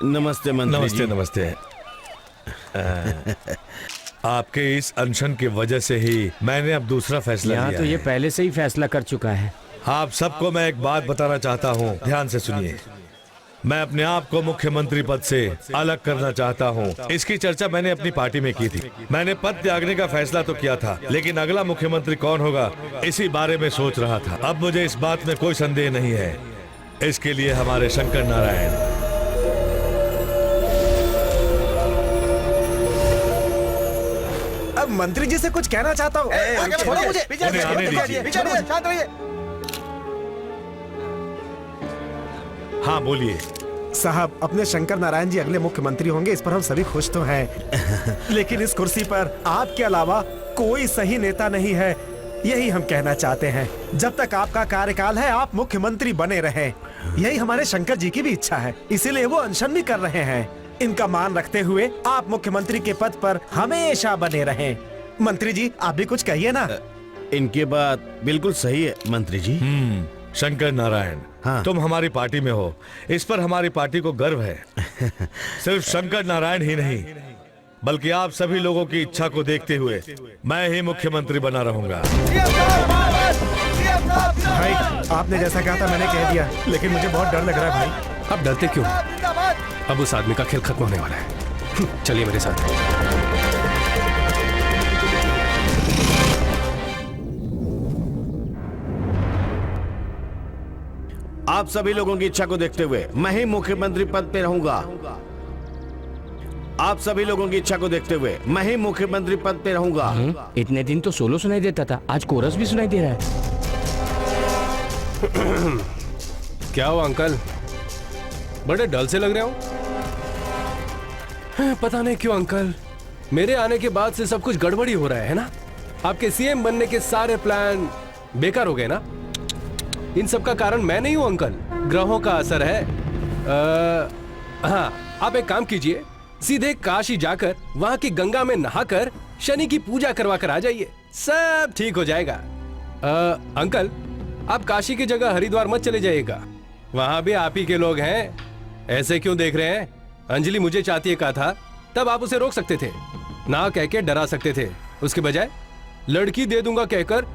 नमस्ते मंत्री नमस्ते जी। नमस्ते। आपके इस अनशन की वजह से ही मैंने अब दूसरा फैसला यहाँ लिया तो ये है। पहले से ही फैसला कर चुका है। आप सबको मैं एक बात बताना चाहता हूँ, ध्यान से सुनिए। मैं अपने आप को मुख्यमंत्री पद से अलग करना चाहता हूँ। इसकी चर्चा मैंने अपनी पार्टी में की थी। मैंने पद त्यागने का फैसला तो किया था, लेकिन अगला मुख्यमंत्री कौन होगा इसी बारे में सोच रहा था। अब मुझे इस बात में कोई संदेह नहीं है, इसके लिए हमारे शंकर नारायण। अब मंत्री जी से कुछ कहना चाहता हूँ। छोड़ो मुझे। उन्हें आने दीजिए। शांत रहिए। हाँ बोलिए। साहब, अपने शंकर नारायण जी अगले मुख्यमंत्री होंगे, इस पर हम सभी खुश तो हैं। लेकिन इस कुर्सी पर आपके अलावा कोई सही नेता नहीं है, यही हम कहना चाहते हैं। जब तक आपका कार्यकाल है आप मुख्यमंत्री बने रहें, यही हमारे शंकर जी की भी इच्छा है। इसीलिए वो अनशन भी कर रहे हैं। इनका मान रखते हुए आप मुख्यमंत्री के पद पर हमेशा बने रहें। मंत्री जी, आप भी कुछ कहिए ना। इनकी बात बिल्कुल सही है मंत्री जी। शंकर नारायण, हाँ। तुम हमारी पार्टी में हो, इस पर हमारी पार्टी को गर्व है। सिर्फ शंकर नारायण ही नहीं, बल्कि आप सभी लोगों की इच्छा को देखते हुए मैं ही मुख्यमंत्री बना रहूंगा। भाई, आपने जैसा कहा था मैंने कह दिया, लेकिन मुझे बहुत डर लग रहा है भाई। अब डरते क्यों? अब उस आदमी का खेल खत्म होने वाला है। चलिए मेरे साथ। आप सभी लोगों की इच्छा को देखते हुए मैं ही मुख्यमंत्री पद पे रहूंगा। आप सभी लोगों की इच्छा को देखते हुए मैं ही मुख्यमंत्री पद पे रहूंगा। इतने दिन तो सोलो सुनाई देता था, आज कोरस भी सुनाई दे रहा है। क्या हुआ अंकल, बड़े डल से लग रहे हो? पता नहीं क्यों अंकल, मेरे आने के बाद से सब कुछ गड़बड़ी हो रहा है ना? आपके सीएम बनने के सारे प्लान बेकार हो गए ना? इन सब का कारण मैं नहीं हूं अंकल, ग्रहों का असर है। हाँ, आप एक काम कीजिए, सीधे काशी जाकर वहां की गंगा में नहाकर शनि की पूजा करवा कर आ जाइए, सब ठीक हो जाएगा। अंकल, आप काशी की जगह हरिद्वार मत चले जाइएगा, वहां भी आप ही के लोग हैं। ऐसे क्यों देख रहे हैं? अंजलि मुझे चाहती है कहा था, तब आप उसे रोक सकते थे, ना कह के डरा सकते थे। उसके बजाय लड़की दे दूंगा कहकर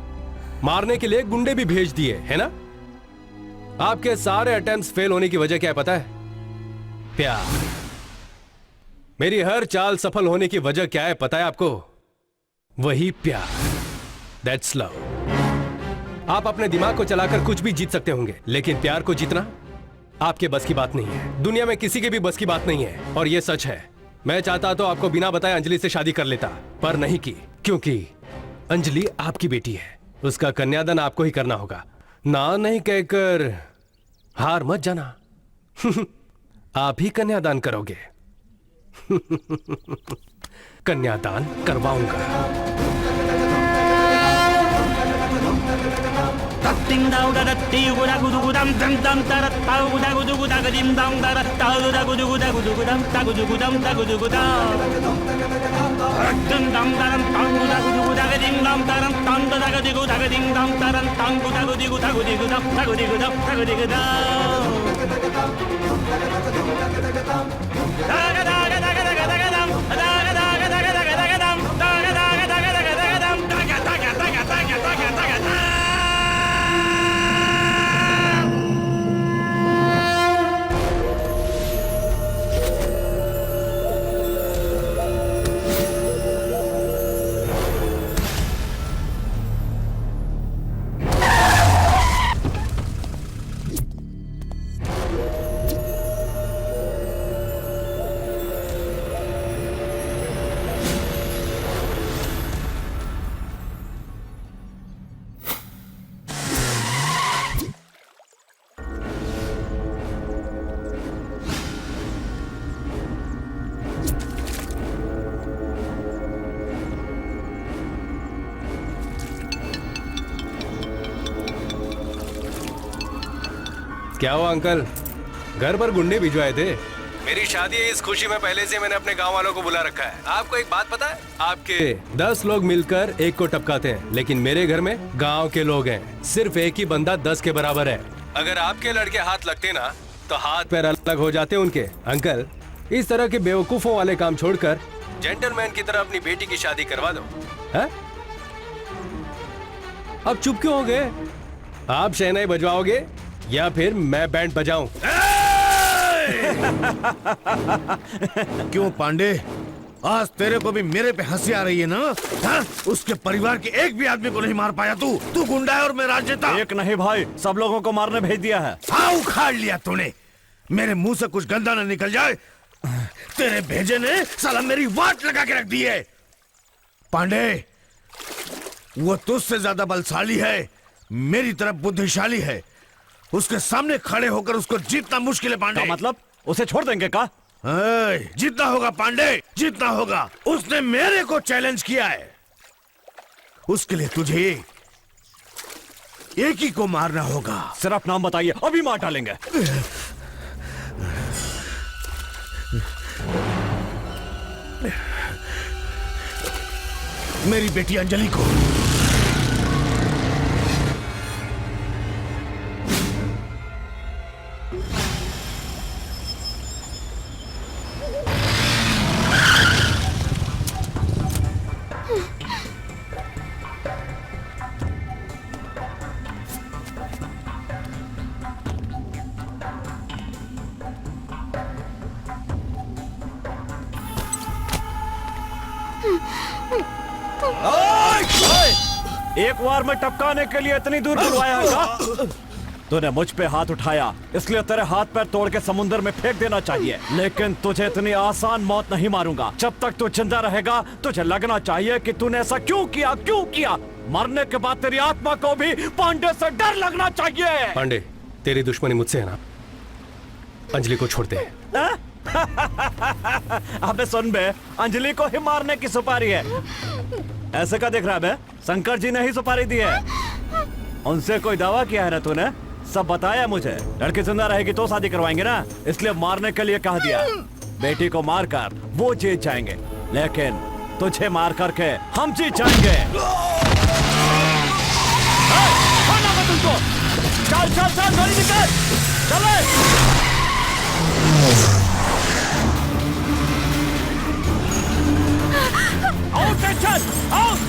मारने के लिए गुंडे भी भेज दिए, है ना? आपके सारे अटेम्प्ट्स फेल होने की वजह क्या है पता है? प्यार। मेरी हर चाल सफल होने की वजह क्या है पता है आपको? वही प्यार। That's love. आप अपने दिमाग को चलाकर कुछ भी जीत सकते होंगे, लेकिन प्यार को जीतना आपके बस की बात नहीं है। दुनिया में किसी के भी बस की बात नहीं है, और यह सच है। मैं चाहता तो आपको बिना बताए अंजलि से शादी कर लेता, पर नहीं की, क्योंकि अंजलि आपकी बेटी है। उसका कन्यादान आपको ही करना होगा। ना नहीं कहकर हार मत जाना। आप ही कन्यादान करोगे। कन्यादान करवाऊंगा। क्या हुआ अंकल, घर पर गुंडे भिजवाए थे? मेरी शादी है, इस खुशी में पहले से मैंने अपने गांव वालों को बुला रखा है। आपको एक बात पता है? आपके 10 लोग मिलकर एक को टपकाते हैं, लेकिन मेरे घर में गांव के लोग हैं, सिर्फ एक ही बंदा 10 के बराबर है। अगर आपके लड़के हाथ लगते ना तो हाथ पैर अलग हो जाते उनके। अंकल, इस तरह के बेवकूफों वाले काम छोड़कर जेंटलमैन की तरह अपनी बेटी की शादी करवा दो। है? अब चुप क्यों हो गए? आप शहनाई बजवाओगे या फिर मैं बैंड बजाऊं? क्यों पांडे, आज तेरे को भी मेरे पे हंसी आ रही है ना? हाँ? उसके परिवार के एक भी आदमी को नहीं मार पाया तू गुंडा है और मैं राजनेता। एक नहीं भाई, सब लोगों को मारने भेज दिया है। हाँ, उखाड़ लिया तूने। मेरे मुंह से कुछ गंदा ना निकल जाए। तेरे भेजे ने साला मेरी वाट लगा के रख दी है। पांडे, वो तुझसे ज्यादा बलशाली है, मेरी तरफ बुद्धिशाली है। उसके सामने खड़े होकर उसको जीतना मुश्किल है पांडे। मतलब उसे छोड़ देंगे का? जीतना होगा पांडे, जीतना होगा। उसने मेरे को चैलेंज किया है। उसके लिए तुझे एक ही को मारना होगा। सिर्फ नाम बताइए, अभी मार डालेंगे। मेरी बेटी अंजलि को। एक बार में टपकाने के लिए इतनी दूर बुलवाया है का? तूने मुझ पे हाथ उठाया, इसलिए तेरे हाथ पैर तोड़ के समुद्र में फेंक देना चाहिए। लेकिन तुझे इतनी आसान मौत नहीं मारूंगा। जब तक तू जिंदा रहेगा तुझे लगना चाहिए कि तूने ऐसा क्यों किया। मरने के बाद तेरी आत्मा को भी पांडे से डर लगना चाहिए। पांडे, तेरी दुश्मनी मुझसे है ना? अंजलि को छोड़ दे। अबे सुन बे, अंजलि को ही मारने की सुपारी है। ऐसे का देख रहा है बे? शंकर जी ने ही सुपारी दी है। उनसे कोई दावा किया है ना तूने? सब बताया मुझे। लड़की जिंदा रहेगी तो शादी करवाएंगे ना, इसलिए मारने के लिए कह दिया। बेटी को मारकर वो जीत जाएंगे, लेकिन तुझे मार करके हम जीत जाएंगे। तुमको चल चल चल, गाड़ी निकल, चले। Out चल, out!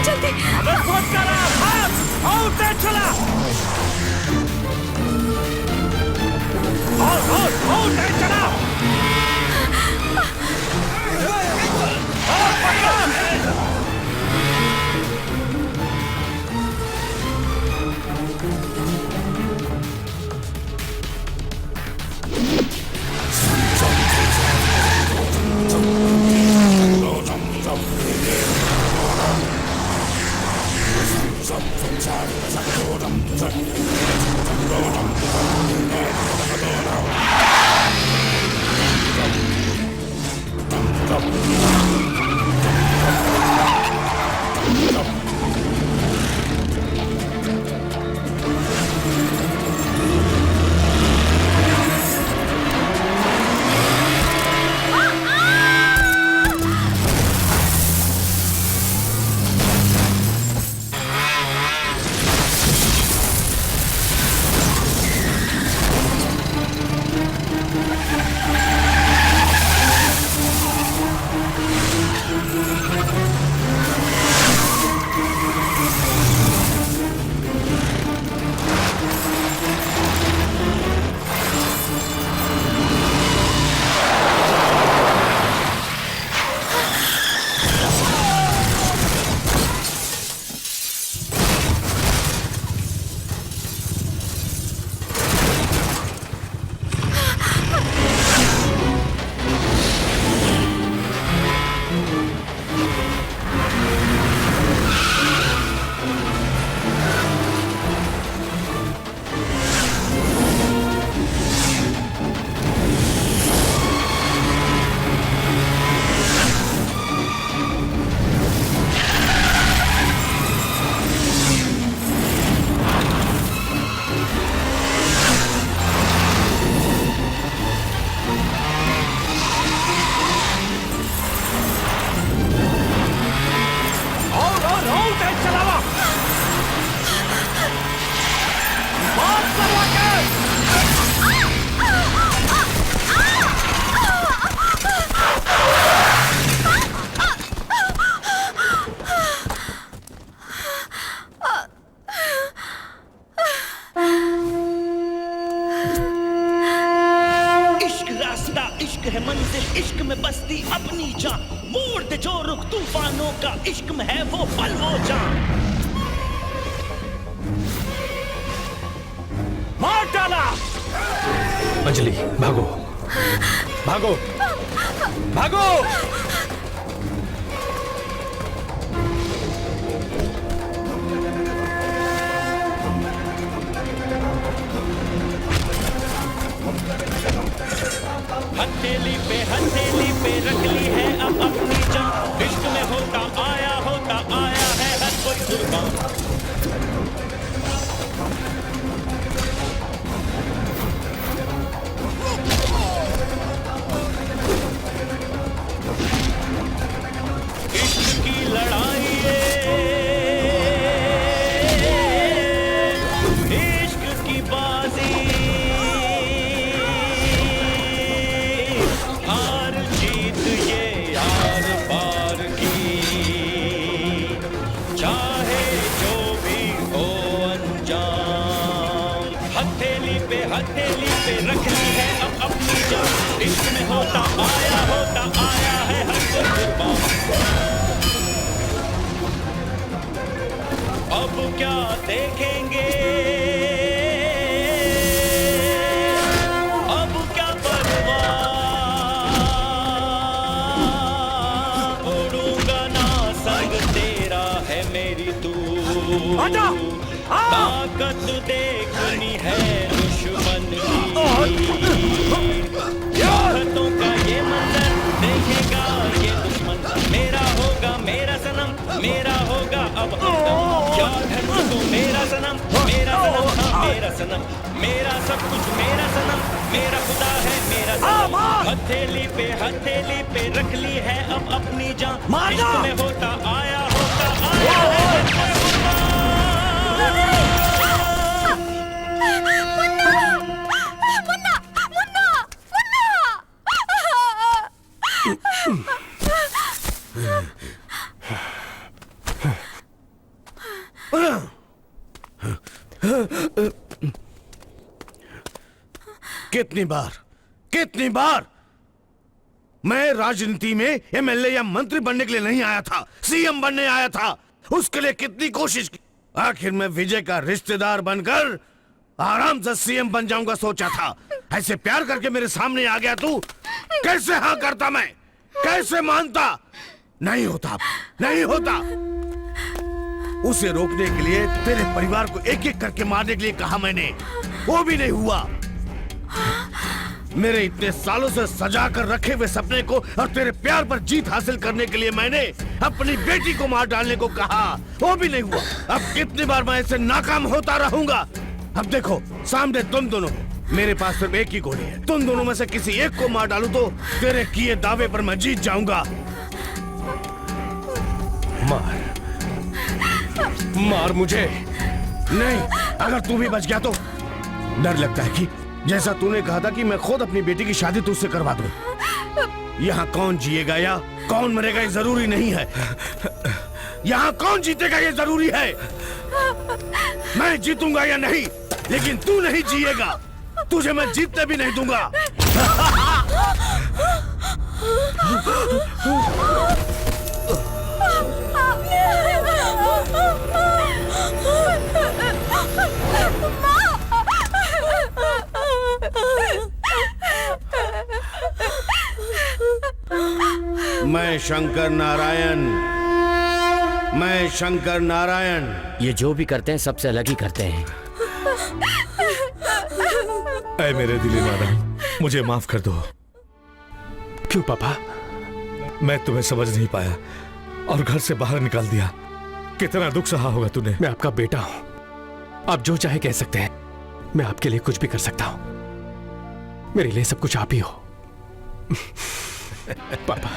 जल्दी! अबे सोच कर out चला! out चला! है मंजिल, इश्क में बसती अपनी जान, मोड़ दे जो रुख तूफानों का, इश्क में है वो पल वो जान। मार डाला। अंजलि भागो भागो भागो। हथेली पे रख ली है अब अपनी जान, इश्क में होता आया है हर कोई कुर्बान। इश्क की लड़ाई इश्क की बाजी, हार जीत ये यार पार की, चाहे जो भी हो अंजाम। हथेली पे रख ली है अब अपनी जान, इश्क में होता आया है हर कोई कुर्बान। अब क्या देखेंगे, अब क्या परवाह, उड़ूंगा ना संग तेरा है मेरी तू, ताकत देखनी है दुश्मन की, चाहतों का ये मंजर देखेगा ये दुश्मन, मेरा होगा मेरा सनम, मेरा होगा अब याद है तुझको मेरा सनम, हाँ मेरा सनम, मेरा सब कुछ मेरा सनम, मेरा खुदा है मेरा सनम। हथेली पे रख ली है अब अपनी जान, इश्क में होता आया है। कितनी बार मैं राजनीति में एमएलए या मंत्री बनने के लिए नहीं आया था, सीएम बनने आया था। उसके लिए कितनी कोशिश की, आखिर मैं विजय का रिश्तेदार बनकर आराम से सीएम बन जाऊंगा सोचा था। ऐसे प्यार करके मेरे सामने आ गया तू, कैसे हाँ करता मैं, कैसे मानता? नहीं होता, नहीं होता। उसे रोकने के लिए तेरे परिवार को एक एक करके मारने के लिए कहा मैंने, वो भी नहीं हुआ। मेरे इतने सालों से सजा कर रखे हुए सपने को और तेरे प्यार पर जीत हासिल करने के लिए मैंने अपनी बेटी को मार डालने को कहा, वो भी नहीं हुआ। अब कितनी बार मैं ऐसे नाकाम होता रहूंगा? अब देखो सामने तुम दोनों, मेरे पास सिर्फ एक ही गोली है, तुम दोनों में से किसी एक को मार डालूं तो तेरे किए दावे पर मैं जीत जाऊंगा। मार मुझे। नहीं, अगर तू भी बच गया तो डर लगता है कि जैसा तूने कहा था कि मैं खुद अपनी बेटी की शादी तुझसे करवा दूं। यहाँ कौन जिएगा या कौन मरेगा ये जरूरी नहीं है, यहाँ कौन जीतेगा ये जरूरी है। मैं जीतूंगा या नहीं, लेकिन तू नहीं जिएगा, तुझे मैं जीतने भी नहीं दूंगा। मैं शंकर नारायण। ये जो भी करते हैं सबसे अलग ही करते हैं। ऐ मेरे दिली नारायण, मुझे माफ कर दो। क्यों पापा? मैं तुम्हें समझ नहीं पाया और घर से बाहर निकाल दिया। कितना दुख सहा होगा तूने। मैं आपका बेटा हूं, आप जो चाहे कह सकते हैं, मैं आपके लिए कुछ भी कर सकता हूं। मेरे लिए सब कुछ आप ही हो। पापा